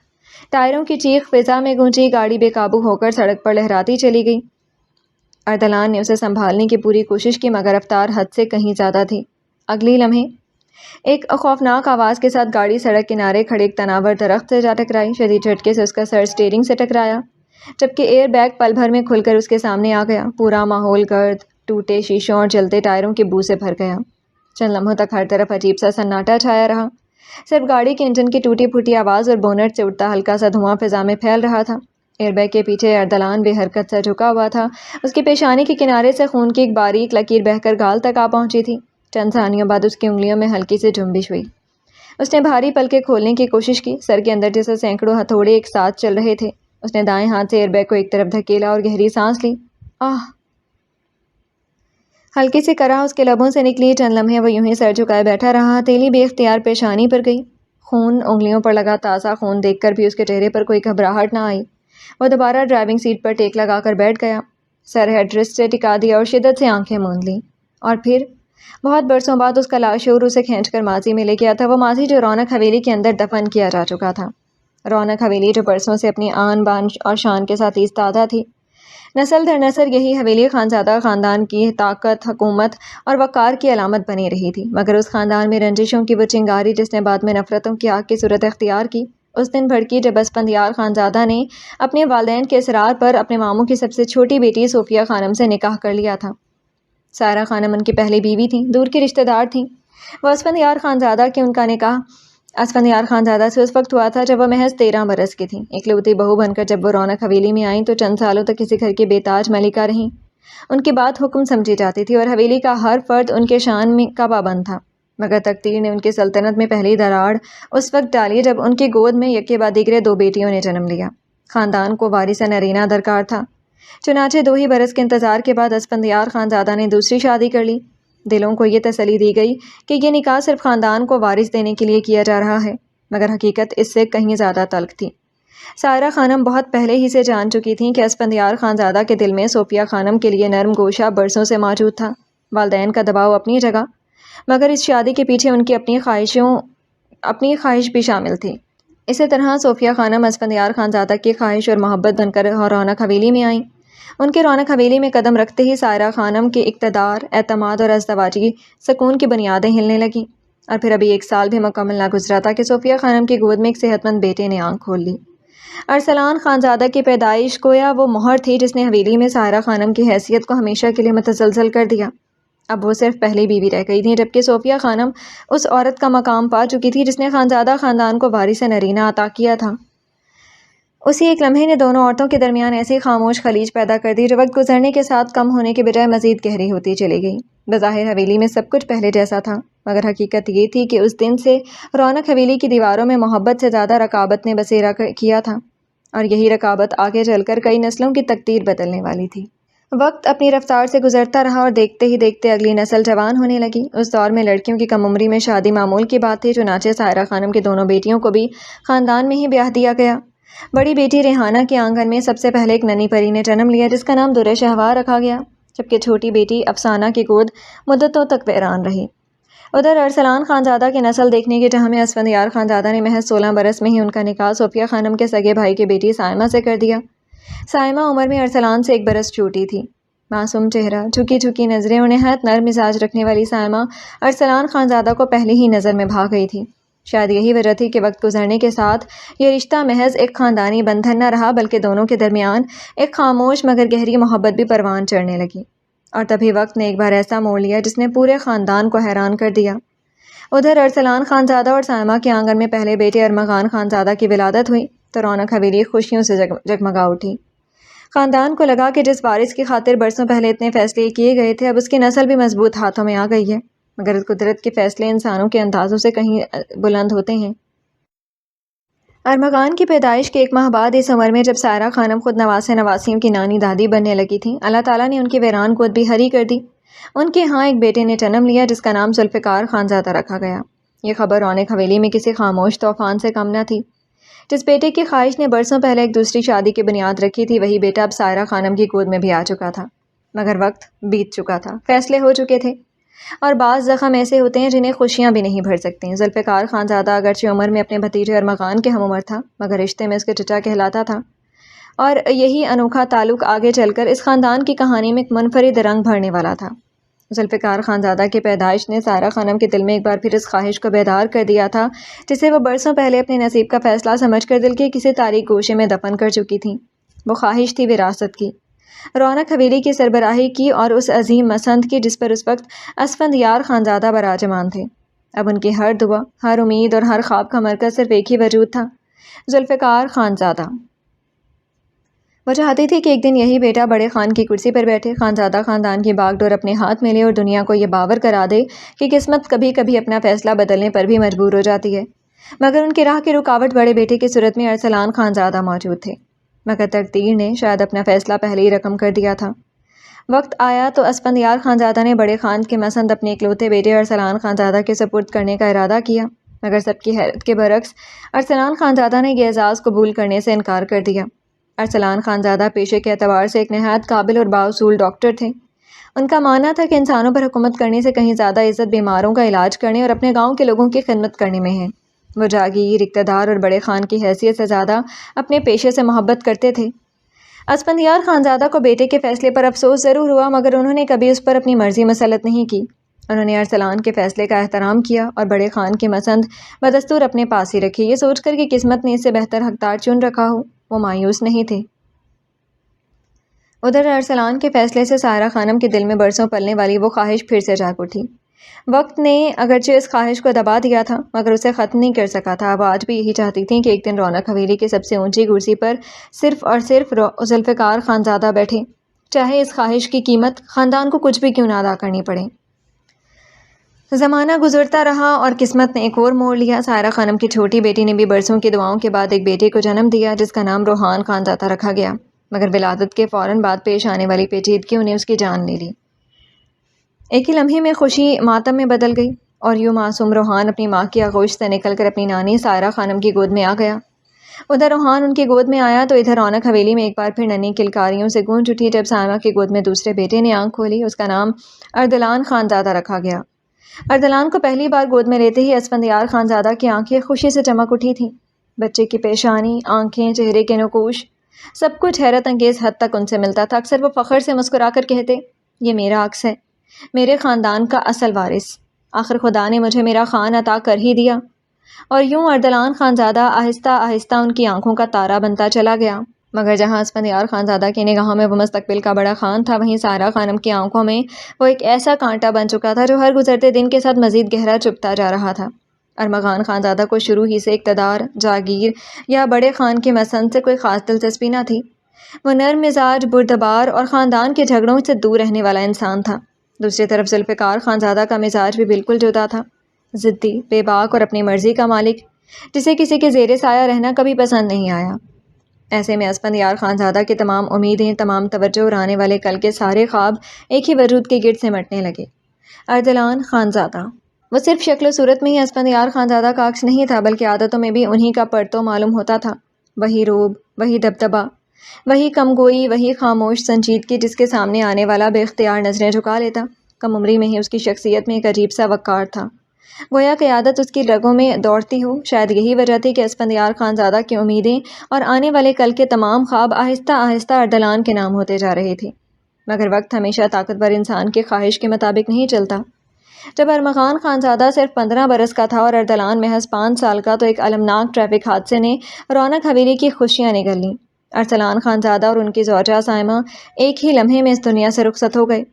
ٹائروں کی چیخ فضا میں گونجی، گاڑی بے قابو ہو کر سڑک پر لہراتی چلی گئی۔ اردلان نے اسے سنبھالنے کی پوری کوشش کی مگر رفتار حد سے کہیں زیادہ تھی۔ اگلی لمحے ایک خوفناک آواز کے ساتھ گاڑی سڑک کنارے کھڑے ایک تناور درخت سے جا ٹکرائی۔ شدید جھٹکے سے اس کا سر اسٹیئرنگ سے ٹکرایا جبکہ ایئر بیگ پل بھر میں کھل کر اس کے سامنے آ گیا۔ پورا ماحول گرد، ٹوٹے شیشوں اور جلتے ٹائروں کی بو سے بھر گیا۔ چند لمحوں تک ہر طرف عجیب سا سناٹا چھایا رہا۔ صرف گاڑی کے انجن کی ٹوٹی پھوٹی آواز اور بونٹ سے اٹھتا ہلکا سا دھواں فضا میں پھیل رہا تھا۔ ایئر بیگ کے پیچھے اردلان بے حرکت سا جھکا ہوا تھا۔ اس کی پیشانی کے کنارے سے خون کی ایک باریک لکیر بہہ کر گال تک آ پہنچی تھی۔ چند ثانیوں بعد اس کی انگلیوں میں ہلکی سی جنبش ہوئی۔ اس نے بھاری پلکیں کھولنے کی کوشش کی۔ سر کے اندر جیسے سینکڑوں ہتھوڑے ایک ساتھ چل رہے تھے۔ اس نے دائیں ہاتھ سے ایئر بیگ کو ایک طرف دھکیلا اور گہری سانس لی۔ ہلکی سی کرا اس کے لبوں سے نکلی۔ چند لمحے وہ یوں ہی سر جھکائے بیٹھا رہا۔ ہتھیلی بے اختیار پیشانی پر گئی۔ خون انگلیوں پر لگا تازہ خون دیکھ کر بھی اس کے چہرے پر کوئی گھبراہٹ نہ آئی۔ وہ دوبارہ ڈرائیونگ سیٹ پر ٹیک لگا کر بیٹھ گیا، سر ہیڈ ریسٹ سے ٹکا دیا اور شدت سے آنکھیں موند لیں۔ اور پھر بہت برسوں بعد اس کا لاشعور اسے کھینچ کر ماضی میں لے گیا تھا، وہ ماضی جو رونق حویلی کے اندر دفن کیا جا چکا تھا۔ رونق حویلی جو برسوں سے اپنی آن بان اور شان کے ساتھ ایستادہ تھی۔ نسل در نسل یہی حویلی خانزادہ خاندان کی طاقت، حکومت اور وقار کی علامت بنی رہی تھی، مگر اس خاندان میں رنجشوں کی وہ چنگاری جس نے بعد میں نفرتوں کی آگ کی صورت اختیار کی، اس دن بھڑکی جب اسفندیار خانزادہ نے اپنے والدین کے اصرار پر اپنے ماموں کی سب سے چھوٹی بیٹی صوفیہ خانم سے نکاح کر لیا تھا۔ سائرہ خانم ان کی پہلی بیوی تھیں، دور کی رشتہ دار تھیں۔ وہ اسفندیار خانزادہ کی ان کا نکاح اسفندیار خانزادہ سے اس وقت ہوا تھا جب وہ محض 13 برس کی تھیں۔ اکلوتی بہو بن کر جب وہ رونق حویلی میں آئیں تو چند سالوں تک کسی گھر کی بے تاج ملکہ رہیں۔ ان کی بات حکم سمجھی جاتی تھی اور حویلی کا ہر فرد ان کے شان میں کا پابند تھا، مگر تقدیر نے ان کی سلطنت میں پہلی دراڑ اس وقت ڈالی جب ان کی گود میں یکے بعد دیگرے 2 بیٹیوں نے جنم لیا۔ خاندان کو وارث نرینہ درکار تھا، چنانچہ 2 ہی برس کے انتظار کے بعد اسفندیار خانزادہ نے دوسری شادی کر لی۔ دلوں کو یہ تسلی دی گئی کہ یہ نکاح صرف خاندان کو وارث دینے کے لیے کیا جا رہا ہے، مگر حقیقت اس سے کہیں زیادہ تلخ تھی۔ سائرہ خانم بہت پہلے ہی سے جان چکی تھیں کہ اسفندیار خانزادہ کے دل میں صوفیہ خانم کے لیے نرم گوشہ برسوں سے موجود تھا۔ والدین کا دباؤ اپنی جگہ، مگر اس شادی کے پیچھے ان کی اپنی خواہش بھی شامل تھی۔ اسی طرح صوفیہ خانم اسفندیار خانزادہ کی خواہش اور محبت بن کر رونق حویلی میں آئیں۔ ان کے رونق حویلی میں قدم رکھتے ہی سائرہ خانم کے اقتدار، اعتماد اور ازدواجی سکون کی بنیادیں ہلنے لگیں۔ اور پھر ابھی 1 سال بھی مکمل نہ گزرا تھا کہ صوفیہ خانم کی گود میں ایک صحت مند بیٹے نے آنکھ کھول لی۔ ارسلان خانزادہ کی پیدائش گویا وہ مہر تھی جس نے حویلی میں سائرہ خانم کی حیثیت کو ہمیشہ کے لیے متزلزل کر دیا۔ اب وہ صرف پہلی بیوی رہ گئی تھیں، جبکہ صوفیہ خانم اس عورت کا مقام پا چکی تھی جس نے خانزادہ خاندان کو وارث نرینہ عطا کیا تھا۔ اسی ایک لمحے نے دونوں عورتوں کے درمیان ایسی خاموش خلیج پیدا کر دی جو وقت گزرنے کے ساتھ کم ہونے کے بجائے مزید گہری ہوتی چلی گئی۔ بظاہر حویلی میں سب کچھ پہلے جیسا تھا، مگر حقیقت یہ تھی کہ اس دن سے رونق حویلی کی دیواروں میں محبت سے زیادہ رقابت نے بسیرا کیا تھا، اور یہی رقابت آگے چل کر کئی نسلوں کی تقدیر بدلنے والی تھی۔ وقت اپنی رفتار سے گزرتا رہا اور دیکھتے ہی دیکھتے اگلی نسل جوان ہونے لگی۔ اس دور میں لڑکیوں کی کم عمری میں شادی معمول کی بات تھی، چنانچہ سائرہ خانم کی دونوں بیٹیوں کو بھی خاندان میں ہی بیاہ دیا گیا۔ بڑی بیٹی ریحانہ کے آنگن میں سب سے پہلے ایک ننھی پری نے جنم لیا جس کا نام درِ شہوار رکھا گیا، جبکہ چھوٹی بیٹی افسانہ کی گود مدتوں تک ویران رہی۔ ادھر ارسلان خانزادہ کی نسل دیکھنے کی جہاں میں اسفندیار خانزادہ نے محض 16 برس میں ہی ان کا نکاح صوفیہ خانم کے سگے بھائی کی بیٹی سائمہ سے کر دیا۔ سائمہ عمر میں ارسلان سے 1 برس چھوٹی تھی۔ معصوم چہرہ، جھکی جھکی نظریں اور نہایت نرم مزاج رکھنے والی سائمہ ارسلان خانزادہ کو پہلی ہی نظر میں بھا گئی تھی۔ شاید یہی وجہ تھی کہ وقت گزرنے کے ساتھ یہ رشتہ محض ایک خاندانی بندھن نہ رہا بلکہ دونوں کے درمیان ایک خاموش مگر گہری محبت بھی پروان چڑھنے لگی۔ اور تبھی وقت نے ایک بار ایسا موڑ لیا جس نے پورے خاندان کو حیران کر دیا۔ ادھر ارسلان خانزادہ اور سائمہ کے آنگن میں پہلے بیٹے ارمغان خانزادہ کی ولادت ہوئی تو رونق حویلی خوشیوں سے جگمگا اٹھی۔ خاندان کو لگا کہ جس وارث کی خاطر برسوں پہلے اتنے فیصلے کیے گئے تھے اب اس کی نسل بھی مضبوط ہاتھوں میں آ گئی ہے، مگر قدرت کے فیصلے انسانوں کے اندازوں سے کہیں بلند ہوتے ہیں۔ ارمغان کی پیدائش کے 1 ماہ بعد اس عمر میں جب سائرہ خانم خود نواسے نواسیوں کی نانی دادی بننے لگی تھیں، اللہ تعالیٰ نے ان کی ویران گود بھی ہری کر دی۔ ان کے ہاں ایک بیٹے نے جنم لیا جس کا نام ذوالفقار خانزادہ رکھا گیا۔ یہ خبر رونق حویلی میں کسی خاموش طوفان سے کم نہ تھی۔ جس بیٹے کی خواہش نے برسوں پہلے ایک دوسری شادی کی بنیاد رکھی تھی، وہی بیٹا اب سائرہ خانم کی گود میں بھی آ چکا تھا۔ مگر وقت بیت چکا تھا، فیصلے ہو چکے تھے، اور بعض زخم ایسے ہوتے ہیں جنہیں خوشیاں بھی نہیں بھر سکتیں۔ ذوالفقار خانزادہ اگرچہ عمر میں اپنے بھتیجے ارمغان کے ہم عمر تھا، مگر رشتے میں اس کے چچا کہلاتا تھا، اور یہی انوکھا تعلق آگے چل کر اس خاندان کی کہانی میں ایک منفرد رنگ بھرنے والا تھا۔ ذوالفقار خانزادہ کی پیدائش نے سائرہ خانم کے دل میں ایک بار پھر اس خواہش کو بیدار کر دیا تھا جسے وہ برسوں پہلے اپنے نصیب کا فیصلہ سمجھ کر دل کے کسی تاریک گوشے میں دفن کر چکی تھیں۔ وہ خواہش تھی وراثت کی، رونق حویلی کی سربراہی کی، اور اس عظیم مسند کی جس پر اس وقت اسفندیار خانزادہ براجمان تھے۔ اب ان کی ہر دعا، ہر امید اور ہر خواب کا مرکز صرف ایک ہی وجود تھا، ذوالفقار خانزادہ۔ وہ چاہتی تھی کہ ایک دن یہی بیٹا بڑے خان کی کرسی پر بیٹھے، خانزادہ خاندان کی باغ ڈور اپنے ہاتھ میں لے اور دنیا کو یہ باور کرا دے کہ قسمت کبھی کبھی اپنا فیصلہ بدلنے پر بھی مجبور ہو جاتی ہے۔ مگر ان کی راہ کی رکاوٹ بڑے بیٹے کی صورت میں ارسلان خانزادہ موجود تھے، مگر تقدیر نے شاید اپنا فیصلہ پہلے ہی رقم کر دیا تھا۔ وقت آیا تو اسفندیار خانزادہ نے بڑے خان کے مسند اپنے اکلوتے بیٹے ارسلان خانزادہ کے سپرد کرنے کا ارادہ کیا، مگر سب کی حیرت کے برعکس ارسلان خانزادہ نے یہ اعزاز قبول کرنے سے انکار کر دیا۔ ارسلان خانزادہ پیشے کے اعتبار سے ایک نہایت قابل اور بااصول ڈاکٹر تھے۔ ان کا ماننا تھا کہ انسانوں پر حکومت کرنے سے کہیں زیادہ عزت بیماروں کا علاج کرنے اور اپنے گاؤں کے لوگوں کی خدمت کرنے میں ہے۔ وہ جاگیر، اقتدار اور بڑے خان کی حیثیت سے زیادہ اپنے پیشے سے محبت کرتے تھے۔ اسفندیار خانزادہ کو بیٹے کے فیصلے پر افسوس ضرور ہوا، مگر انہوں نے کبھی اس پر اپنی مرضی مسلط نہیں کی۔ انہوں نے ارسلان کے فیصلے کا احترام کیا اور بڑے خان کی مسند بدستور اپنے پاس ہی رکھی، یہ سوچ کر کہ قسمت نے اس سے بہتر حقدار چن رکھا ہو۔ وہ مایوس نہیں تھے۔ ادھر ارسلان کے فیصلے سے سائرہ خانم کے دل میں برسوں پلنے والی وہ خواہش پھر سے جاگ اٹھی۔ وقت نے اگرچہ اس خواہش کو دبا دیا تھا، مگر اسے ختم نہیں کر سکا تھا۔ اب آج بھی یہی چاہتی تھیں کہ ایک دن رونق حویلی کی سب سے اونچی کرسی پر صرف اور صرف ذوالفقار خانزادہ بیٹھے، چاہے اس خواہش کی قیمت خاندان کو کچھ بھی کیوں نہ ادا کرنی پڑے۔ زمانہ گزرتا رہا اور قسمت نے ایک اور موڑ لیا۔ سائرہ خانم کی چھوٹی بیٹی نے بھی برسوں کی دعاؤں کے بعد ایک بیٹے کو جنم دیا جس کا نام روحان خانزادہ رکھا گیا، مگر ولادت کے فوراً بعد پیش آنے والی پیچیدگیوں نے اس کی جان لے لی۔ ایک ہی لمحے میں خوشی ماتم میں بدل گئی، اور یوں معصوم روحان اپنی ماں کی آغوش سے نکل کر اپنی نانی سائرہ خانم کی گود میں آ گیا۔ ادھر روحان ان کی گود میں آیا تو ادھر رونق حویلی میں ایک بار پھر ننھی کلکاریوں سے گونج اٹھی جب سائمہ کی گود میں دوسرے بیٹے نے آنکھ کھولی۔ اس کا نام اردلان خانزادہ رکھا گیا۔ اردلان کو پہلی بار گود میں لیتے ہی اسفندیار خانزادہ کی آنکھیں خوشی سے چمک اٹھی تھیں۔ بچے کی پیشانی، آنکھیں، چہرے کے نقوش، سب کچھ حیرت انگیز حد تک ان سے ملتا تھا۔ اکثر وہ فخر سے مسکرا کر کہتے، یہ میرا عکس ہے، میرے خاندان کا اصل وارث، آخر خدا نے مجھے میرا خان عطا کر ہی دیا۔ اور یوں اردلان خانزادہ آہستہ آہستہ ان کی آنکھوں کا تارا بنتا چلا گیا۔ مگر جہاں اسفندیار خانزادہ کی نگاہوں میں وہ مستقبل کا بڑا خان تھا، وہیں سائرہ خانم کی آنکھوں میں وہ ایک ایسا کانٹا بن چکا تھا جو ہر گزرتے دن کے ساتھ مزید گہرا چبھتا جا رہا تھا۔ ارمغان خانزادہ کو شروع ہی سے اقتدار، جاگیر یا بڑے خان کے مسند سے کوئی خاص دلچسپی نہ تھی۔ وہ نرم مزاج، بردبار اور خاندان کے جھگڑوں سے دور رہنے والا انسان تھا۔ دوسری طرف ذوالفقار خانزادہ کا مزاج بھی بالکل جدا تھا، ضدی، بے باک اور اپنی مرضی کا مالک، جسے کسی کے زیر سایہ رہنا کبھی پسند نہیں آیا۔ ایسے میں اسفندیار خانزادہ کی تمام امیدیں، تمام توجہ اور آنے والے کل کے سارے خواب ایک ہی وجود کے گرد سمٹنے لگے، اردلان خانزادہ۔ وہ صرف شکل و صورت میں ہی اسفندیار خانزادہ کا عکس نہیں تھا، بلکہ عادتوں میں بھی انہی کا پرتو معلوم ہوتا تھا۔ وہی روب، وہی دبدبہ، وہی کم گوئی، وہی خاموش سنجیدگی جس کے سامنے آنے والا بے اختیار نظریں جھکا لیتا۔ کم عمری میں ہی اس کی شخصیت میں ایک عجیب سا وقار تھا، گویا قیادت اس کی رگوں میں دوڑتی ہو۔ شاید یہی وجہ تھی کہ اسفندیار خانزادہ کی امیدیں اور آنے والے کل کے تمام خواب آہستہ آہستہ اردلان کے نام ہوتے جا رہے تھے۔ مگر وقت ہمیشہ طاقتور انسان کی خواہش کے مطابق نہیں چلتا۔ جب ارمغان خانزادہ صرف 15 برس کا تھا اور اردلان محض 5 سال کا، تو ایک المناک ٹریفک حادثے نے رونق حویلی کی خوشیاں نگل لیں۔ ارسلان خانزادہ اور ان کی زوجہ سائمہ ایک ہی لمحے میں اس دنیا سے رخصت ہو گئے۔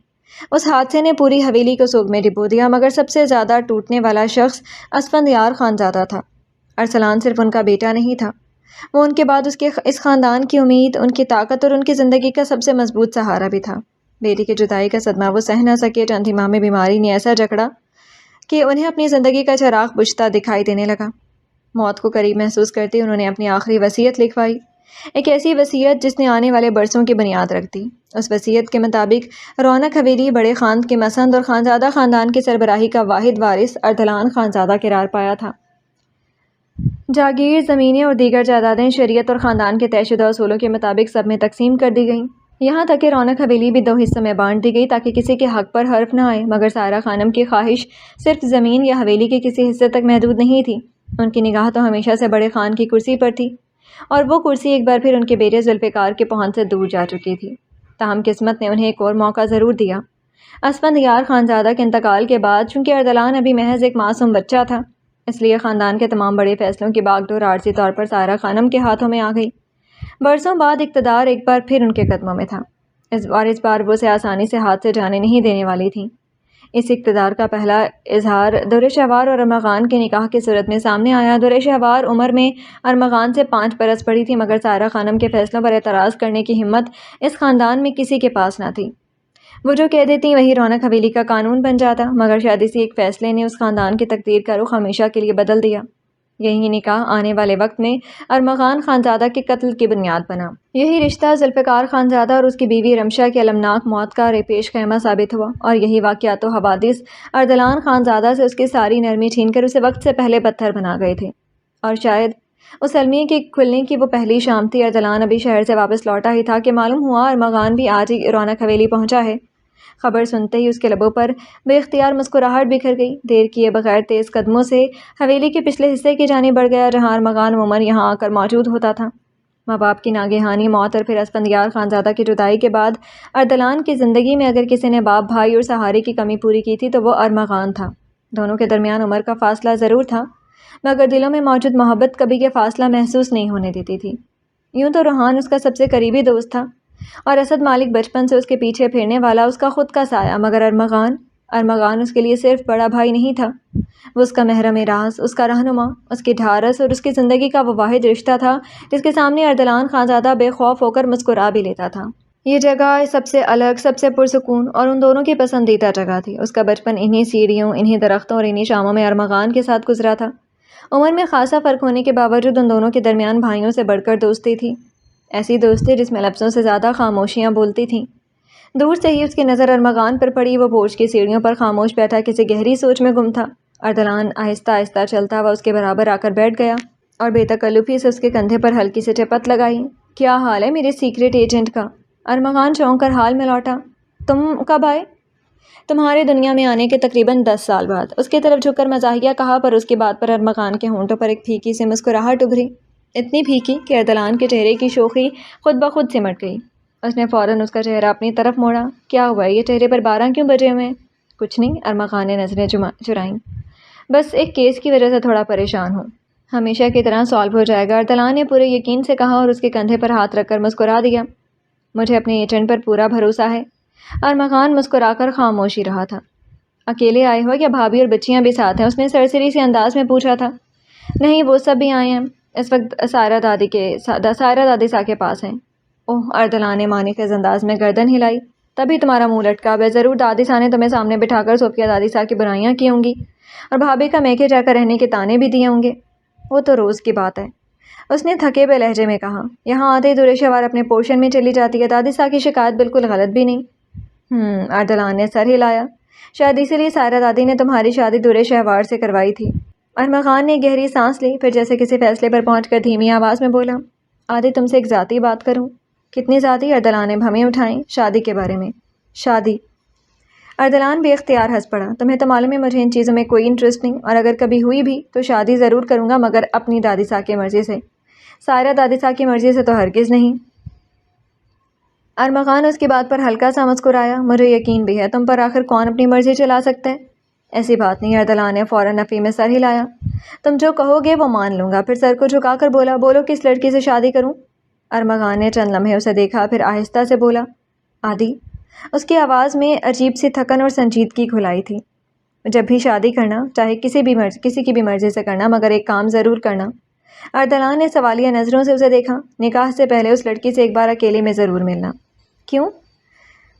اس حادثے نے پوری حویلی کو سوگ میں ڈبو دیا، مگر سب سے زیادہ ٹوٹنے والا شخص اسفندیار خانزادہ تھا۔ ارسلان صرف ان کا بیٹا نہیں تھا، وہ ان کے بعد اس خاندان کی امید، ان کی طاقت اور ان کی زندگی کا سب سے مضبوط سہارا بھی تھا۔ بیٹی کی جدائی کا صدمہ وہ سہ نہ سکے۔ چند ہی ماہ میں بیماری نے ایسا جکڑا کہ انہیں اپنی زندگی کا چراغ بجھتا دکھائی دینے لگا۔ موت کو قریب محسوس کرتے انہوں نے اپنی آخری وصیت لکھوائی ایک ایسی وصیت جس نے آنے والے برسوں کی بنیاد رکھ دی۔ اس وصیت کے مطابق رونق حویلی بڑے خان کے مسند اور خانزادہ خاندان کی سربراہی کا واحد وارث ارسلان خانزادہ قرار پایا تھا۔ جاگیر، زمینیں اور دیگر جائیدادیں شریعت اور خاندان کے طے شدہ اصولوں کے مطابق سب میں تقسیم کر دی گئیں۔ یہاں تک کہ رونق حویلی بھی 2 حصوں میں بانٹ دی گئی تاکہ کسی کے حق پر حرف نہ آئے، مگر سائرہ خانم کی خواہش صرف زمین یا حویلی کے کسی حصے تک محدود نہیں تھی۔ ان کی نگاہ تو ہمیشہ سے بڑے خان کی کرسی پر تھی، اور وہ کرسی ایک بار پھر ان کے بیٹے ذوالفقار کے پہنچ سے دور جا چکی تھی۔ تاہم قسمت نے انہیں ایک اور موقع ضرور دیا۔ اسفندیار خانزادہ کے انتقال کے بعد چونکہ ارسلان ابھی محض ایک معصوم بچہ تھا، اس لیے خاندان کے تمام بڑے فیصلوں کی باغ ڈور عارضی طور پر سائرہ خانم کے ہاتھوں میں آ گئی۔ برسوں بعد اقتدار ایک بار پھر ان کے قدموں میں تھا، اس بار وہ اسے آسانی سے ہاتھ سے جانے نہیں دینے والی تھیں۔ اس اقتدار کا پہلا اظہار دور شہوار اور ارمغان کے نکاح کی صورت میں سامنے آیا۔ دور شہوار عمر میں ارمغان سے 5 برس بڑی تھی، مگر سائرہ خانم کے فیصلوں پر اعتراض کرنے کی ہمت اس خاندان میں کسی کے پاس نہ تھی۔ وہ جو کہہ دیتی وہی رونق حویلی کا قانون بن جاتا، مگر شاید اسی ایک فیصلے نے اس خاندان کی تقدیر کا رخ ہمیشہ کے لیے بدل دیا۔ یہی نکاح آنے والے وقت میں ارمغان خانزادہ کے قتل کی بنیاد بنا۔ یہی رشتہ ذوالفقار خانزادہ اور اس کی بیوی رمشا کی المناک موت کا پیش خیمہ ثابت ہوا، اور یہی واقعات و حوادث ارسلان خانزادہ سے اس کی ساری نرمی چھین کر اسے وقت سے پہلے پتھر بنا گئے تھے۔ اور شاید اس المیے کے کھلنے کی وہ پہلی شام تھی۔ ارسلان ابھی شہر سے واپس لوٹا ہی تھا کہ معلوم ہوا ارمغان بھی آج ہی رونق حویلی پہنچا ہے۔ خبر سنتے ہی اس کے لبوں پر بے اختیار مسکراہٹ بکھر گئی۔ دیر کیے بغیر تیز قدموں سے حویلی کے پچھلے حصے کی جانب بڑھ گیا، جہاں ارمغان عموماً یہاں آ کر موجود ہوتا تھا۔ ماں باپ کی ناگہانی موت اور پھر اسفندیار خانزادہ کی جدائی کے بعد ارسلان کی زندگی میں اگر کسی نے باپ، بھائی اور سہارے کی کمی پوری کی تھی تو وہ ارمغان تھا۔ دونوں کے درمیان عمر کا فاصلہ ضرور تھا، مگر دلوں میں موجود محبت کبھی یہ فاصلہ محسوس نہیں ہونے دیتی تھی۔ یوں تو روحان اس کا سب سے قریبی دوست تھا، اور اسد مالک بچپن سے اس کے پیچھے پھرنے والا اس کا خود کا سایہ، مگر ارمغان اس کے لیے صرف بڑا بھائی نہیں تھا، وہ اس کا محرم راز، اس کا رہنما، اس کی ڈھارس اور اس کی زندگی کا وہ واحد رشتہ تھا جس کے سامنے ارسلان خانزادہ بے خوف ہو کر مسکرا بھی لیتا تھا۔ یہ جگہ سب سے الگ، سب سے پرسکون اور ان دونوں کی پسندیدہ جگہ تھی۔ اس کا بچپن انہی سیڑھیوں، انہی درختوں اور انہی شاموں میں ارمغان کے ساتھ گزرا تھا۔ عمر میں خاصا فرق ہونے کے باوجود ان دونوں کے درمیان بھائیوں سے بڑھ کر دوستی تھی، ایسی دوستی جس میں لفظوں سے زیادہ خاموشیاں بولتی تھیں۔ دور سے ہی اس کی نظر ارمغان پر پڑی، وہ برج کی سیڑھیوں پر خاموش بیٹھا کسی گہری سوچ میں گم تھا۔ ارسلان آہستہ آہستہ چلتا ہوا اس کے برابر آ کر بیٹھ گیا اور بے تکلفی سے اس کے کندھے پر ہلکی سے چپت لگائی۔ کیا حال ہے میرے سیکرٹ ایجنٹ کا؟ ارمغان چونک کر حال میں لوٹا۔ تم کب آئے؟ تمہارے دنیا میں آنے کے تقریباً 10 سال بعد، اس کی طرف جھک کر مزاحیہ کہا، پر اس کی بات پر ارمغان کے ہونٹوں پر ایک پھیکی سی مسکراہٹ ابھری، اتنی پھیکی کہ ارسلان کے چہرے کی شوخی خود بخود سمٹ گئی۔ اس نے فوراً اس کا چہرہ اپنی طرف موڑا۔ کیا ہوا ہے؟ یہ چہرے پر 12 کیوں بجے ہوئے ہیں؟ کچھ نہیں، ارمغان نے نظریں چرائیں، بس ایک کیس کی وجہ سے تھوڑا پریشان ہوں۔ ہمیشہ کی طرح سالو ہو جائے گا، ارسلان نے پورے یقین سے کہا اور اس کے کندھے پر ہاتھ رکھ کر مسکرا دیا۔ مجھے اپنے ایجنٹ پر پورا بھروسہ ہے۔ ارمغان مسکرا کر خاموش ہی رہا تھا۔ اکیلے آئے ہو یا بھابھی اور بچیاں بھی ساتھ ہیں؟ اس نے سرسری سے انداز میں پوچھا تھا۔ نہیں، وہ سب بھی آئے ہیں، اس وقت سائرہ دادی سا کے پاس ہیں۔ اوہ، ارسلان نے معنی خیز انداز میں گردن ہلائی۔ تبھی تمہارا منہ لٹکا ہے، ضرور دادی سا نے تمہیں سامنے بٹھا کر صوفیہ دادی سا کی برائیاں کی ہوں گی اور بھابھی کا میکے جا کر رہنے کے تانے بھی دیے ہوں گے۔ وہ تو روز کی بات ہے، اس نے تھکے ہوئے لہجے میں کہا۔ یہاں آتے ہی دور شہوار اپنے پورشن میں چلی جاتی ہے، دادی سا کی شکایت بالکل غلط بھی نہیں۔ ارسلان نے سر ہلایا۔ شاید اسی لیے سائرہ دادی نے تمہاری شادی دور شہوار سے کروائی تھی۔ ارمغان نے گہری سانس لی، پھر جیسے کسی فیصلے پر پہنچ کر دھیمی آواز میں بولا، آدھی تم سے ایک ذاتی بات کروں؟ کتنی ذاتی؟ ارسلان نے بھمیں اٹھائیں۔ شادی کے بارے میں۔ شادی؟ ارسلان بے اختیار ہنس پڑا۔ تمہیں تو معلوم ہے مجھے ان چیزوں میں کوئی انٹرسٹ نہیں، اور اگر کبھی ہوئی بھی تو شادی ضرور کروں گا، مگر اپنی دادی سا کی مرضی سے۔ سائرہ دادی سا کی مرضی سے تو ہرگز نہیں۔ ارمغان اس کی بات پر ہلکا سا مسکرایا۔ مجھے یقین بھی ہے تم پر، آخر کون اپنی مرضی چلا سکتا ہے؟ ایسی بات نہیں، ارسلان نے فوراً نفی میں سر ہلایا۔ تم جو کہو گے وہ مان لوں گا۔ پھر سر کو جھکا کر بولا، بولو کس لڑکی سے شادی کروں؟ ارمغان نے چند لمحے اسے دیکھا، پھر آہستہ سے بولا، آدھی۔ اس کی آواز میں عجیب سی تھکن اور سنجیدگی گھلائی تھی۔ جب بھی شادی کرنا، چاہے کسی کی بھی مرضی سے کرنا، مگر ایک کام ضرور کرنا۔ ارسلان نے سوالیہ نظروں سے اسے دیکھا۔ نکاح سے پہلے اس لڑکی سے ایک بار اکیلے میں ضرور ملنا۔ کیوں؟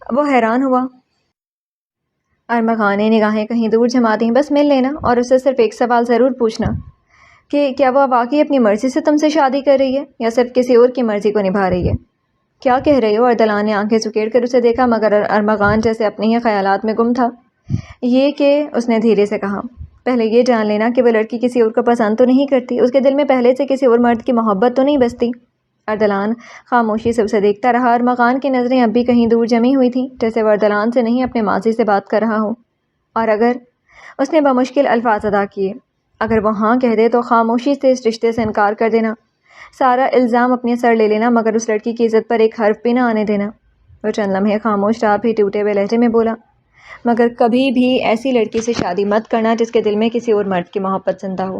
وہ حیران ہوا۔ ارمغان نے نگاہیں کہیں دور جما دیں۔ بس مل لینا، اور اسے صرف ایک سوال ضرور پوچھنا۔ کہ کیا وہ واقعی اپنی مرضی سے تم سے شادی کر رہی ہے یا صرف کسی اور کی مرضی کو نبھا رہی ہے؟ کیا کہہ رہی ہو؟ اردلان نے آنکھیں سکیڑ کر اسے دیکھا، مگر ارمغان جیسے اپنے ہی خیالات میں گم تھا۔ یہ کہ اس نے دھیرے سے کہا، پہلے یہ جان لینا کہ وہ لڑکی کسی اور کو پسند تو نہیں کرتی، اس کے دل میں پہلے سے کسی اور مرد کی محبت تو نہیں بستی۔ اردلان خاموشی سے اسے دیکھتا رہا۔ ارمغان کی نظریں اب بھی کہیں دور جمی ہوئی تھیں، جیسے وہ اردلان سے نہیں اپنے ماضی سے بات کر رہا ہو۔ اور اگر اس نے بمشکل الفاظ ادا کیے، اگر وہ ہاں کہہ دے تو خاموشی سے اس رشتے سے انکار کر دینا، سارا الزام اپنے سر لے لینا، مگر اس لڑکی کی عزت پر ایک حرف بھی نہ آنے دینا۔ وہ چند لمحے خاموش رہا، پھر ٹوٹے ہوئے لہجے میں بولا، مگر کبھی بھی ایسی لڑکی سے شادی مت کرنا جس کے دل میں کسی اور مرد کی محبت زندہ ہو۔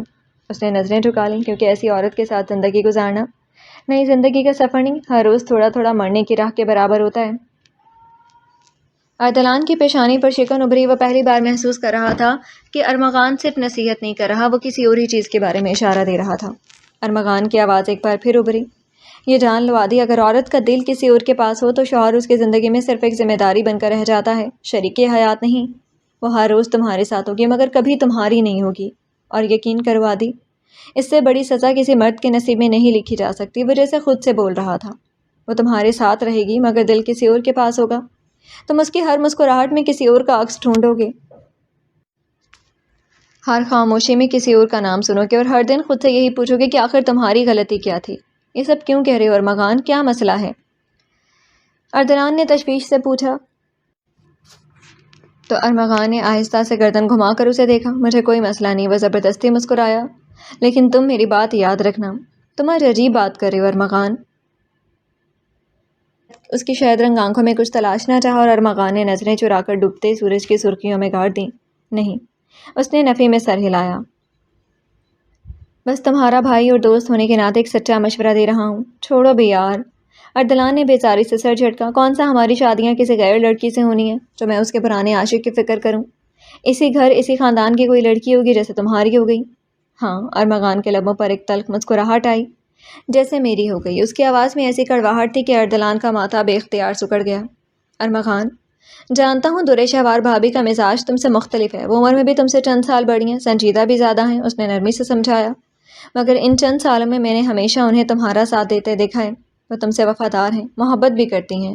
اس نے نظریں جھکا لیں، کیونکہ ایسی عورت کے ساتھ زندگی گزارنا نئی زندگی کا سفر نہیں، ہر روز تھوڑا تھوڑا مرنے کی راہ کے برابر ہوتا ہے۔ اردلان کی پیشانی پر شکن ابھری۔ وہ پہلی بار محسوس کر رہا تھا کہ ارمغان صرف نصیحت نہیں کر رہا، وہ کسی اور ہی چیز کے بارے میں اشارہ دے رہا تھا۔ ارمغان کی آواز ایک بار پھر ابھری، یہ جان لو عادی، اگر عورت کا دل کسی اور کے پاس ہو تو شوہر اس کی زندگی میں صرف ایک ذمہ داری بن کر رہ جاتا ہے، شریک حیات نہیں۔ وہ ہر روز تمہارے ساتھ ہوگی، مگر کبھی تمہاری نہیں ہوگی۔ اور یقین کرو عادی، اس سے بڑی سزا کسی مرد کے نصیب میں نہیں لکھی جا سکتی۔ وہ جیسے خود سے بول رہا تھا، وہ تمہارے ساتھ رہے گی مگر دل کسی اور کے پاس ہوگا۔ تم اس کی ہر مسکراہٹ میں کسی اور کا عکس ڈھونڈو گے، ہر خاموشی میں کسی اور کا نام سنو گے، اور ہر دن خود سے یہی پوچھو گے کہ آخر تمہاری غلطی کیا تھی؟ یہ سب کیوں کہہ رہے ہو ارمغان؟ کیا مسئلہ ہے؟ اردلان نے تشویش سے پوچھا۔ تو ارمغان نے آہستہ سے گردن گھما کر اسے دیکھا۔ مجھے کوئی مسئلہ نہیں، وہ زبردستی مسکرایا، لیکن تم میری بات یاد رکھنا، تم آج عجیب بات کر رہے ہو ارمغان۔ اس کی شہد رنگ آنکھوں میں کچھ تلاشنا چاہا اور ارمغان نے نظریں چرا کر ڈوبتے سورج کی سرخیوں میں گاڑ دیں۔ نہیں، اس نے نفی میں سر ہلایا، بس تمہارا بھائی اور دوست ہونے کے ناطے ایک سچا مشورہ دے رہا ہوں، چھوڑو بھی یار۔ اردلان نے بیزاری سے سر جھٹکا، کون سا ہماری شادیاں کسی غیر لڑکی سے ہونی ہیں جو میں اس کے پرانے عاشق کی فکر کروں؟ اسی گھر اسی خاندان کی کوئی لڑکی ہوگی جیسے تمہاری ہو گئی۔ ہاں، ارمغان کے لبوں پر ایک تلخ مسکراہٹ آئی، جیسے میری ہو گئی۔ اس کی آواز میں ایسی کڑواہٹ تھی کہ اردلان کا ماتھا بے اختیار سکڑ گیا۔ ارمغان، جانتا ہوں درے شہوار بھابھی کا مزاج تم سے مختلف ہے، وہ عمر میں بھی تم سے چند سال بڑی ہیں، سنجیدہ بھی زیادہ ہیں، اس نے نرمی سے سمجھایا، مگر ان چند سالوں میں نے ہمیشہ انہیں تمہارا ساتھ دیتے دیکھا ہے۔ وہ تم سے وفادار ہیں، محبت بھی کرتی ہیں۔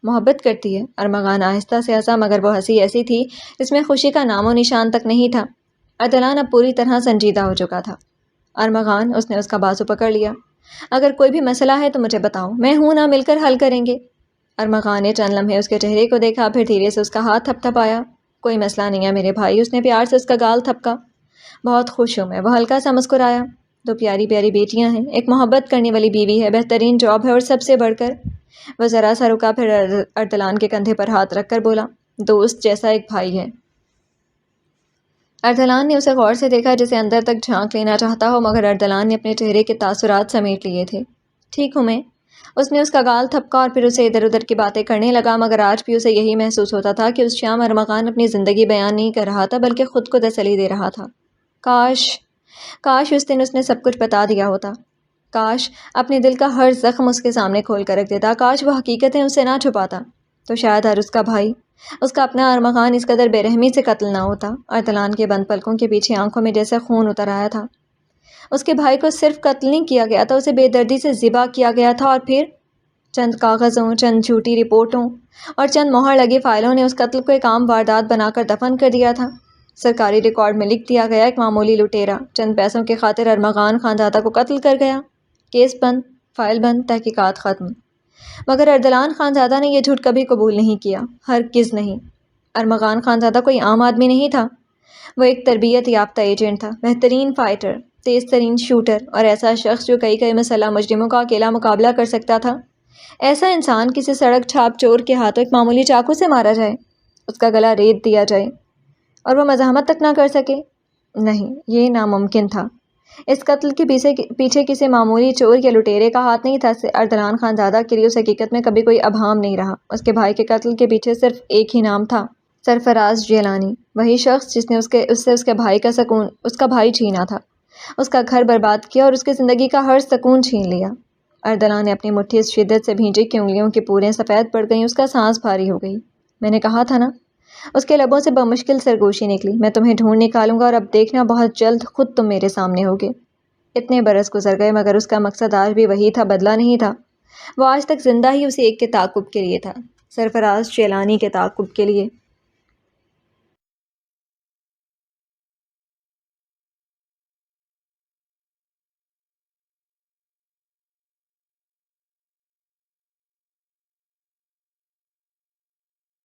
محبت کرتی ہے؟ ارمغان آہستہ سے ہنسا، مگر وہ ہنسی ایسی تھی جس میں خوشی کا نام و نشان تک نہیں تھا۔ اردلان اب پوری طرح سنجیدہ ہو چکا تھا۔ ارمغان، اس نے اس کا بازو پکڑ لیا، اگر کوئی بھی مسئلہ ہے تو مجھے بتاؤ، میں ہوں نا، مل کر حل کریں گے۔ ارمغان نے چند لمحے اس کے چہرے کو دیکھا، پھر دھیرے سے اس کا ہاتھ تھپ تھپایا۔ کوئی مسئلہ نہیں ہے میرے بھائی، اس نے پیار سے اس کا گال تھپکا۔ بہت خوش ہوں میں، وہ ہلکا سا مسکرایا۔ دو پیاری پیاری بیٹیاں ہیں، ایک محبت کرنے والی بیوی ہے، بہترین جاب ہے، اور سب سے بڑھ کر، وہ ذرا سا رکا، پھر اردلان کے کندھے پر ہاتھ رکھ کر بولا، دوست جیسا ایک بھائی ہے۔ اردلان نے اسے غور سے دیکھا، جسے اندر تک جھانک لینا چاہتا ہو، مگر اردلان نے اپنے چہرے کے تاثرات سمیٹ لیے تھے۔ ٹھیک ہوں میں، اس نے اس کا گال تھپکا اور پھر اسے ادھر ادھر کی باتیں کرنے لگا، مگر آج بھی اسے یہی محسوس ہوتا تھا کہ اس شام ارمغان اپنی زندگی بیان نہیں کر رہا تھا بلکہ خود کو تسلی دے رہا تھا۔ کاش اس دن اس نے سب کچھ بتا دیا ہوتا، کاش اپنے دل کا ہر زخم اس کے سامنے کھول کر رکھ دیتا، کاش وہ حقیقتیں اس سے نہ چھپاتا، تو شاید ہر اس کا بھائی، اس کا اپنا ارمغان اس قدر بے رحمی سے قتل نہ ہوتا۔ اردلان کے بند پلکوں کے پیچھے آنکھوں میں جیسے خون اتر آیا تھا۔ اس کے بھائی کو صرف قتل نہیں کیا گیا تھا، اسے بے دردی سے ذبح کیا گیا تھا، اور پھر چند کاغذوں، چند جھوٹی رپورٹوں اور چند مہر لگی فائلوں نے اس قتل کو ایک عام واردات بنا کر دفن کر دیا تھا۔ سرکاری ریکارڈ میں لکھ دیا گیا، ایک معمولی لٹیرا چند پیسوں کی خاطر ارمغان خانزادہ کو قتل کر گیا۔ کیس بند، فائل بند، تحقیقات ختم۔ مگر اردلان خانزادہ نے یہ جھوٹ کبھی قبول نہیں کیا، ہرگز نہیں۔ ارمغان خانزادہ کوئی عام آدمی نہیں تھا، وہ ایک تربیت یافتہ ایجنٹ تھا، بہترین فائٹر، تیز ترین شوٹر، اور ایسا شخص جو کئی مسلح مجرموں کا اکیلا مقابلہ کر سکتا تھا۔ ایسا انسان کسی سڑک چھاپ چور کے ہاتھوں ایک معمولی چاقو سے مارا جائے، اس کا گلا ریت دیا جائے اور وہ مزاحمت تک نہ کر سکے؟ نہیں، یہ ناممکن تھا۔ اس قتل کے پیچھے کسی معمولی چور یا لٹیرے کا ہاتھ نہیں تھا۔ اردلان خانزادہ کے لیے اس حقیقت میں کبھی کوئی ابہام نہیں رہا، اس کے بھائی کے قتل کے پیچھے صرف ایک ہی نام تھا، سرفراز جیلانی، وہی شخص جس نے اس کے بھائی کا سکون، اس کا بھائی چھینا تھا، اس کا گھر برباد کیا اور اس کی زندگی کا ہر سکون چھین لیا۔ اردلان نے اپنی مٹھی اس شدت سے بھینچی کہ انگلیوں کی پوریں سفید پڑ گئیں، اس کا سانس بھاری ہو گئی۔ میں نے کہا تھا نا، اس کے لبوں سے بمشکل سرگوشی نکلی، میں تمہیں ڈھونڈ نکالوں گا اور اب دیکھنا بہت جلد خود تم میرے سامنے ہوگے۔ اتنے برس گزر گئے مگر اس کا مقصد آج بھی وہی تھا، بدلا نہیں تھا۔ وہ آج تک زندہ ہی اسی ایک کے تعاقب کے لیے تھا، سرفراز چیلانی کے تعاقب کے لیے۔